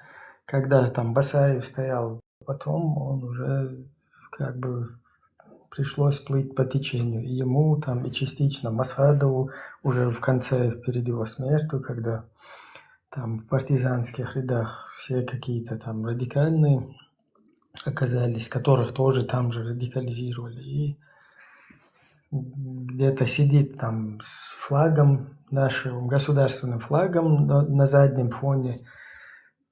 когда там Басаев стоял, потом он уже как бы пришлось плыть по течению. И ему там, и частично Масхадову уже в конце, перед его смертью, когда там в партизанских рядах все какие-то там радикальные оказались, которых тоже там же радикализировали. И где-то сидит там с флагом, нашим государственным флагом на заднем фоне,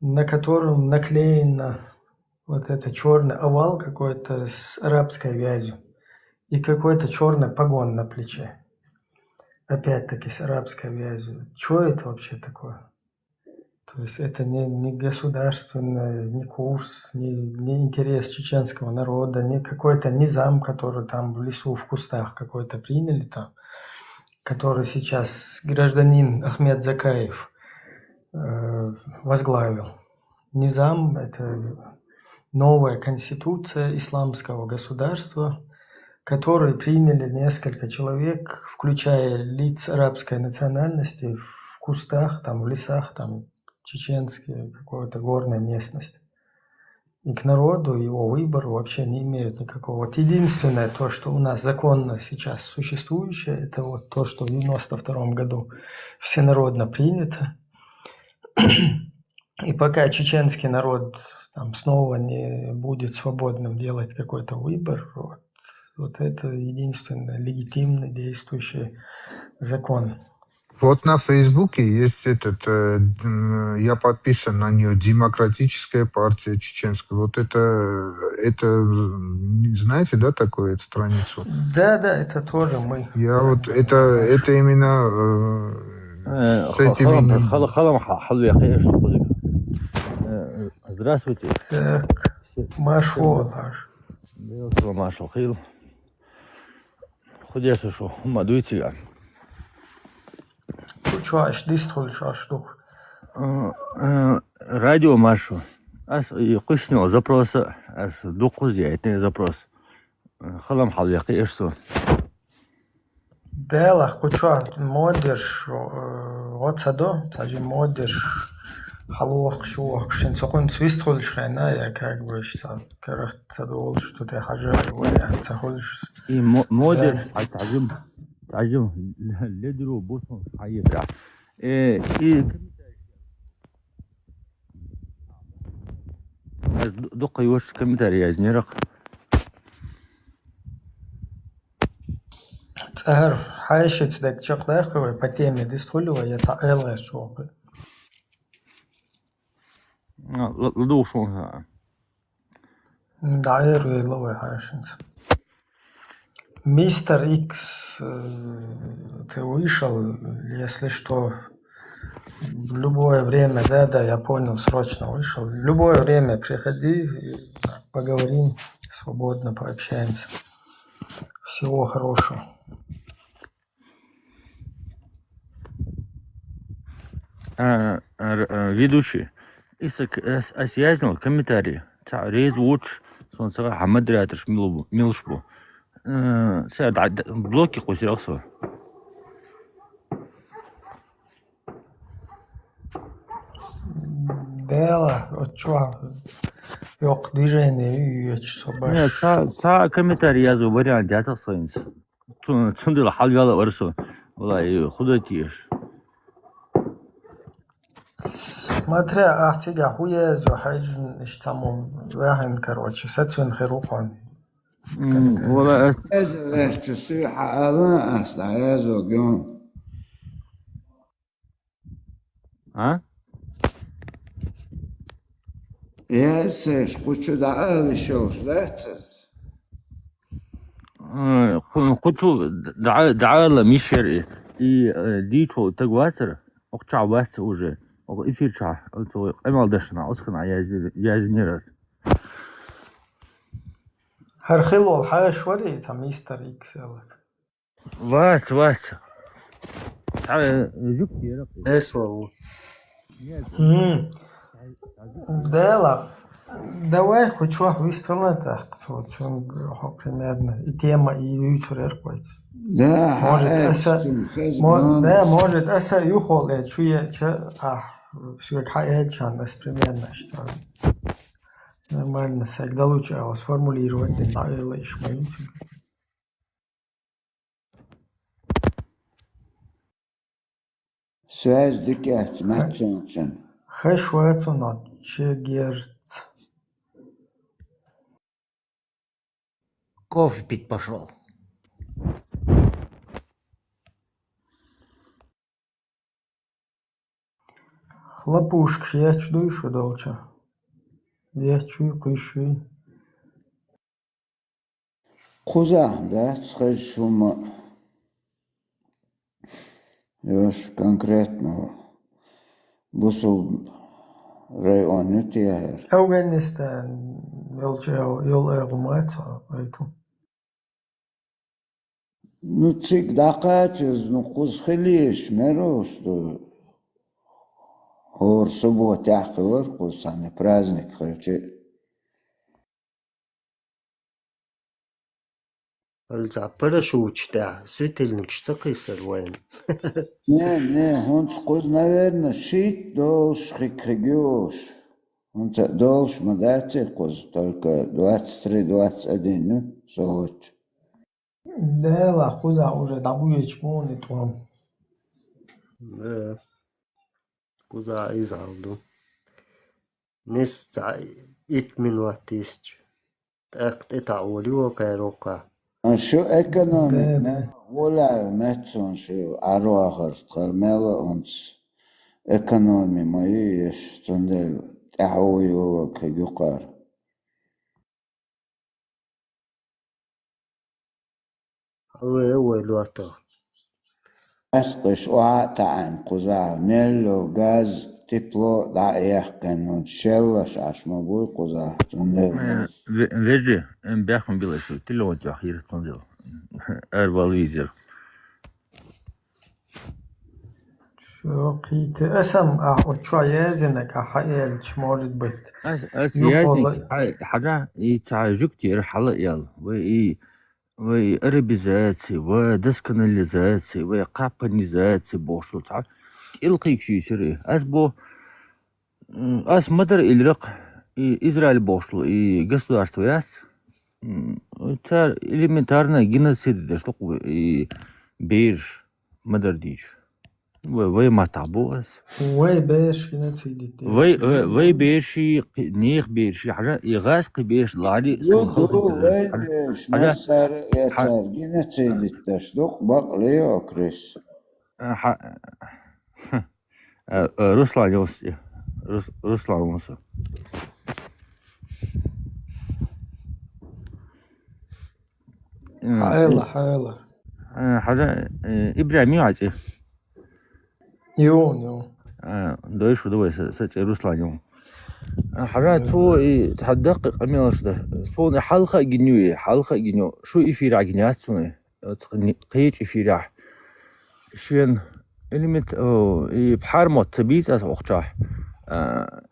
на котором наклеено вот это черный овал какой-то с арабской вязью и какой-то черный погон на плече. Опять-таки с арабской вязью. Что это вообще такое? То есть это не государственный, не курс, не интерес чеченского народа, не какой-то низам, который там в лесу, в кустах какой-то приняли там, который сейчас гражданин Ахмед Закаев возглавил. Низам – это новая конституция исламского государства, которую приняли несколько человек, включая лиц арабской национальности, в кустах, там, в лесах, там, чеченские, какой-то горной местности. И к народу, его выбору вообще не имеют никакого. Вот единственное то, что у нас законно сейчас существующее, это вот то, что в 1992 году всенародно принято. И пока чеченский народ там снова не будет свободным делать какой-то выбор, вот это единственный легитимный действующий закон.
Вот на Фейсбуке есть я подписан на нее, Демократическая партия чеченская. Вот это знаете, да, такую эту страницу?
Да, это тоже мы.
Я вот это именно с этими...
Здравствуйте.
Так, Машо.
Машо, хил. Худеса шо, мадуйте.
Чуаш, дистхол шаштух.
Радио Машу. Ас кушнил запроса, ас дукуз яйтный запрос. Халам халяки эшсо.
Dela, хоча модерш, отсадо, тажи модерш, халуах, шуах, шин сокон свистхольш рена, я как бы что, короче, садол, что ты хажа, я цахольш.
И модер تعجب لدرو بوسون حيرة и دق يوش كمتر يا زنيرق
Цахар, хайшец, так чак даховый, по теме дистхолева, я цаэлэ шуах.
لدوشون
Дайр вейловый хайшец. Мистер Икс, ты вышел, если что, в любое время, да, я понял, срочно вышел. В любое время приходи, поговорим, свободно пообщаемся. Всего хорошего.
ведущий إسك أسيازنا كمتاري تاع ريز ووتش صون صغار حمد راتش ميلشبو ساد بلوكي قوسي أصلا
Dela, что, yok движение, собаш.
تا كمتاري يازو بريان جاتا صينس تندل حال يلا ورسو والله خدتيش
Смотря, тебя хуязу, хайжин, иштаму, вяхен, короче, сатсун херухон.
والله
Ez şu hava asla yazo gün.
ها
Yes, kuçu da abi şoş, that's
قلتو دعالة مش شرقي ديتو تقواتر اقتع وات وجه إفير شع قلتو قيمة دشنا أسخنا يازني راس
هرخلو الحياة شوري تا ميستر إكس يلك.
وات تعال جبت يا رقي
اسمه
Dela, давай хоть что выставила так, вот примерно, и тема, и вечер какой-то.
da
Может, эса юхол, чуя, все как хайльчан, это примерно, что нормально, всегда лучше его сформулировать, не надо лишь моим.
söz diket matchon.
Хэшвэцу на чегерц.
Кофе пить пошел.
Хлопушка, я чую, что долча. Я чую, кушай.
Kuzağım da çıkış şuma. Još konkretno busul rayonu tiyer.
Afganistan, yol eğumat, aytu.
Ну, цик дакачыз, ну, кузхилиш, меросту. Хор суббота яхылыр, кузсаны праздник хырчы.
Запорожу учта, светильник, что кисер воин.
Не, он скоз, наверное, шит долж хикригёш. Он долж мадачи коз, только 23-21, ну, согоч.
Дела, хуза уже добуешь мони там.
Куда изалду. Несца, итминуатисч. Так, это олюка рока.
А что экономик, воля, мэтсон, что аруахар, мела онс экономи мои, что не тахуй кагюкар.
هو الوطن
أسقش وعطا عن قزاع ميلو غاز تبلو لا يحقن ونشلش عش مبوي قزاع تندل
فيجي بيحكم بلا شو تلو انت اخير تنزل ارباليزر
Все, какие-то اسم اتشايزنك حقيقة может быть.
اسيازني حاجة يتعجب كتير حلق يلا وي وي اربيزاتي وديسكاناليزاتي وقابانيزاتي بوشلو تعال القيك شي سري اسبو اس مدر الرق израиль бошлу и государство цар элементарно геноцид дешлук и бирж мадер дич вы матабуас
وي باش كنا تسيدي
вы بيرشي نيخ بيرشي حاجة يغاس بيرش لعلي
يدو وي باش مسار يتار جينا تسيدي تشلوق بقلي أكريس
руслан يوسي руслан موسى
حيلا
حاجة إبراهيم يعطي
يون
دويش ودوي ساتي روسلان يوم حاجة تو تحدق أمير شده صون حلقة جنيو شو يفيرع جنيات صون قيج يفيرع شين إلمت بحر موت تبيت أس أخشاه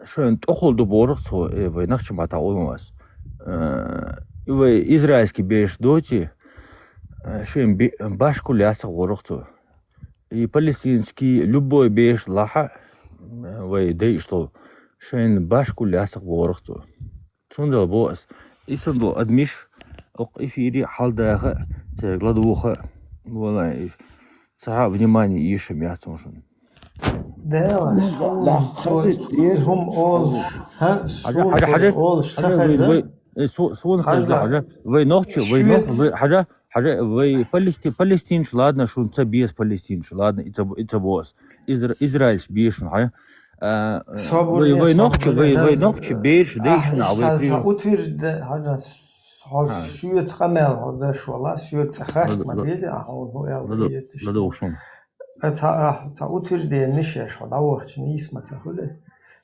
شين تأخذ دبورق صو وينخش ما تعودناس إسرائيلski بيش دوتي شين باش كل ياسق ورقته и палестинский любой беш лаха вай дей что шен башку лясах ворохту цундал бос исанду адмиш ок эфири халдаха тегладуха вала саха внимание ищем мясом
دالا هم أول
حاجة صون حاجة وي نوخشو حاجة وي فلسطين ладно шунца без Палестин ладно это босс Израиль бешен حاجة وي نوخشو بيش ديشنا
أوتير حاجة شو تقمل هذا شو الله شو تخات ما بيجي هو
لدوشون
تا أوتير ده نشيا شو ده وقت نيس ما تقوله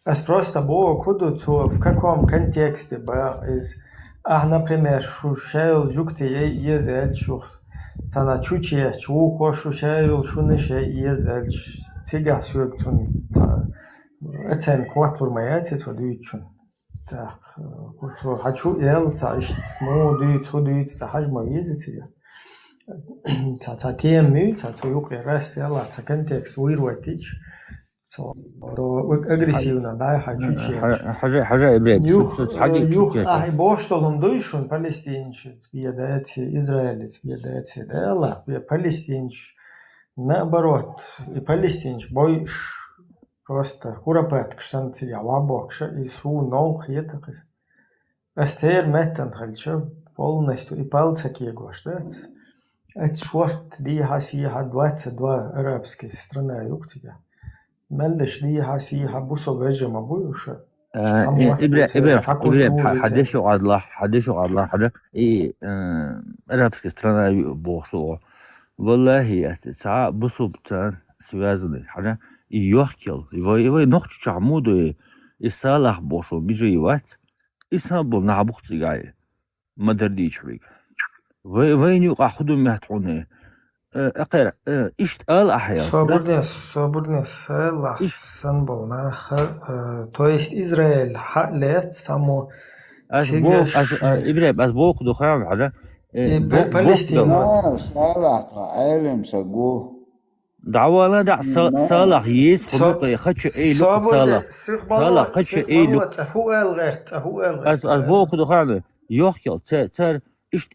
بس просто было куда то в каком контексте было из например шушел жукте езель шу тана чуче чуко шушел шунеше езель тига сюктун это квартур маятит وديتشون так вот хочу ел цаиш мо дит та хажма езетия та теми та юк раз ела та контекст вирватич агрессивно, да, хочу
حاجة إبراهيم
юх боштолун дуйшун палестинчит бьедете израилец бьедете дела палестинч наоборот и палестинч бойш просто хурапет кшанти явабокша и су ног етакис астер меттен хальчо полностью и палцаки гоштет это шорт ди хасиха 22 арабские страны юг тебя ملش دي هاسي حبوسو بيجي ما بوش
إبراهيم حديثو عدلا حدا арабская страна بوشلو والله ساعة بوسو بتان связаны حدا يوحكيل يوي نوخش عمودو يسالح بوشو بيجي يوات إسنبول نعبوخ تيجاي مدرديش ريك وين يوقع خدو مهتعوني أقرأ إشتغل أحيانا
Свободность символ то есть Израиль лет само
إبراهيم أسبوق دخان حاجة
Палестина
صالح عالم سجوه
دعوانا دع صالح يس خلق خدش أي لق صالح خدش أي لق أسبوق دخان يحكي تر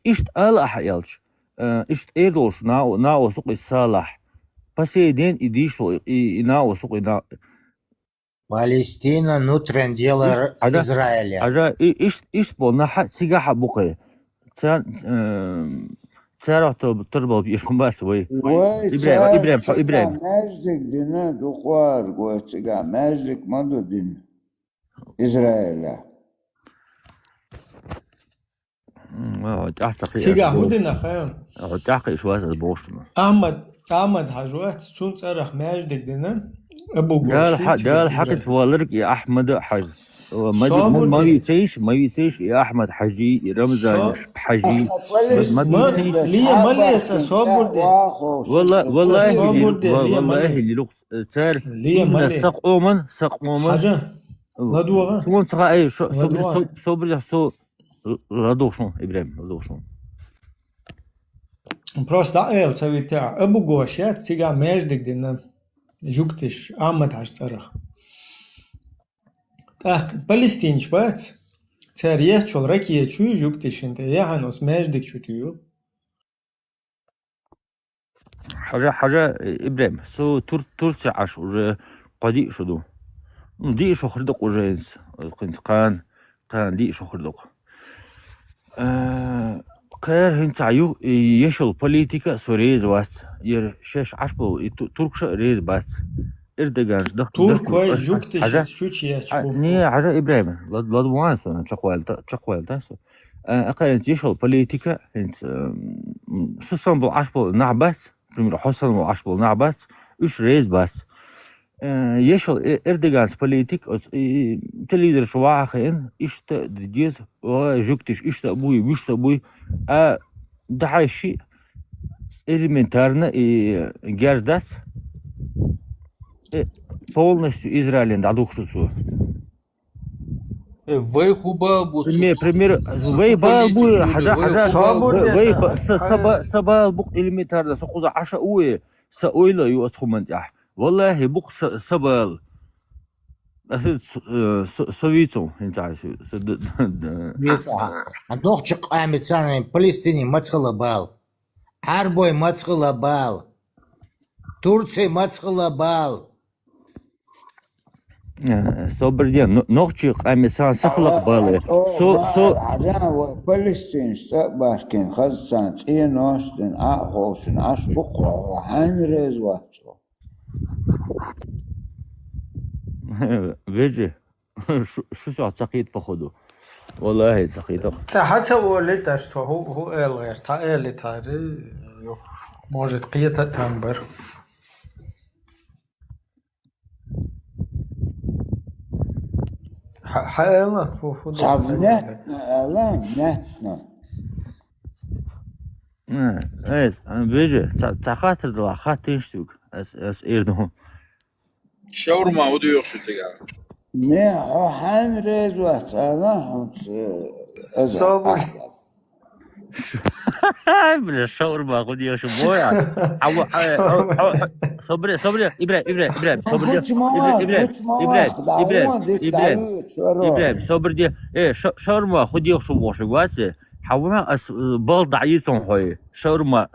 إشتغل أحيالش إشت إيروش ناو سوق الصالح посередин идишло и на осук и на
Палестина внутреннее дело Израиля.
حاجة إيش بقولنا سيجا بقى تعرف تربط بيش بس وي إبراهيم
ماجدك دينا دوخوار قوة ماجدك مدو دين إسرائيل
تيجا هودنا خير
تعقي شوية البوشنا
أحمد حاجات سون صرخ ماجدك دينا أبو
ده الحقت والرك يا أحمد حاج ما يسيش يا أحمد حجي رمزان حجي
ليه تصور دي
والله اللي لق صار إن سقومن
حاجة لا دوغا
سون صغا أي صبر ردوشون إبراهيم ردوشون
просто цавитя ابو гошя цига междик дина жуктиш амат харцарах. Так, Палестинч бац. Царье чол ракие чу жуктишинте яханос междик чутую.
حاجة إبراهيم سو ترتع عش уже قديء شدو دي شو خردق وجينس قنت قان دي شو خردق كير هنت عيو يشل بوليتيكا سوريز وات ير شش عشبو تركش ريز بات إردغان
Tur koy juktish شوچيه چبو.
ني حاجة إبراهيم لاد وانسو تشقوال تاسو أقل يشل بوليتيكا هنت سوسن بو عشبو نعبات примеру حسن بو عشبو نعبات üç ريز بات يشل إردغان's politik تليدر شواخين إشتا ديز وجوكتش إشتا أبوي ده هاي الشيء элементарно гердат полностью Израилен дадухшуцу.
Вей хуба
Пример вей балбу вей сабал бук элементарно сокуза аша уе саойла юатхумантях. والله بوق سبال أسد سويتو أنت عارف
Одох чекаем цаны Палестине мацхала бал. Арбой мацхала бал. Турция мацхала бал.
صبرين نوخشي قامسان سخلق بالي
عجانا فلسطين استقباركين خزسان تينوشتن أخوشن أشبقوا حنرز واتو
فيجي شو ساعة سقيت بخدو والله سقيت
حتى ولد что هو элэр та элитари может قيتا تامبر حالا
صفنة لا نتنا
فيجي تخاطر دوا خاتنشتوك اس ايردو
شاورما وديوخ شو تقال
نه حنرز واتو
صابر
بلا الشاورما خذ يا شبويا صبري ابراهيم صبر دي ايه شاورما خذ يا شبوش واتي حاولنا بال ضعيفهم هاي شاورما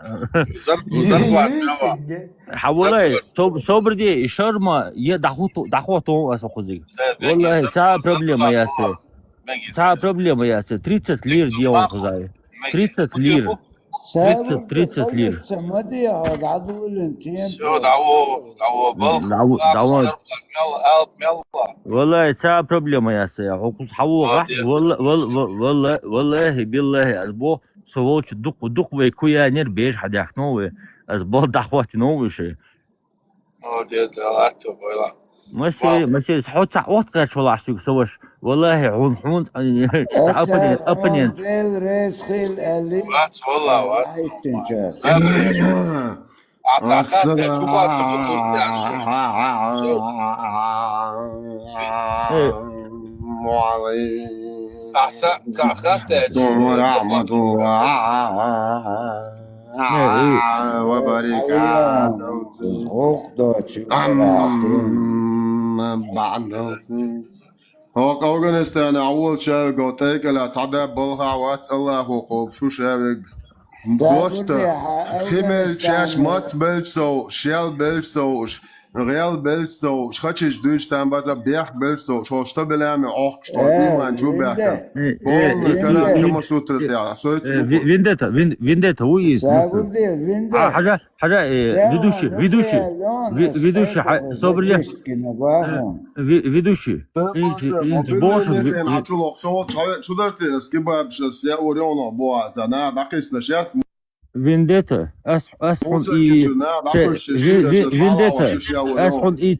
حاولي صبر دي شاورما دعوتو اسخذي والله تا проблема ясе تا проблема ясе 30 лир ديون خذاي 30 لير 30 لير
سمدي هاد عدو الانتين
شو دعوة
والله تا проблема ясе عقوز حوغ والله بالله ازبو سووش دق ويكويا نير بيش حد يحنوه ازبو دعوات نوه شي مسير حوت وقت شو لعشوك سوش والله حون أبنين
ريس خيل ألي
والله
هو أفغانستان أول شيء قلتك لا تعدى بالها وات الله وقوب شو شابك بوستا خيمل شاش مات بلسو شيل بلسو ريال بلسو شخشش دوش تام بازا بيح بلسو شو شتبل عمي أخ شتوتي ما نجو بيحكا بول كلام كما سوترت يا سويت
فينديتا ويز حاجة ведущий صبري ведущий
بوش شو درتي سكيبا بشس يا اوريونو بوا زنا دقيس لشيات
فينديتا اسحن اي فينديتا اسحن اي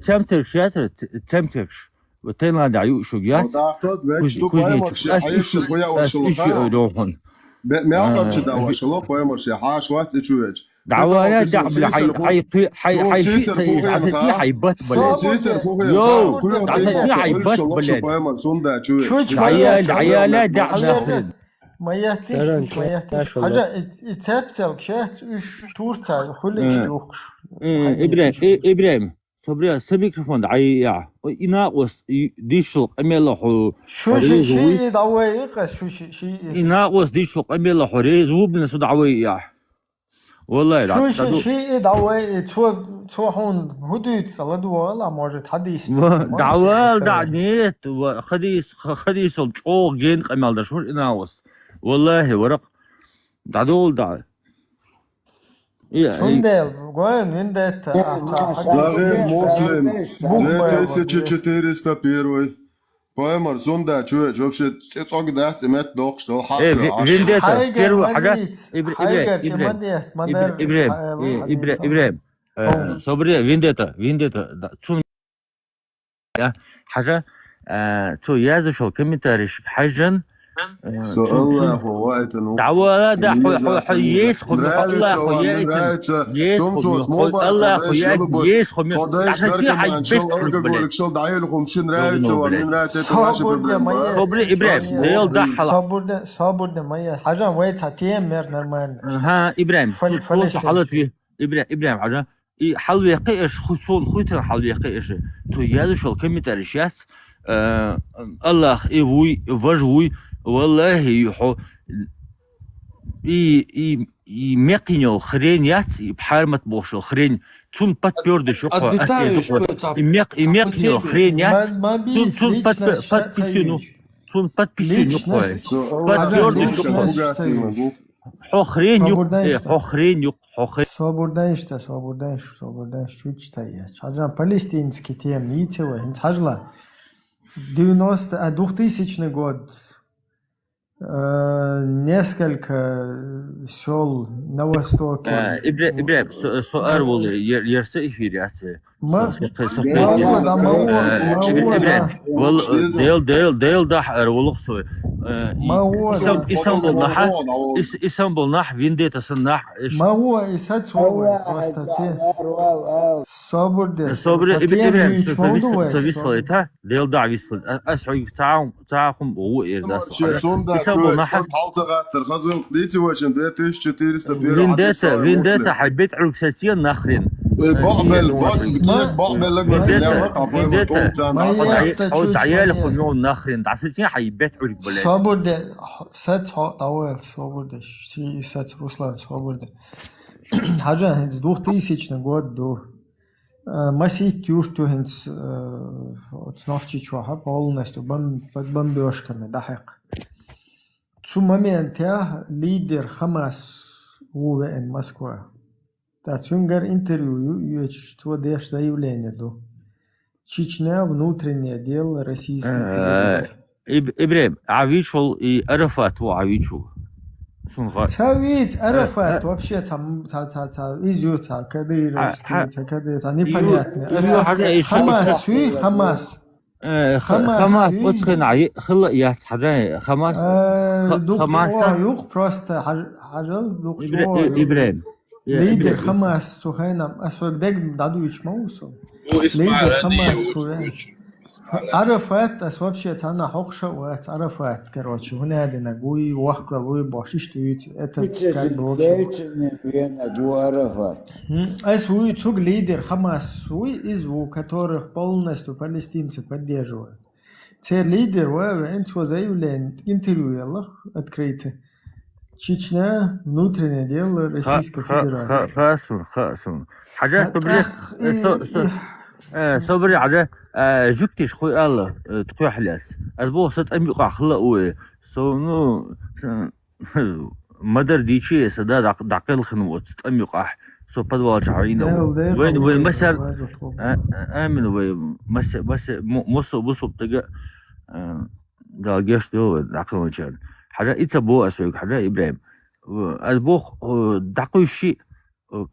تمترش وتينا دعيو شوجيات اشي ايروهن
ما اعرفش دعوه شلو بويمرش حاش وات اتشوج
دعوة دعم حي حيبات بلد يو حيبات بلد عيال دعم
ما يهتش
سران
ما يهتش
شاء
حاجة
الله
يتسبتل كشات إيش تورتا خليش دوخش
إبراهيم إبراهيم صبري سميكروفون عيا إناقص ديشلق أميلا
شو شيء دعوة شيء
إناقص ديشلق أميلا حريز وبنس دعوية والله
شيء دعوة تو هون هدوء صلدوا ولا может حديث
دعوة دعنيت خديس الجو جين قمال ده شو إناقص والله ورق دعدول دع
سندل وين وين
Славе Муслим, 2401. Поэмар Зунда чуешь, вообще цок да цемет дох, что хак.
Виндета, первую حاجة إبراهيم صبري فينديتا شو حاجة شو يازو شو كميتاريش حاجة
الله هو وقت
دعوة ده حييش خم الله حييش الله حييش خم عشان حيبت
شو دعيلكم شن رايت ومن رايت
صبري إبراهيم ديل ده حلا
صبر ده مية حاجة ويت هتيم مر نرمان
ها إبراهيم فلوس حلت فيه إبراهيم حاجة حلو يقيش خصون خويتر حلو يقيش تو يازو شو كميتاريشات الله إيوي وجوي والله يحو مقينو خرين يات بحرمة بوشو خرين تون بات بيرد شو مقينو خرين يات تون بات بيسينو بات بيرد شو حو خرين يق
свободен شو читая حاجة палестинский тем ничего حاجة 2000 год несколько сел на востоке.
إبراهيم سؤال والله يرسل في رأسه.
ما
ديل دح والله سوي.
ما هو
إسامبول نح فينديتا سنح.
ما هو إسات سوى صبر
إبراهيم سويسلتها ديل دع ويسل أسعى تعاهم هو إرداس. فينديتا حبيت عكساتيا نخرين فينديتا عيال خليون نخرين دعساتيا حبيت عك بلاد
صبر ده سات طوال صبر ده شيء سات روسلان صبر ده حاجة هنز 2000 год до масит юрту хенс цновчи чуаха полностью бомбежками дахек Zu момента лидер Хамас УВН Москва. Да, цунгар интервью, что даешь заявление до. Чечня внутреннее дело Российской Федерации.
إبراهيم عويشول и Арафат وعويشول.
Цавить Арафат вообще там изют, кадыровский, непонятно. Хамас.
خماس أتخن عي خلا يا حاجة خماس
خماس يوق просто حاجة دوق
إبراهيم
ليدر خماس سخينا أسوأ دق دادويش موسو
ليدر
خماس عرفات أسوأ بشيء تانا حقشة وات عرفات كروتش هنا هذا نقوي وحكي لوي باشيش تويت
كان بروتش عرفات
أسوأ توق ليدر خماس وي إزو كتورخ полностью палестинцы поддерживают. Те лидер وأنت заявление интервью يلا открыто. Чечня внутреннее дело Российской Федерации.
خاسون حاجات صبري على جوكتيش خوي الله تقوى حلات أسبوع ست أمي قاع خلقوه سونو مدر ديشي سدا دعقل خنوت أمي قاع سو بدوار جعينا وين مثلا آمن وين مثلا مصو بتجا دالجيش دو دعقل وجان حاجة إتبو أسويك حاجة إبراهيم أسبوع دعقل شيء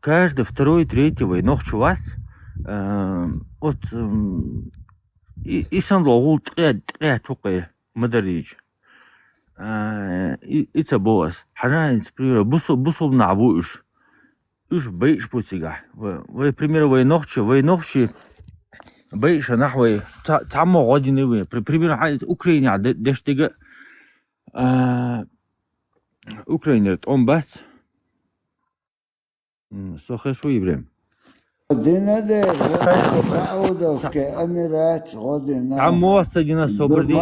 كاش دفتروي تريتي وينوخ شوات от исан логул тэ чуqe мадэриж ица боас ханаа инспирэ бусул набу уж бэйш путига вы примерно войнохчи бэйш нахвы тамо годины вы примерно Украине дэштега Ukrainert on bats. Сохешу Ибрем.
غدنا سعودوسكي أميرات غدنا
تعمو سجنا صبردي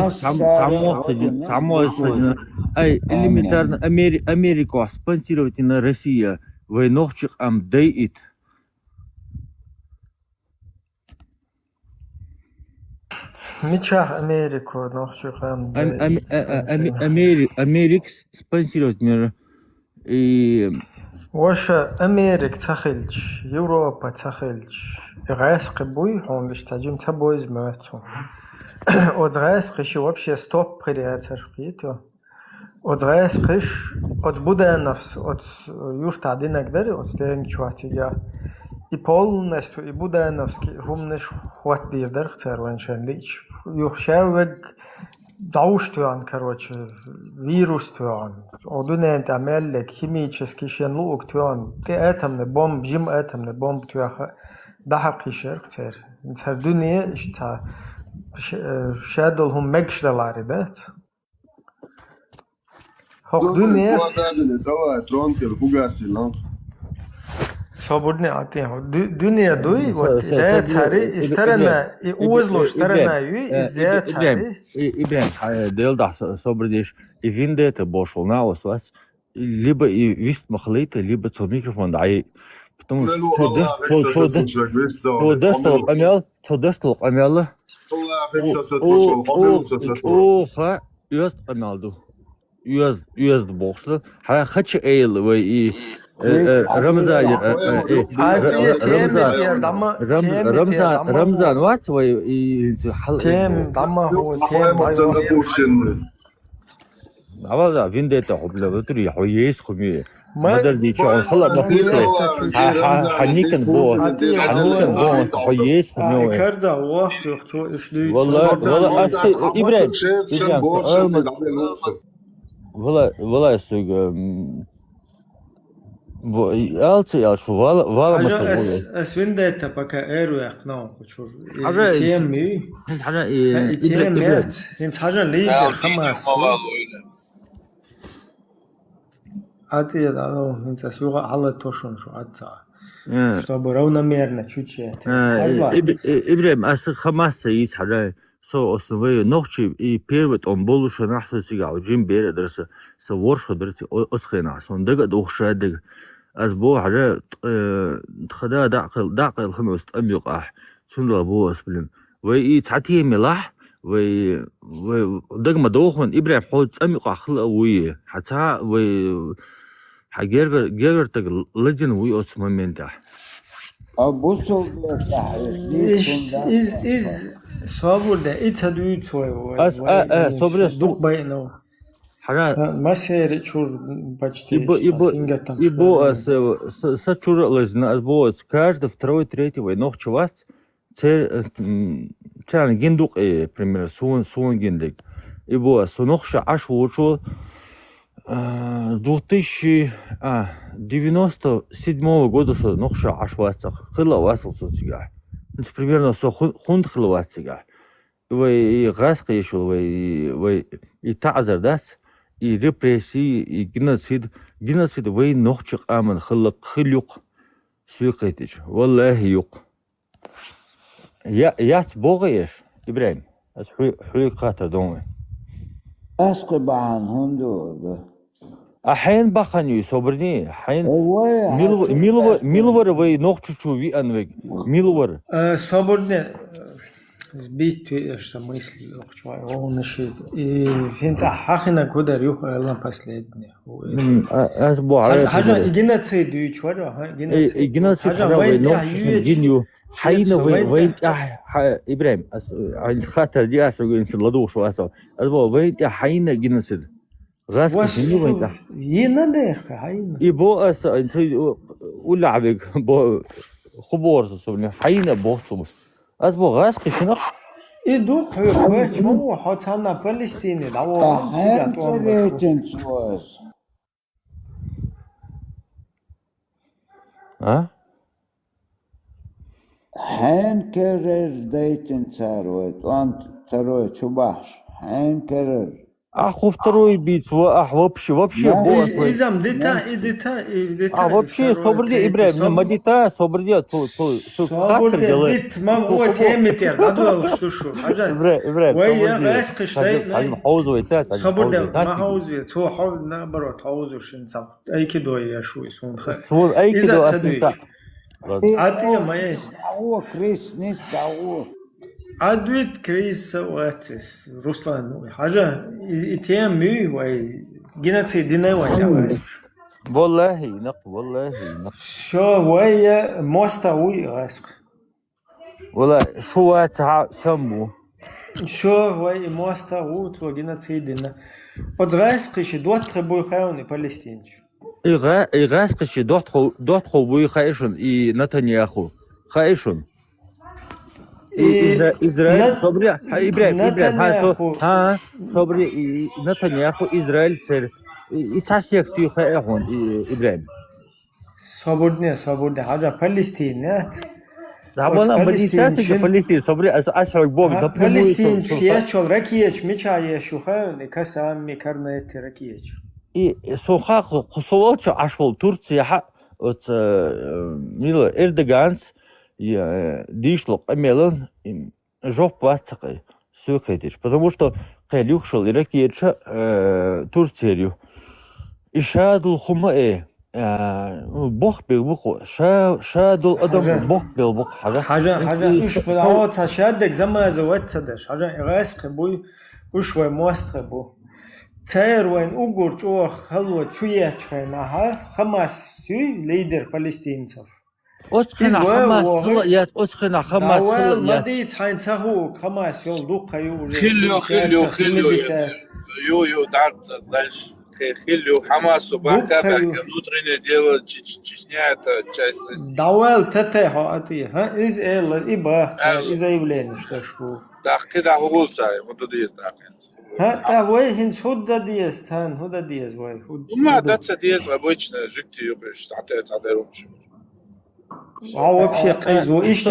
تعمو سجنا أي اللي مترنا أمريكا سبونسيروتنا روسيا ونوخشق أم دايت
Ничего Америку نخشق أم
أمريكس سبونسيروتنا
وش أمريكا تخلش يوروبا تخلش غاسق بوي هم بيشتاجون تبويز ماتو od غاسقش вообще стоп приятер od غاسقش od буденовс od юшта один гдери od стенг чуатига и полностью и буденовский хумнеш хват дирдер хцерваншен лич юхшавэг Дауштуан, короче, вирус туан. Одунент амеллек химический шенлук туан. Ты атомный бомб, жим атомный бомб туаха. Дахак ишерктер. Интер дуния ишта шадол хум мегшдалари бет. Хок дуния. Свободный атех. Дуния дуй, вот идея цари, история, и узло сторона юи, идея цари.
Ибрем, делда собрдиш, и виндета бошел на вас, либо и вист махлейта, либо цо микрофон дай. Потому что дестал амел, ха, юст амелду. Юст бошел, хочу эйл, и رمضان وقت
تيم دما هو تيم
عوض فينديتا قبل بطري حويس خمي مدر دي شغل خلا بقيت حنيكن بو حويس خمي
كرزا واحد يختو اشلي
والله ابراهيم والله سوق Alcija şu vala
Haja es vindeta paka eruyak no kuchur. Temi.
Haja
temi. Int haja lider khamas. Atiya da int suga alla toshun shu atsa. Чтобы равномерно чуть-чуть.
Ибрем, ас хамас есть хаja со основы ночи и перевод он был уже нахуй сега джим бере дерсе со воршо дерсе осхена сон дега дохшадаг أسبوع على خدا دعقل خمس أميقح سندلا بو أسبلم ويتعطيه ملاح ودق مدوخن إبراهيم حوت أميقح خلق ويه حتى حجر تق لجن وي أسمن تح
أبوسل
إز صابر إتهدوي توي
صبر
دوق بينه مسير чур почти
ибо с чур лезна бо каждый второй третий ног чуват чан гиндук пример сун гиндик ибо сунохша аш вучу 2097 года сунохша аш вацах хила васл сутига примерно со хунд хила вацига вы гаск ешул вы и تعذر дас и репрессии и геноцид وين نخشق آمن خلق سوقيتش والله يق يات بوغيش إبراهيم أس حوي قاتل دومي
أسقي بعن هندو
أحين بخانيو صبرني حين ميلور وي نخشو وي أنوي ميلور
صبرني сбить мысль, он еще и финца хахина куда рюха элан последний. Хажа геноцид ючвара,
геноцид геню حين وين إبراهيم الخاطر دي أسوي إن الله شو أسوي أسوي وين حين جنسد غاز كشني وين
ينادر حين
يبو أس إنسي ولا عبيك بو خبور صوبني حين بوخصوب أسوي غاز كشني
إدوق هو شو حاطنا فلسطيني لو
ها
حين كرر ديتن ثروت وانت ثروت شو بحش حين كرر
Аху второй бит, вообще босс.
Изам деталь.
Вообще, собрди, Ибраим, мадита, собрди, хатр делай.
Дит, мам, вот темитер, адуал штушу.
Ибраим,
Вай я гайск штай.
хаузовый,
Собрди, ма хаузи, то хау наоборот, хаузу шинцам. Айкидо я шуй сон хай.
Айкидо
асинта. Атия май.
Дауа, Крис, нис дауа.
Адвит Крис ватис. Руслан, хажа, итем мүй вай. Гинаци динай вай гайск.
والله نق.
شو ويا مستوي غاسق
والله شو سمو
شو ويا مستوي توجينا تسيدنا подغاسقش دوت خبوي خاوني فلسطين
إغاسقش دوت خبوي خايشون نتنياهو خايشون إسرائيل صبري إبراهيم ها صبري نتنياهو إسرائيل سر إتاسيك تيو خايهون إبراهيم
صبرني حاجة فلسطينات
والله فلسطين صبري أشرك بوم
فلسطين شيء ركيج ميشاي شوخان كسام ميكرنت ركيج
سوخاق قصوات عشول تركيا حق ميلو إردوغانس ديшлок эмелон жоп ватсакай сюкетиш, потому что кэлюкшал иракиеча Турцию. Ишадул хумаэ бог бил буху шадул адам бог бил бух
حاجة إيش بالعوض شادك زما زوات صدش حاجة إغاسق بوي وشوي موست بو تاير وين أوغور جوخ هلو شوية خيناها خماس سي ليدر فلسطين صف
أتخنا حماس
داوال مديت حين تهو خماس يول دوق يو
خليو يو дальше خليو حماس وباка внутреннее дело Чечня это часть России.
Дауэл тетехо ати, ха? Из иба, из заявление, что шку.
Да, كده هقول شاي هذا ديس داخل.
ها تهوي هن هودا ديس تان هودا ديس واي.
وما دتس ديس обычно жигти югеш تعديرهم شو.
вообще قيزو إيش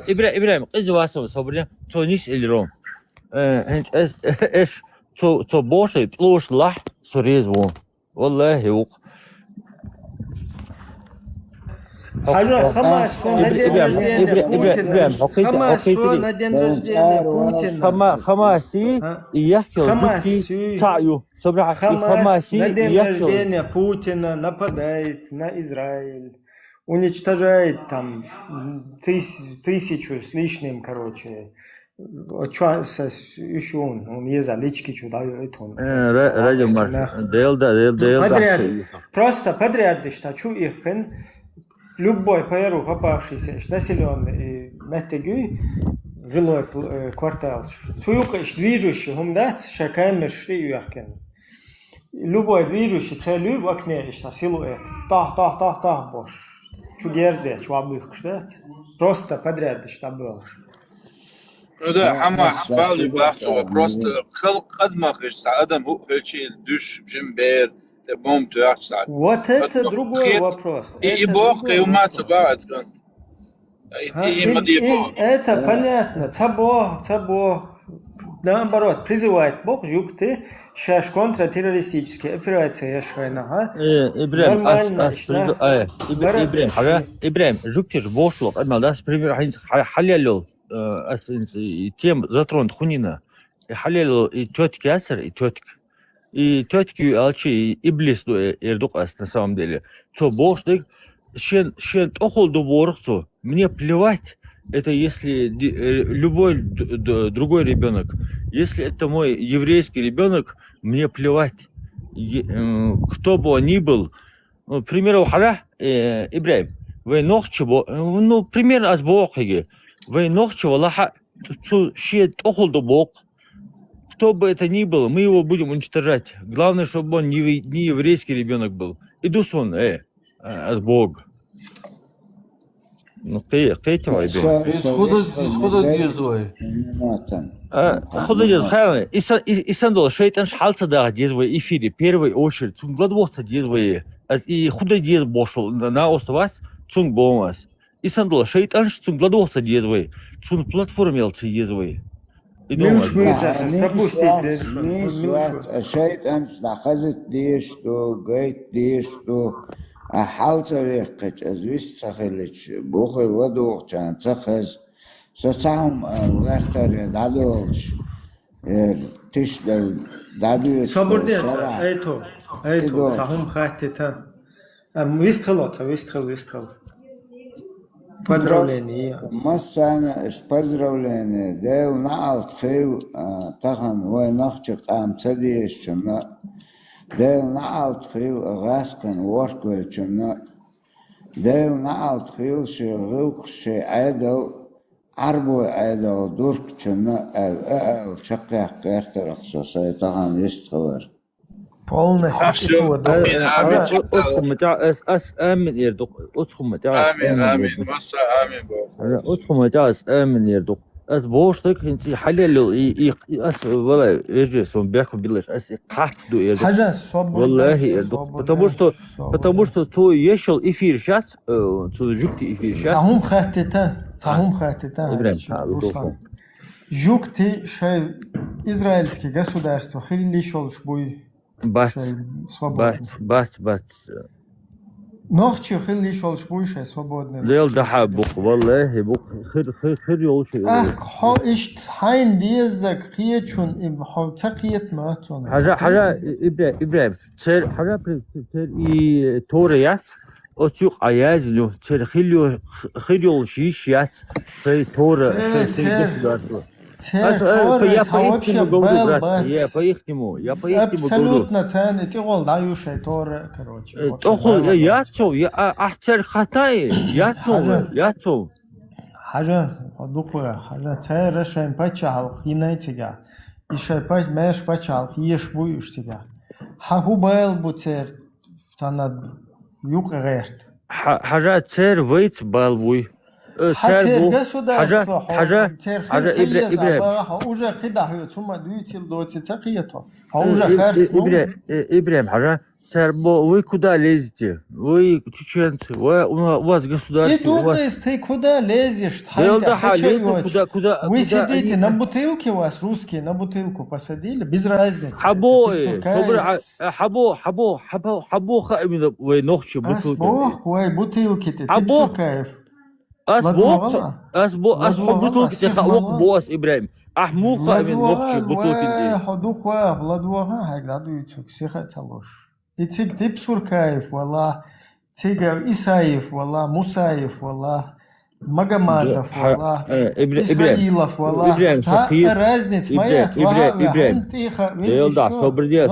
إبراهيم قيزو واسم صبري تونيس الروم هنش إيش تو بوشي تلوش لح سوريز وون والله يوق
حاجة خماس ندين رجدين بوتين
خماسي يحكي
خماسي
تعيو صبري خماسي
ندين رجدين Путин нападает на Израиль, уничтожает там тысячу с лишним, короче. Еще он язычки чудают он. Подряд, просто подряд, что их любой пояру попавшийся населенный метегюй жилой квартал, суюкаш движущий гумдац шакамер штиюахкен. Любой движущий целью в окне силуэт. Тах бош. Чудерде, чвабых штат. Просто подряд было.
Ну да, Хамас балли бахсо просто خدمة سعادة هو خلشي دوش جنبير بوم تأخذ.
Вот это другой вопрос.
И Бог каюмат собирает скан.
Это понятно. Бог наоборот призывает Бог югты сейчас контртеррористические операции шайна.
Ибраим, жуктиш бошлок, одна пример халялил тем затронут хунина. Халялил и тетки асер, и тетки алчи иблис эрдукас на самом деле. То бошлик шен охол до борцу. Мне плевать. Это если любой другой ребенок. Если это мой еврейский ребенок, мне плевать. Кто бы он ни был. К примеру, Ибраим, вы нохчего, пример аз Богиги. Вы нохчего лаха, шиет охолду Бог. Кто бы это ни был, мы его будем уничтожать. Главное, чтобы он не еврейский ребенок был. Иду сон, аз Бог. Ну ты этого
Исхода диезвай.
Исхода диезвай. Исандол шейтан шалца да диезвай эфире первой очередь. Цун гладвоца диезвай. И худа диез бошел на островас цун бомас. Исандол шейтан цун гладвоца диезвай. Цун платформелцы диезвай.
Milch mütze,
Nicht
propustit
schwarz,
den schon.
nicht schwarz. الشيطان لحظت ديشتو جيت ديشتو حالتا ويقج أزويس تخلج بوخي ودوغ كان تخز ستعم الغرتر دادوغش تشدل دادوغش
Sabırdiye,
شرع
eyto,
تدوغش
tahum khahteta. Вистхал. Поздравления.
مسانا поздравления ديل نعل تخيل تخن وي نخشق قام تديش شنا ديل نعل تخيل غاسقن وركول شنا ديل نعل تخيل شي غوق شي عيدل عربو عيدل دورك شنا شقيق قيرتر اخصاصي تخن يستخور
Полностью типа
أدخل متاع أس آمن يردق أدخل متاع
آمين مسا آمين بو
أدخل متاع آمن يردق أس بوشتك أنت حلل أس ولا يجلس بياكل بيلاش أس قحط دو يردق
حاجة свободная,
والله
что
يردق
свободная,
потому что то ешел эфир сейчас то жукти эфир сейчас
Tahum khahteta.
Ибраим
Руслан. Жукти шай израильские государства хили шолш буй
бат
свободный. Нохчи хили шолш буй шай свободный.
ليل ده بق والله بق خير يول شيء
خو اشت هاين ديزك قيتشون ام خو تقيت ماتون
حاجة إبراهيم تر حاجة تر توريات أتوق عياز له تر خيلو شيشيات في تور
تور توابش بال
يا поехнему
абсолютно цен تقول دايوش تور короче
تقول ياتو أحتر خطاي ياتو
حاجة دقيقة حاجة تر شين بتشال خينايتيجا إيشاي بات ماش بتشال خيش بويشتيجا هو بال بوتر تانا يوق غيرت
حاجة تر ويت بالوي
حتى государство
حاجة إبراهيم
уже كده ثم دويتل دوتي تقيته уже خارج
إبراهيم حاجة تر вы куда лезете вы чеченцы у вас государство у вас
ты куда лезешь вы сидите на бутылке у вас русские на бутылку посадили без разницы
حبو خائم вы ногчи
бутылки ты Цуркаев
أسبوع بطولك تخوق بوس إبراهيم أحموقة من وقت بطولك
حدوقة بلادوها هكذا يتوك سيخة تلوش يتيك تبسوركايف والله تيك إسايف والله موسايف والله مجمادف والله إسرائيلف والله تا رازنيت مايات
إبراهيم يلدع صبرني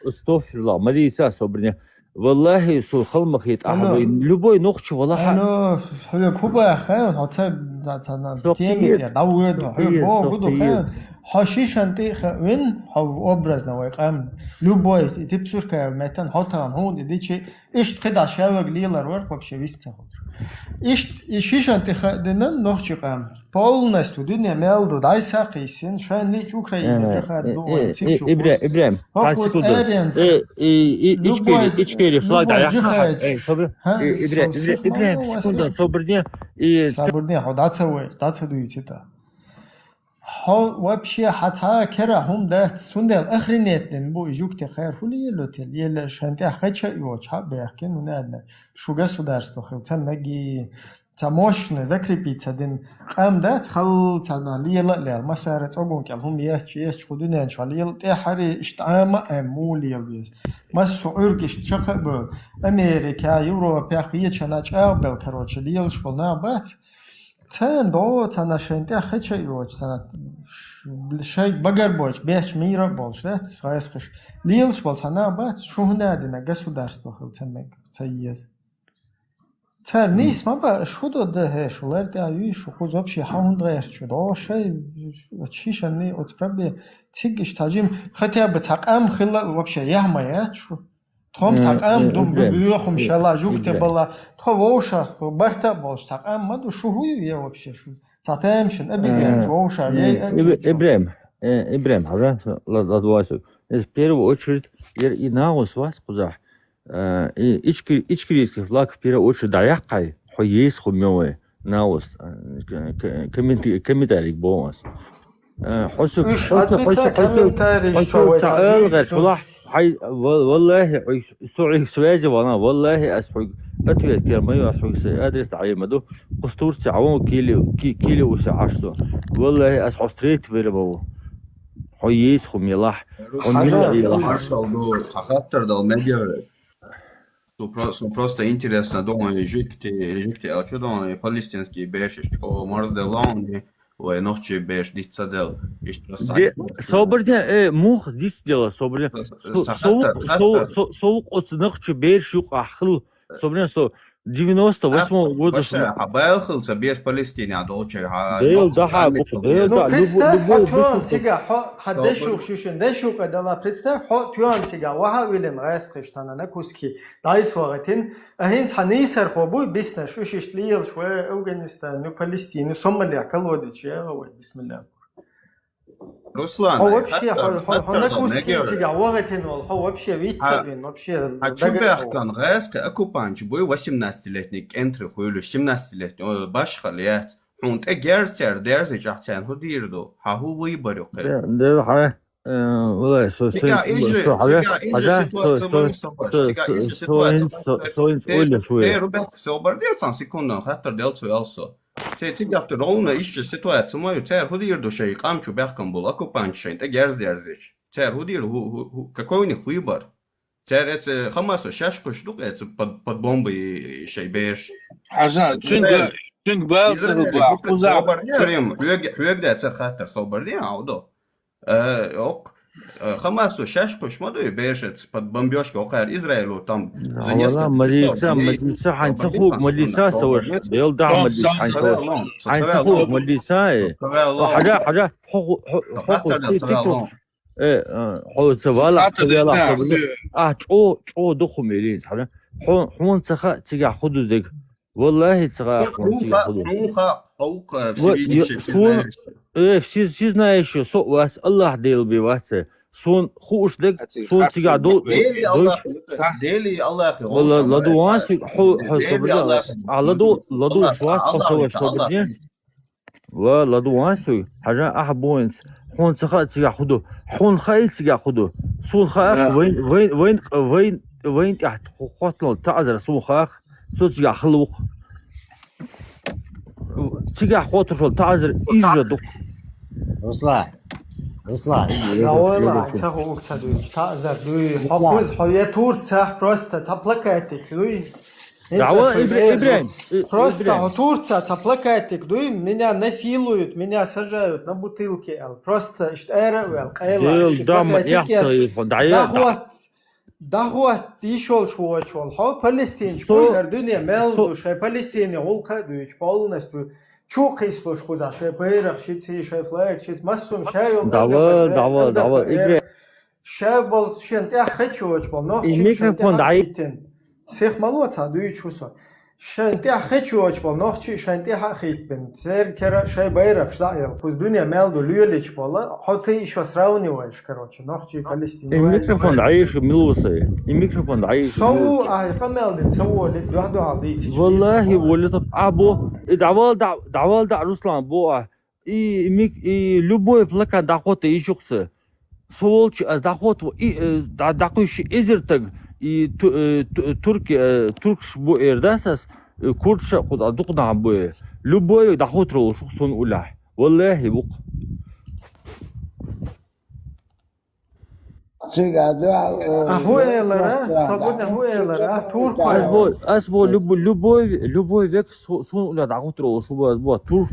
استغفر الله ما دي صبرني والله سو خلمك يتأحوين لبوي نقش والله
حلو كوبا خير هتا تيمي داود حلو بودو خير حشيش انتي وين هو ابرزنا ويقام لبوي تبصر كمتن هتا هون ديشي اشت قدا شاوق ليلر ورق вообще висца ишт ишишанти хаденан нохчи qam полностью дуня мелду дайсақисин шан лич украина жахар дуой цичу
Ибраим ичкери флаг даяха Ибраим секунда
собрне даца дуйчита вообще حتى كره هم ده سند الاخرينيتن بو يجوكتي خير فولي لوتل يلا شانتي خچا يوچ بيحكن ونادنا شو государство خلتن مگي تماشن закрепиться دين قام ده خل تنا ليلا لا مسار تقون كل هم يحكي خدوني ان شاء الله يل تحري اشتعام امولي بيس مس اوركش شقب امريكا يوروبا خيچنا چابل короче ليل شبنا بات تن دو تناشنتي خچا يوچ سنت شاي بغر боч беч мира болш да сайсхш лилш бол тана бат шуhnадина государство хылцамек сайез цар нис маба шудо да шулар да ю шухуз вообще хаундгер чудо шай чишани отправе цигиш таджим хотя бы тaqam хила вообще яхмая чу том тaqam дум бюхум шала жукте была то воша барта болш taqam маду шухую я вообще шу Затемшин обезьян воша
Ибраим ладвасу в первую очередь и на вас кузах ичкирийский флаг в первую очередь даяқай хоес хумёве на вас комментарий бомас حسك
إيش أدبيتها كمنتاري
حسك
شوي
تعال
تعبير
شو راح حي والله سوعي سواجي وانا والله اسحق اتويت كلمه اسحق ادرس تعيين مدو قستور تعاون كيلو وسعاشتو والله اسحق ستريت فيربو حييس خم يلاح
Maršal, charakter dal medija su prosto interesna domovi Egipti, a čo domovi palestinski beš, čo Mars de Launi, o noći beš dica del.
صوبرنا موخ ديس ديلا صوبرنا سوق отнахчи беш юк ахл صوبرنا 98 года.
А Белхилца без Палестины, а дочь.
Дейл даха, дейл да.
Представь, хоть тига, хадешу шушен, дешу кадала. Представь, хоть тига, ваха Вильям Райскриштана на куски. Дайс вагатин, ахин ханисер хобуй бисна шушиш лил шве Афганистан, ну Палестину, Сомалия, колодич, я ой, бисмилlah.
Руслан,
هو вообще هناك تيجا وقتين هو вообще витцевин вообще.
А чё бяхкан рэска оккупанч бой 18-летний энтри хуйлу 17-летний башхалият хунт эгерсер дерзе жахтан худирду хаху выборю.
Да ха والله
ситуация секунду хаттар делцу also. Тигап ровно ищет ситуацию мою цер худир душей камчу бяхкан был оккупанчен эгерс дерзич. Цер худир какой у них выбор? Цер это Хамасу шашку штук это под бомбой шейбеш.
عشان تشنق بالصغ بقوزع
كريم حيقدر цер хаттар соборли аудо. Ок Хамасу шашку шмадой бешет под бомбёжкой окар Израилу там за несколько.
مدرسة حنسخوك مدرسة سوش يل دعم مدرسة حنسخوك مدرسة حاجة حقوق حو سوالا سوالا شو دخو ميلين حاجة حون سخا تيجا خدو ديك والله تيجا
حقوق
все знаешь что со вас Аллах дел биваться сон خوش دك сон تيجا دو
ديلي الله
والله لدوانسي حو لدو شوات خصوة صبرني ولدوانسي حاجة أحبوينس حون سخا تيجا خدو حون خايل تيجا خدو سون خاخ وين تحت خطلو تعذر سون خاخ سون تيجا خلوق تيجا خاطر شو تعذر إيجادو
رسلا
لا والله تاخو تدوي تعذر دوي حافظ حياة تورتسا просто تبلكاتك دوي
دعوة إبراهيم
просто Турция تبلكاتك دوي меня насилуют меня сажают на бутылке просто اشتأروا القيلة دعوة تيشول شو ها فلسطين شو الدنيا ملدو شيء فلسطيني غلقة دوي полностью شو قيسلوش خوزا شيء بيرق شيء تي شيء فلاك شيء مسوم شيء
دعوة إبراهيم
شيء بول شيء أنت أخذ بول نوع
الميكروفون ضعيف
سيخ مالوت هادوي شو صار شيء أنت أخذ بول نوع شيء أنت أخذ بين سير كرا شيء بيرق شيء فوز الدنيا ملدو ليوليش بولا حتى شو سراوني وايش كروتش نوع شيء فلسطيني
الميكروفون ضعيف ملوصي الميكروفون ضعيف
سو فمالدين سو لدو عضيتي
والله ولد أبو دعوال رسلان بو любой плакат дахот ишуксы солч дахот дахуш изертаг и туркш бу эрдасас курдша куда дукна бу любой дахот рол шуксон ула والله бук أسبوع любой век сон уля дахот рол шуба тур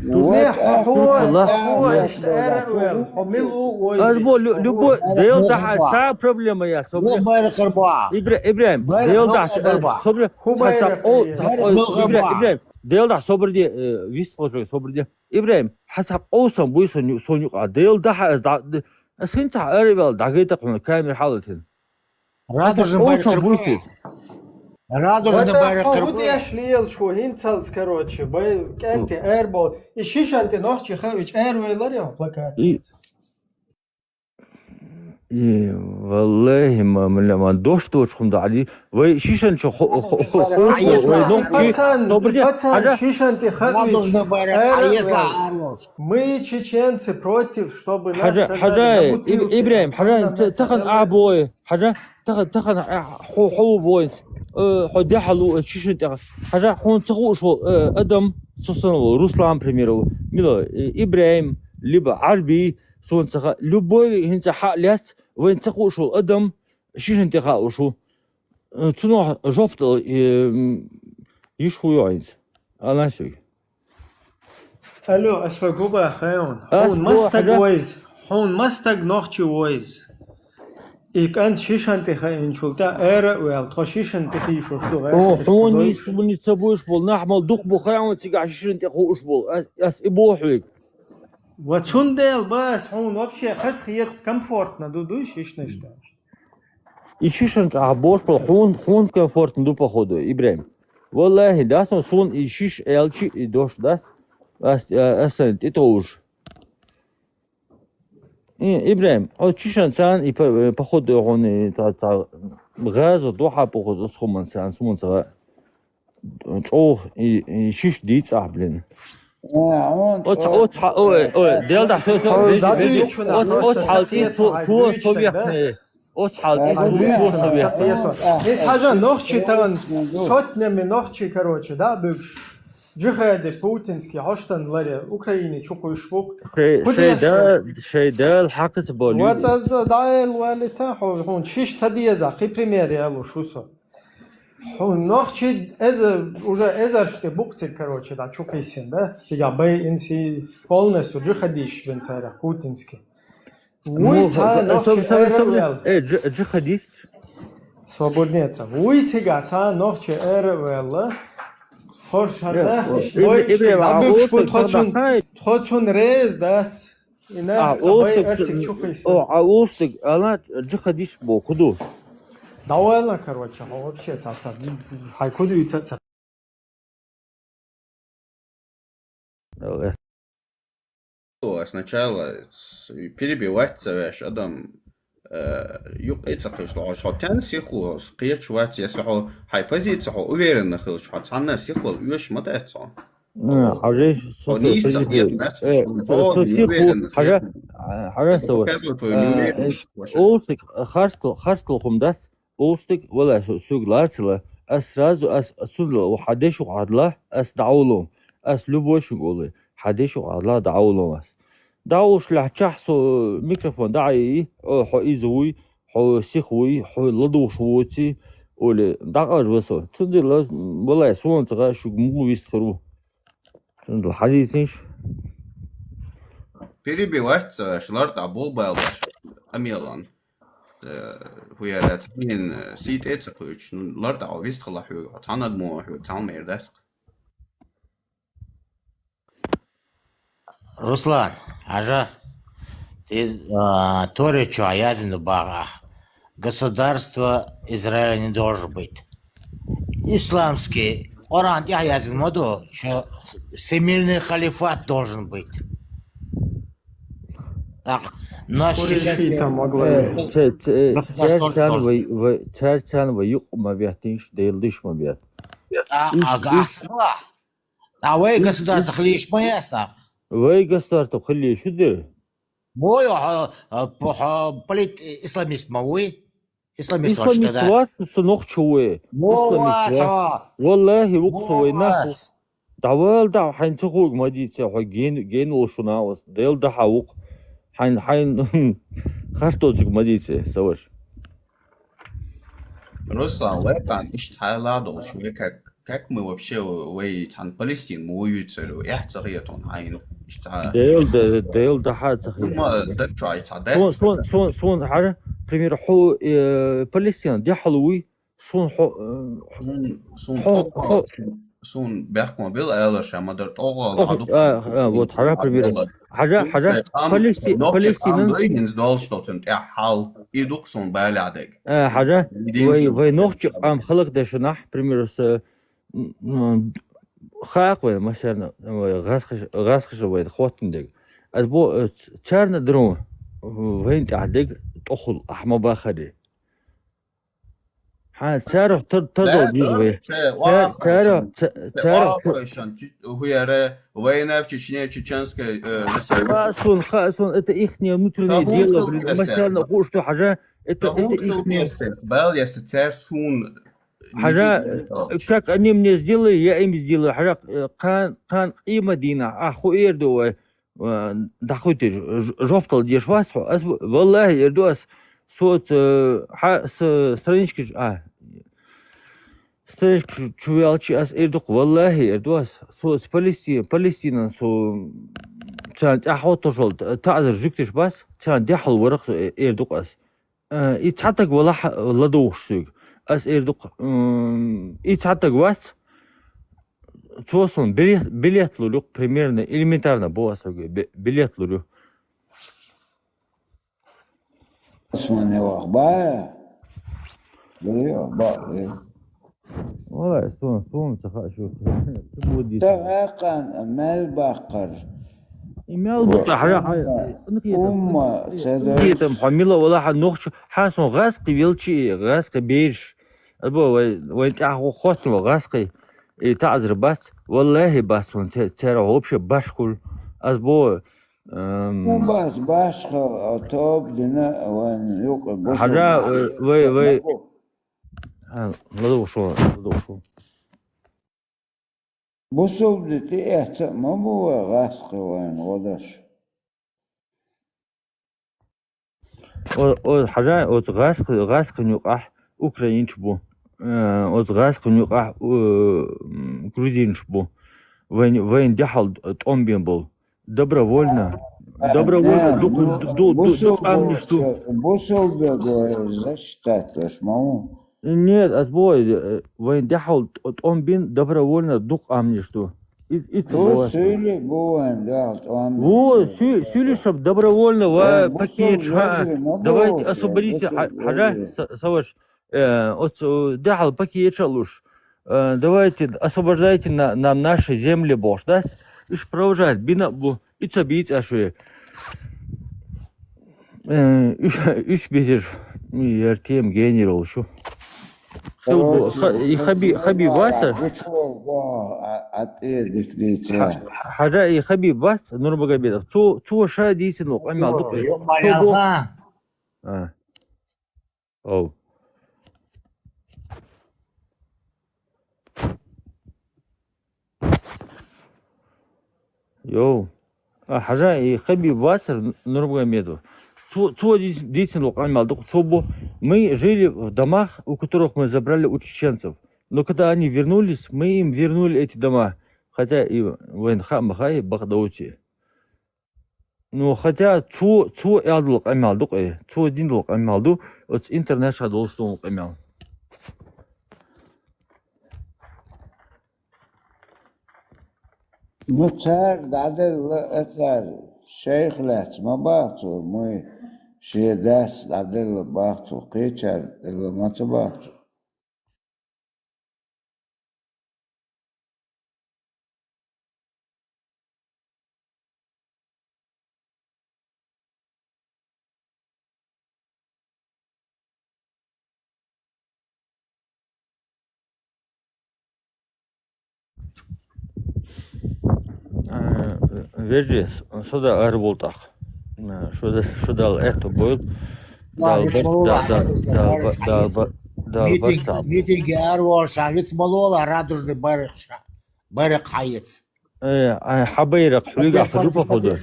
أسبوع любой ديل دح سا проблема я إبراهيم ديل دح صبر إبراهيم ديل دح صبر دي ويست صبر دي إبراهيم حسب أوسم بوي سونيق ديل دح أسكنت أريبل دقيقة كامل حالتين
Радужный
вот я шлил шо хинцалс короче бай канти эрбол и шишанти нохчи хавич эрвейлар я плакат
والله ما دوش توش علي وي شيشان شو
Пацан, Шишан, ты
Ладно,
мы, чеченцы, против, чтобы нас
حاجة
сажали на бутылки.
إبراهيم حاجة تخن أبوي حاجة تخن حو بوي حد يحلو شيشان تخن حاجة حون تقول شو أدم سوسن روسلان بريميرو ميلا إبراهيم لبا عربي سون تخن لبوي هنت حالات وين تقول شو أدم شيشان تخن شو تنو جوفت يشو يعيد أنا شيء
Алло, асфагуба хаун. Хун мастаг войз. Хун мастаг нохчи войз. И кан шишан ты хаин шулта эра уял. То шишан ты хи шушту гайс.
حوني شوني تسويش بول نحمل دق بخيان تيجا شيشان تخوش بول أس إبوحك
وتشوندل بس хун вообще хас хиет комфортно дуду шишна что.
И شيشان تعبوش بول حون комфортно ду походу إبراهيم والله داس سون يشيش إلشي يدوش داس أصلا تتوش إبراهيم أو شيشان سان يبخد هون تا غاز ودوحة بخد أسخم سان سمون سا أو يشيش ديت أحبلين أو ديال ده أو حالتي تو صبيح أو حالتي تو صبيح
Ведь хажа нохчи таган сотнями нохчи короче, да, бывш. جهاد بوتنسكي هاشتن لري أوكراني شوكو شوك
شيء ده الحقت بولي
وات دايل والتا هون شيش تدي زاقي بريمير يالو شو صار هون نوخشي إذا شت بوكتي كروتشي دا شو كيسين ده تيجا باي إنسي полностью جهاديش بنتارا بوتنسكي ويتا نوخشي
جهاديس
свободнеца ويتيجا تا نوخشي إيرويلا خوش هذا تخوتون ريز دات إنها قبائي أرتك شو كيسين
عاوزتك أنا جهاديش بو خدو
داولنا كروتشا هو вообще تعال هيكودو يتعال
Сначала перебивать Адам يقيت قيش حتى سيخو قيت شوات يسعو هاي позиция уверенно خلش حتى عنا سيخو يوش ما تأتوا
حاجة حاجة سوى أوستك خارج الخمدات أوستك ولا سوق لاتلا أسرازو أسولو وحديش وعدلا أس دعولهم أس لبوش يقولي حديش وعدلا دعولهم داوش لحشحسو ميكروفون داعي حو إيزوي حو سيخوي حو لدوش ووتي ولا دعاج وسو تندي لا ولا سوون تغا شو مو يستخرو تندي الحديثيش
перебивать шларт або байлаш амелан хуярат мен сит эцэкуч ларт авист хлаху танад мо ху талмердас
Руслан, ажа, ты тоже что, язин бага. Государство Израиля не должен быть. Исламский, Оран, я язин моду, что всемирный халифат должен быть. Так, наш
Чарчан вы юкма бятиш, дейлдиш ма бят.
А вы государство хлиш мояста.
Вы государство хли шо дер?
Мой полит исламист мой. Исламист что да?
Исламист сунох чуе. والله وقصوي ناخو داول دا حين تخوق مديت حق جين وشناوس ديل دا حوق حين خاصتوجك مديت سوش
Руслан, летан ишт шوية как мы вообще وي عن فلسطين مو يتسلو احتغيتون عين
ديل دا حاجة
ما دكتراي تعدت
سون حاجة пример حو فلسطين دي حلوي
سون بيحكم بيل ايلش ما درت اوغل
вот حاجة فلسطين
دولشتوتن حال يدوكسون بالعدك
حاجة وي نوخش ام خلق دشنح пример خاقوي مثلا غاسخش وين خوتندك از بو تشارنا درو وين تعدك تأخذ أحمى باخري تعرف ترضى
ده
ديغوي
واقعشان
تعرف
واقعشان وهي وين في تشينيا تشينسكا
خاصون это ихнее внутреннее дело блин مثلا أقول что حاجة это ихнее حاجة как они мне сделали я им сделаю حاجة كان قيمة دينا أخو إيردو دخوتي جوفتل ديشواس والله إيردو صوت странички странички чувалчи ас إيردوق والله إيردو صوت Палестина صو كان أحوط شغل تعذر جكتش بس كان دحل ورق إيردوق أس يتحتق ولا دوش سوق أس إيردوق يتحتق بس توصل билет лурюк примерно элементарно было билет лурю.
اسمعني وأخبار
والله صون تخاشوف تبودي
تغاقن مال بقر
إيميل بطلع حاجة محملة ولا حنوخش حاسون غاسقي بيلشي غاسقي بيرش أبو وين تأخو خوصل غاسقي تعذر بس والله بس ترى هوبش باشكل أزبو
مو بس باشكل توب دنا وين يوقف
حاجة وي لدو شو
بصوا بدي احتى ما بو غاسق وين ودش
او حاجة او غاسق نيوقح أوكرانيش بو او غاسق نيوقح грузинش бу войн дяхал томбин был добровольно
бусол бегу защитать маму
нет отбой войн дяхал томбин добровольно дух амништу
Сюли буэн дяхал
томбин сюли чтоб добровольно пакет давайте освободите хажа саваш дяхал пакет шалуш давайте освобождайте на наши земли Бож, да? Иш провожает бина бу ица бить ашуе. Иш бизер ертем генерал шу. И хаби васа. Хажа и хаби вас Нурмагомедов. Цу ша дисину амал дук. Оу. Йоу, حاجة يخبي باسر Нурмагомедов. Цо действительно локально, мы жили в домах, у которых мы забрали у чеченцев. Но когда они вернулись, мы им вернули эти дома. Хотя и Вайнха Махай Бахдаути. Но хотя цо ядлок амалду, цо динлок амалду, от интернет должен амал.
نتار دادل اتار شيخ لات ما باطو مي شي داس دادل باطو قيتر اللي ما تباطو
Veži, sada arbultah. Šodal eto bojl.
Митинги арвоша, ведь смолола радужный берег хаец.
حبيرق حليقة خروبة خدو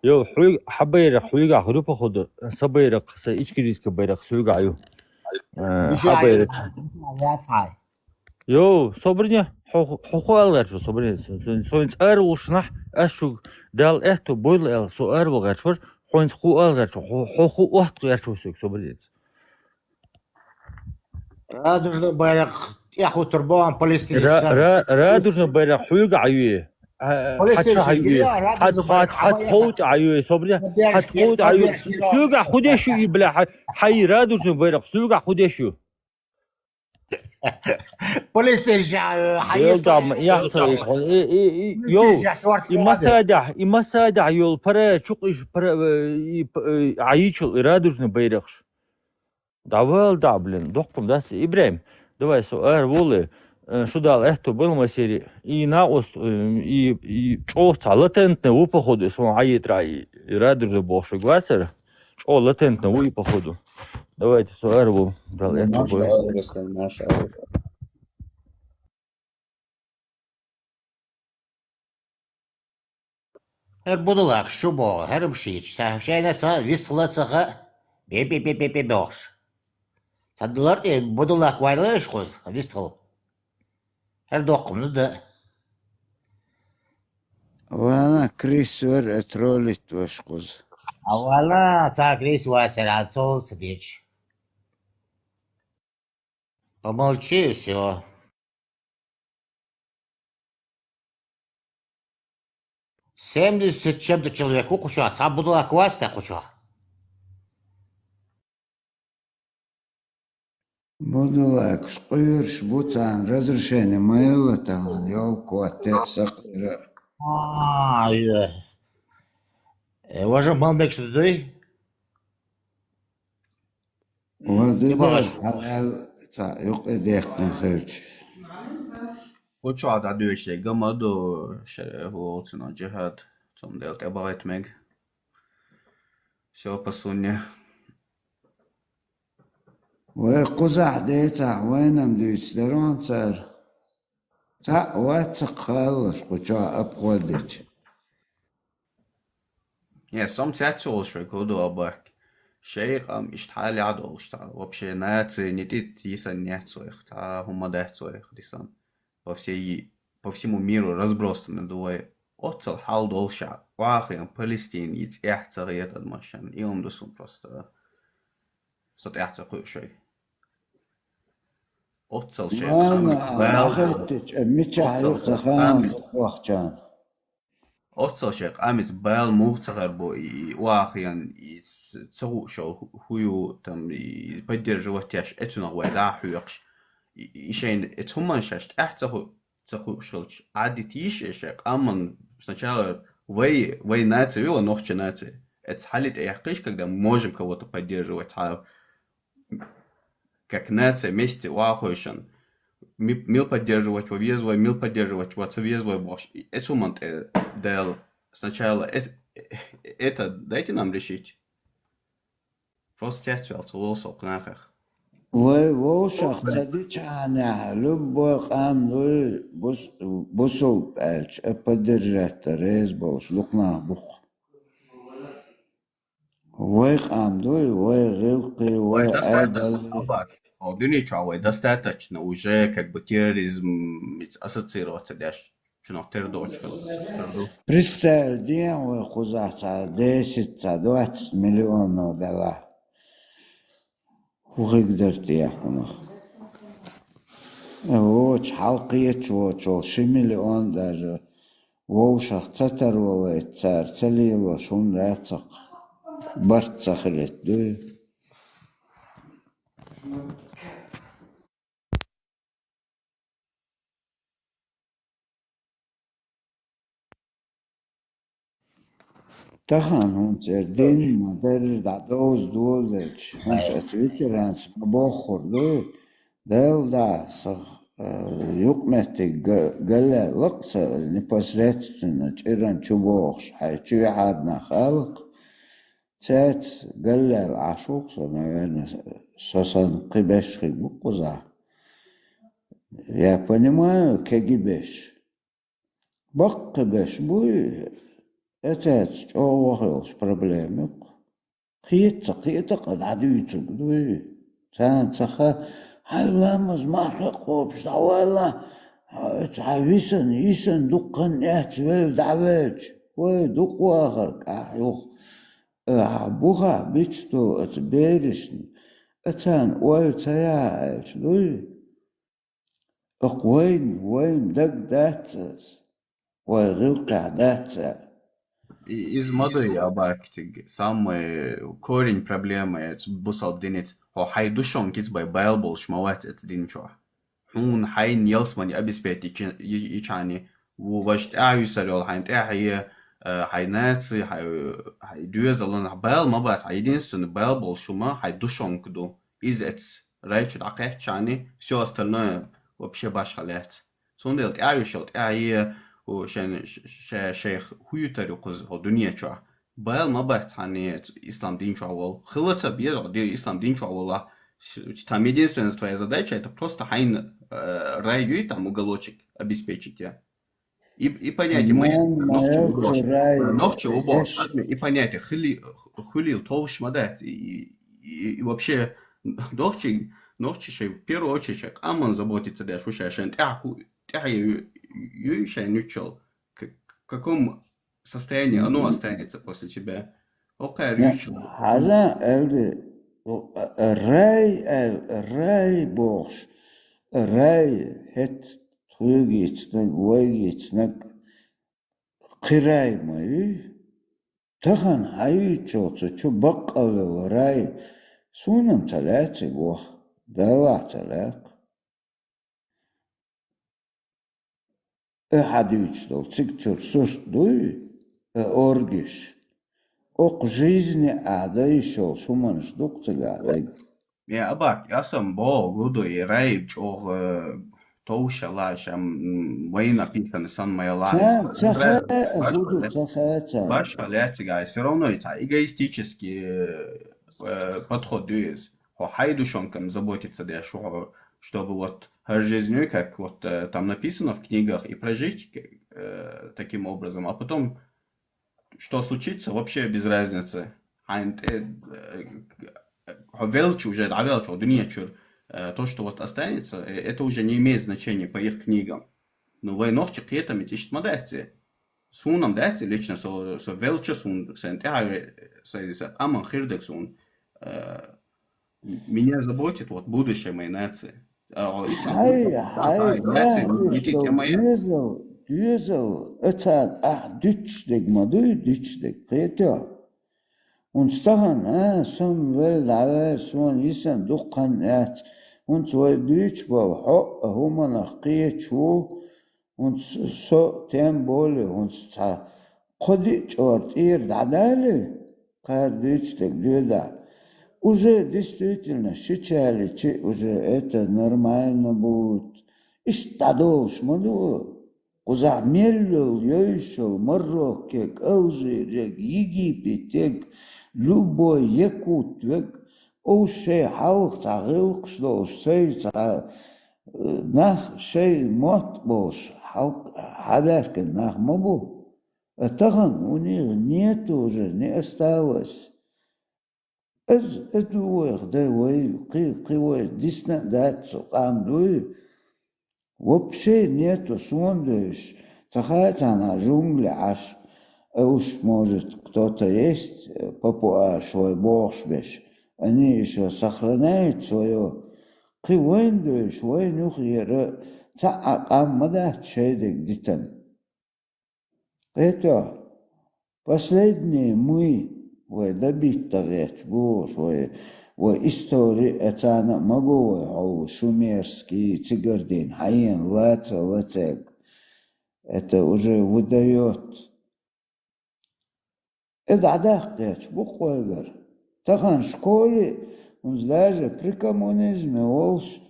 يو حبيرق حليقة خروبة خدو سبيرق سإيش كريسك بيرق سويقة يو حبيرق يو صبرني حقوق الغرشو صبرني سوينس أرول شنح أشو دال إحتو بويل إل سو أرول غرشور حوينس حقوق الغرشو حقوق وقت غرشو سويق صبرني
радужный берег ياخو تربان فلسطين
радужный берег حليقة عيوه حتفوت عيوه صبرني حتفوت عيوه سويقة خديشو يبلا حي radужный берег سويقة خديشو
Полистирша
Del da
hayırsa
yaxsa yo
Полистирша şort boğadı.
imasada yol para çok iş para ayıçıl iradujni bayrakş. Давал да, блин, дохпом, да, Ибраим, давай, воли, что дал, это был масери, и на ос, и что, латентно, у походу, сон аитра, и раду же больше гвацер, что латентно, у походу. Давайте, вол, брал, это
Маша
был.
Алрасан, Маша Алрасан.
Her budulak şu boğ, her bir şey. Şeyde sa, vistulatsaka, be boğş. Sadılar diye budulak varlış kuz, vistul. Her dokumlu da.
وانا كريسور اترولت واشقز
Avvala, sa kris vatsar, sol sıdiç. Помолчи, все. 70 чем-то человек куча, а будулак васта куча.
بدو شقيرش بوتان разрешение майло там ёлку сақира
Уважаем Малбек, что ты?
ودي على يقدر خيرش
Uçağı da diyor işte, gamadı şerefu olsun cihad. Som del teba etmek. Все по сунне.
وقزع ديتا وينم ديش درون صار تا واتق خالص قجا أبغدش
Ja, som tätsuol شوي كودو أباك. شيء اشتحالي عدو اشتحال. вообще нации не тит исан нятсуих, та хума дятсуих дисан. По всему миру разбросаны дуэ. Отцел хал долша. Вахиан Палестин иц эхцари этот машин. И он досун просто. Сот эхцар кушай. Отцел шейх
ما أخذتش متشع يقتخان وقتان
Отцел шейх амиц бэл мухцагар бо и вахиан и цогу шо хую там и поддерживать яш этуна вайда хуякш. И шейн этуман шашт эхцаху цогу шолч. Ади тиш шейх аман сначала вы нация, вы нохче нация. Это халит яхкиш, когда можем кого-то поддерживать, как нация вместе вахуешан. Мил поддерживать, вовезвой, мил поддерживать, вовезвой бош. Это умант дел сначала это дайте нам решить. Просто тяцуал целосок нахер.
ووشخ تصديق أنا لبوا قام دوي بصل بالش أبدرجت ريز بوش لقنا بخ ويقام دوي ويغلقي ويعدل
Дюни чавай достаточно уже как бы терроризм ассоциироваться дальше. Что тердочка.
Представь, день ويقزع 10-20 миллионов $. وقدرت يحكمه وش حلقية وش 1 مليون даже ووشخ تتر ولا يتسار تليل وشون راتق برتسخلت دوي تخان هون سردين مدر دعوز دولش هون شاتويتر هانس ببخور دوي دل دا صخ يقمت قال لقصة непосредственно إيران شبوخش حيشوي حادنا خلق تات قال العشوق наверное сосан قبش خيق بقزا я понимаю كجبش بقبش بوي أتات أوه проблемы قيت قد عديتك دوي تان تخا هايلامز ما حقوبش دعوالا يسن دقن احتوال دعوات ودق واخر كاحيوخ بوها بيتشتو اتبيرشن اتان والتياعش دوي وين دق داتس وغلقع داتس
Из моды я бактиг. Самый корень проблемы это бусал динец. Хо хайдушон кит бай байлбол шмават это динчо. حون حين يلسمني أبسبيت يشاني ووشت أعيو سريول حين تأحي حيناتي حي دوز الله بال ما بات حيدينستون بال болшума حي душон кду из эц райч ракет чани все остальное вообще башхалет сондел أعيو шот أعي وشان شيخ هيوتر قز الدنيا شو بال ما بات حني إسلام دين شو أول خلصة بير دي إسلام دين شو أول там единственная твоя задача это просто хайн раю там уголочек обеспечить я. И понятие мы новче убош и понятие хулил толш мадат и вообще новче шей в первую очередь амон заботится да что шашен тяху юша нючел в каком состоянии оно останется после тебя окей рючел
Рай бош, рай хет туйгичнэг, войгичнэг, қирай май, тахан хай чоцо, чо баққалы рай, сунам талайцы бох, дала талайк. Хадюч дол, цикчур сус дуй, оргиш. Ок жизни ада еще шуман ждук цыгадайг.
Я абак, я сам бо гуду и рай чох тоуша лашам вой написано сан моя лана. Баш халяцыга, все равно это эгоистический подход есть. Хайдушонкам заботиться, да, чтобы вот жизнью, как вот там написано в книгах, и прожить таким образом, а потом что случится, вообще без разницы. Велчу уже, велчу, дуньячур, то, что вот останется, это уже не имеет значения по их книгам. Но войновчик это метишь модерти. Сунам дати лично со велчу сун, сентяга, аман хирдек сун. Меня заботит вот будущее моей нации.
Düzel, etan düçleg madu düçleg kıyatıyor. Unstahan son vel daver son insan dukkan et. Und so düç bol huma naqiye chu und so tembole und ta qodi chort ir dadale kar düçleg düda. Уже действительно считали, уже это нормально будет. И что маду. Узамелил, Йойшел, Марокко, Алжир, Египет, любой якут, оуше халк тагыл кшлош, сей нах шей мот бош, халк хаберкен нах мобу. Таган у них нет уже, не осталось. Это да кивой, дисна датсу, амдуй. Вообще нету сундуш. Цахатана джунгли аж уж может кто-то есть папуа свой бошбеш. Они еще сохраняют свое кивоиндуш, свой нухера. Цаакам мадат шейдек дитан. Это последние мы добить тарец бош, истории это могу шумерский, цигардин, хаин, лацег. Это уже выдает. Это адахтеч, буквально. Тахан школе, он даже при коммунизме волш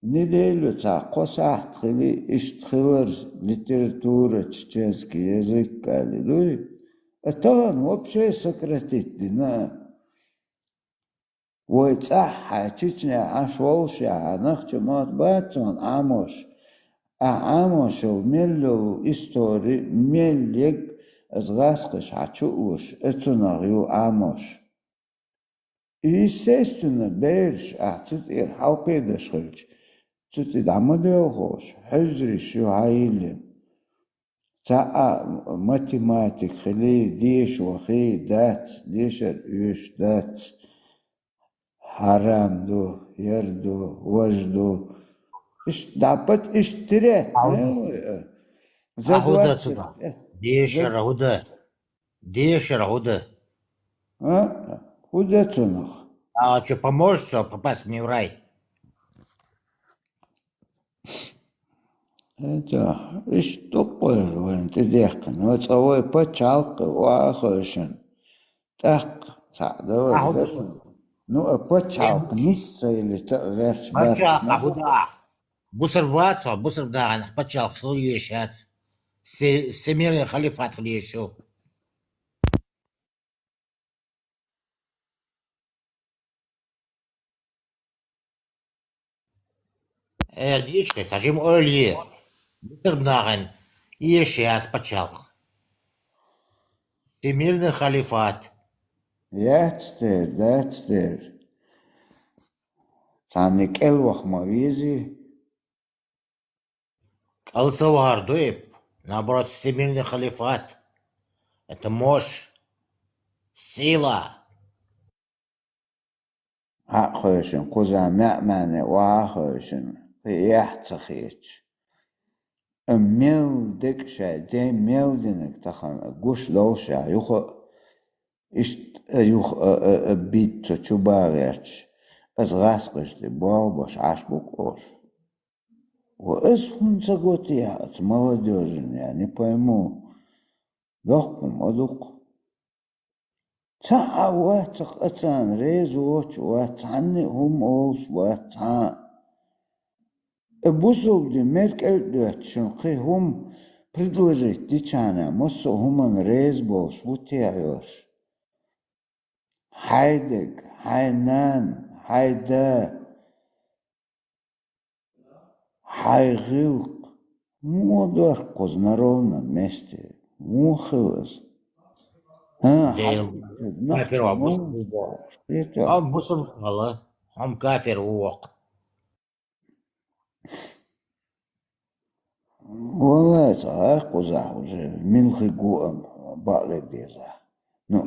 неделю цакосах тхили, иштхилер литература, чеченский язык, аллилуйя. Это он вообще сократить, на. ويتصح تشني عشوش نخش مات باتون عموش وملو استوري مليك ازغاسقش عشوش اتنغيو عموش естественно بيرش اعتت اير حلقي دشخلش تتي دعمدو خوش حجري شو عايلم تا ماتيماتيك خلي ديش وخي دات ديشر يوش دات حرامدو يردو وجدو دعبت اشتريت
هدى ديشر هدى
هدى цунах.
А что, поможешь, что попасть мне в рай?
Это что такое, вон ты дехкан, вот свой почалка, вахошен, так, цадала,
Ахуд.
да? Ну, а почалка, нисса или верч баркс,
Пачалка, худа. Бусер да, пачалка, хлещац. Всемирный халифат хлещу. Дичка, сажим олье. Бусер бнаган. Ещац пачалка. Всемирный халифат.
That's there. Таник элвах мавизи,
Алцавар, дуэп. Наоборот, всемирный халифат. Это мощь, сила.
хошен, куза мa'мane, вахошен, яхтахич. Мел дикша, де мелдинек тахан, гуш лоша, ist juch bit чубаряч. As rasqish de балбаш ашбук ош. Эс хунца год я, от молодежи, я не пойму. Дохкум, адук. Та ватсах ацан резу оч, ватсанни хум ош, ватсан. Бусов де меркер дюатшин, қи хум предложить дичана, моссо хуман рез бош, вутяёш. Хайдек, хайнан, хайда, хайгилк. Модор коз на ровном месте. Мухилас.
Дейл. Кафир вабусу. Ам бусу хала. Ам кафир уок.
والله صحيح قزح وجه من خيقوم بالك ديزا نو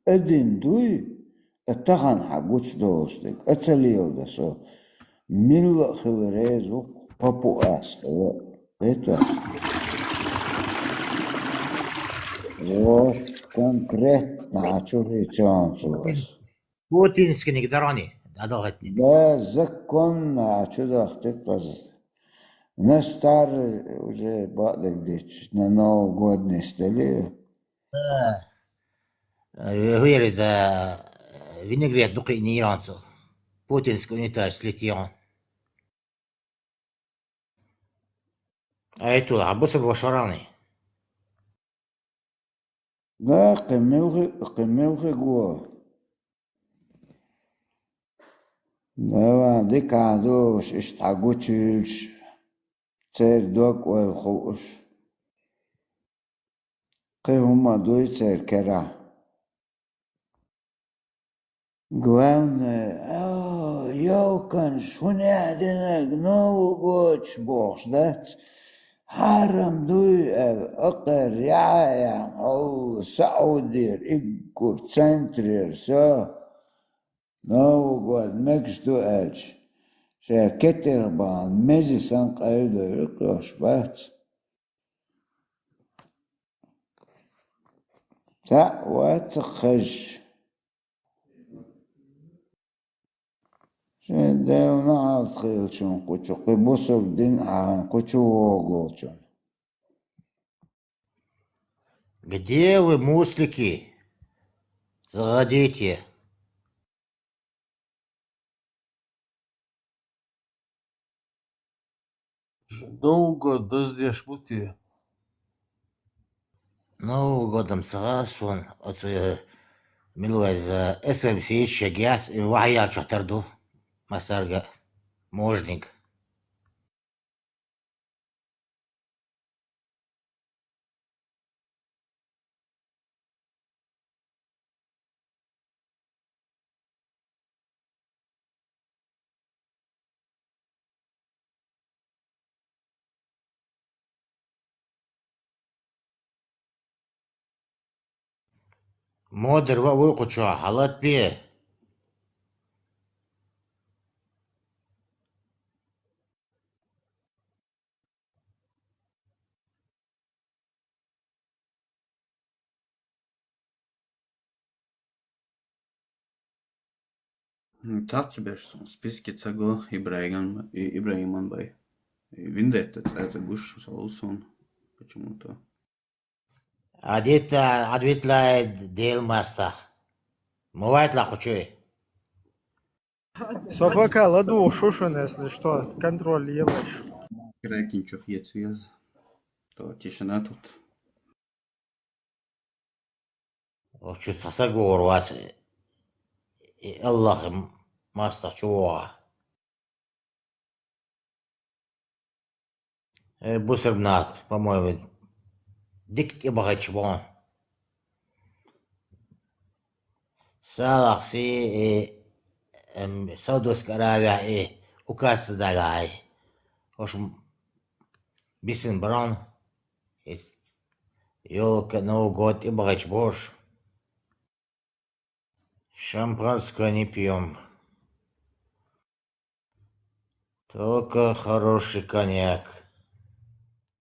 ادين دوي اتخن حقوش دوستك اتسليو دسو من خيريزو بابو اس это вот конкретно о чем речь.
Путинский нигдарани.
Да, законно, а что да, ты на старый уже балык дичь, на новогодний столе.
Вер за винегрет дукы не иранцу. Путинский унитаз слетел. А это абусу башараны.
Да, кемилхи го. Да, дикадош, иштагучилш, цер док ой хош. Кехума дуй цер кера. Главное, ёлкан, шунядинек, новый год бог, да? حرم دوی اقر یعیم او سعودیر اقر سنتریر سا نو قد مكش دو اج شا كتر بان مزي سنق ايدو اقراش بات تا واتخش شا داو نعاد خيل شون قوشو قبوصر دين عان قوشو وقول شون
Где вы, муслики? Заходите.
Новый год, дождешь, будьте.
Новым годом сагасон. Милуй за СМС шагят и вая чатарду. Масарга. Можник. Модер ва выкучу, халат пе.
Цацебеш, списки цаго Ибраиман бай. Виндетта, цаца буш, салусон. Почему-то.
عديت لا ديل ماستا موات لا خشوي
Собака, ладу, шушун, если что, контроль елаешь.
Крекинчух ецвез. То тишина тут.
وشو تسقور واس الله ماستا شوها بوسر بنات по-моему ديك يبغى تشبون صالح سي سودوس كرابع وكاس دالاي وش بيسن بران يولك Новый год يبغى تشبوش шампанское не пьем, только хороший коньяк.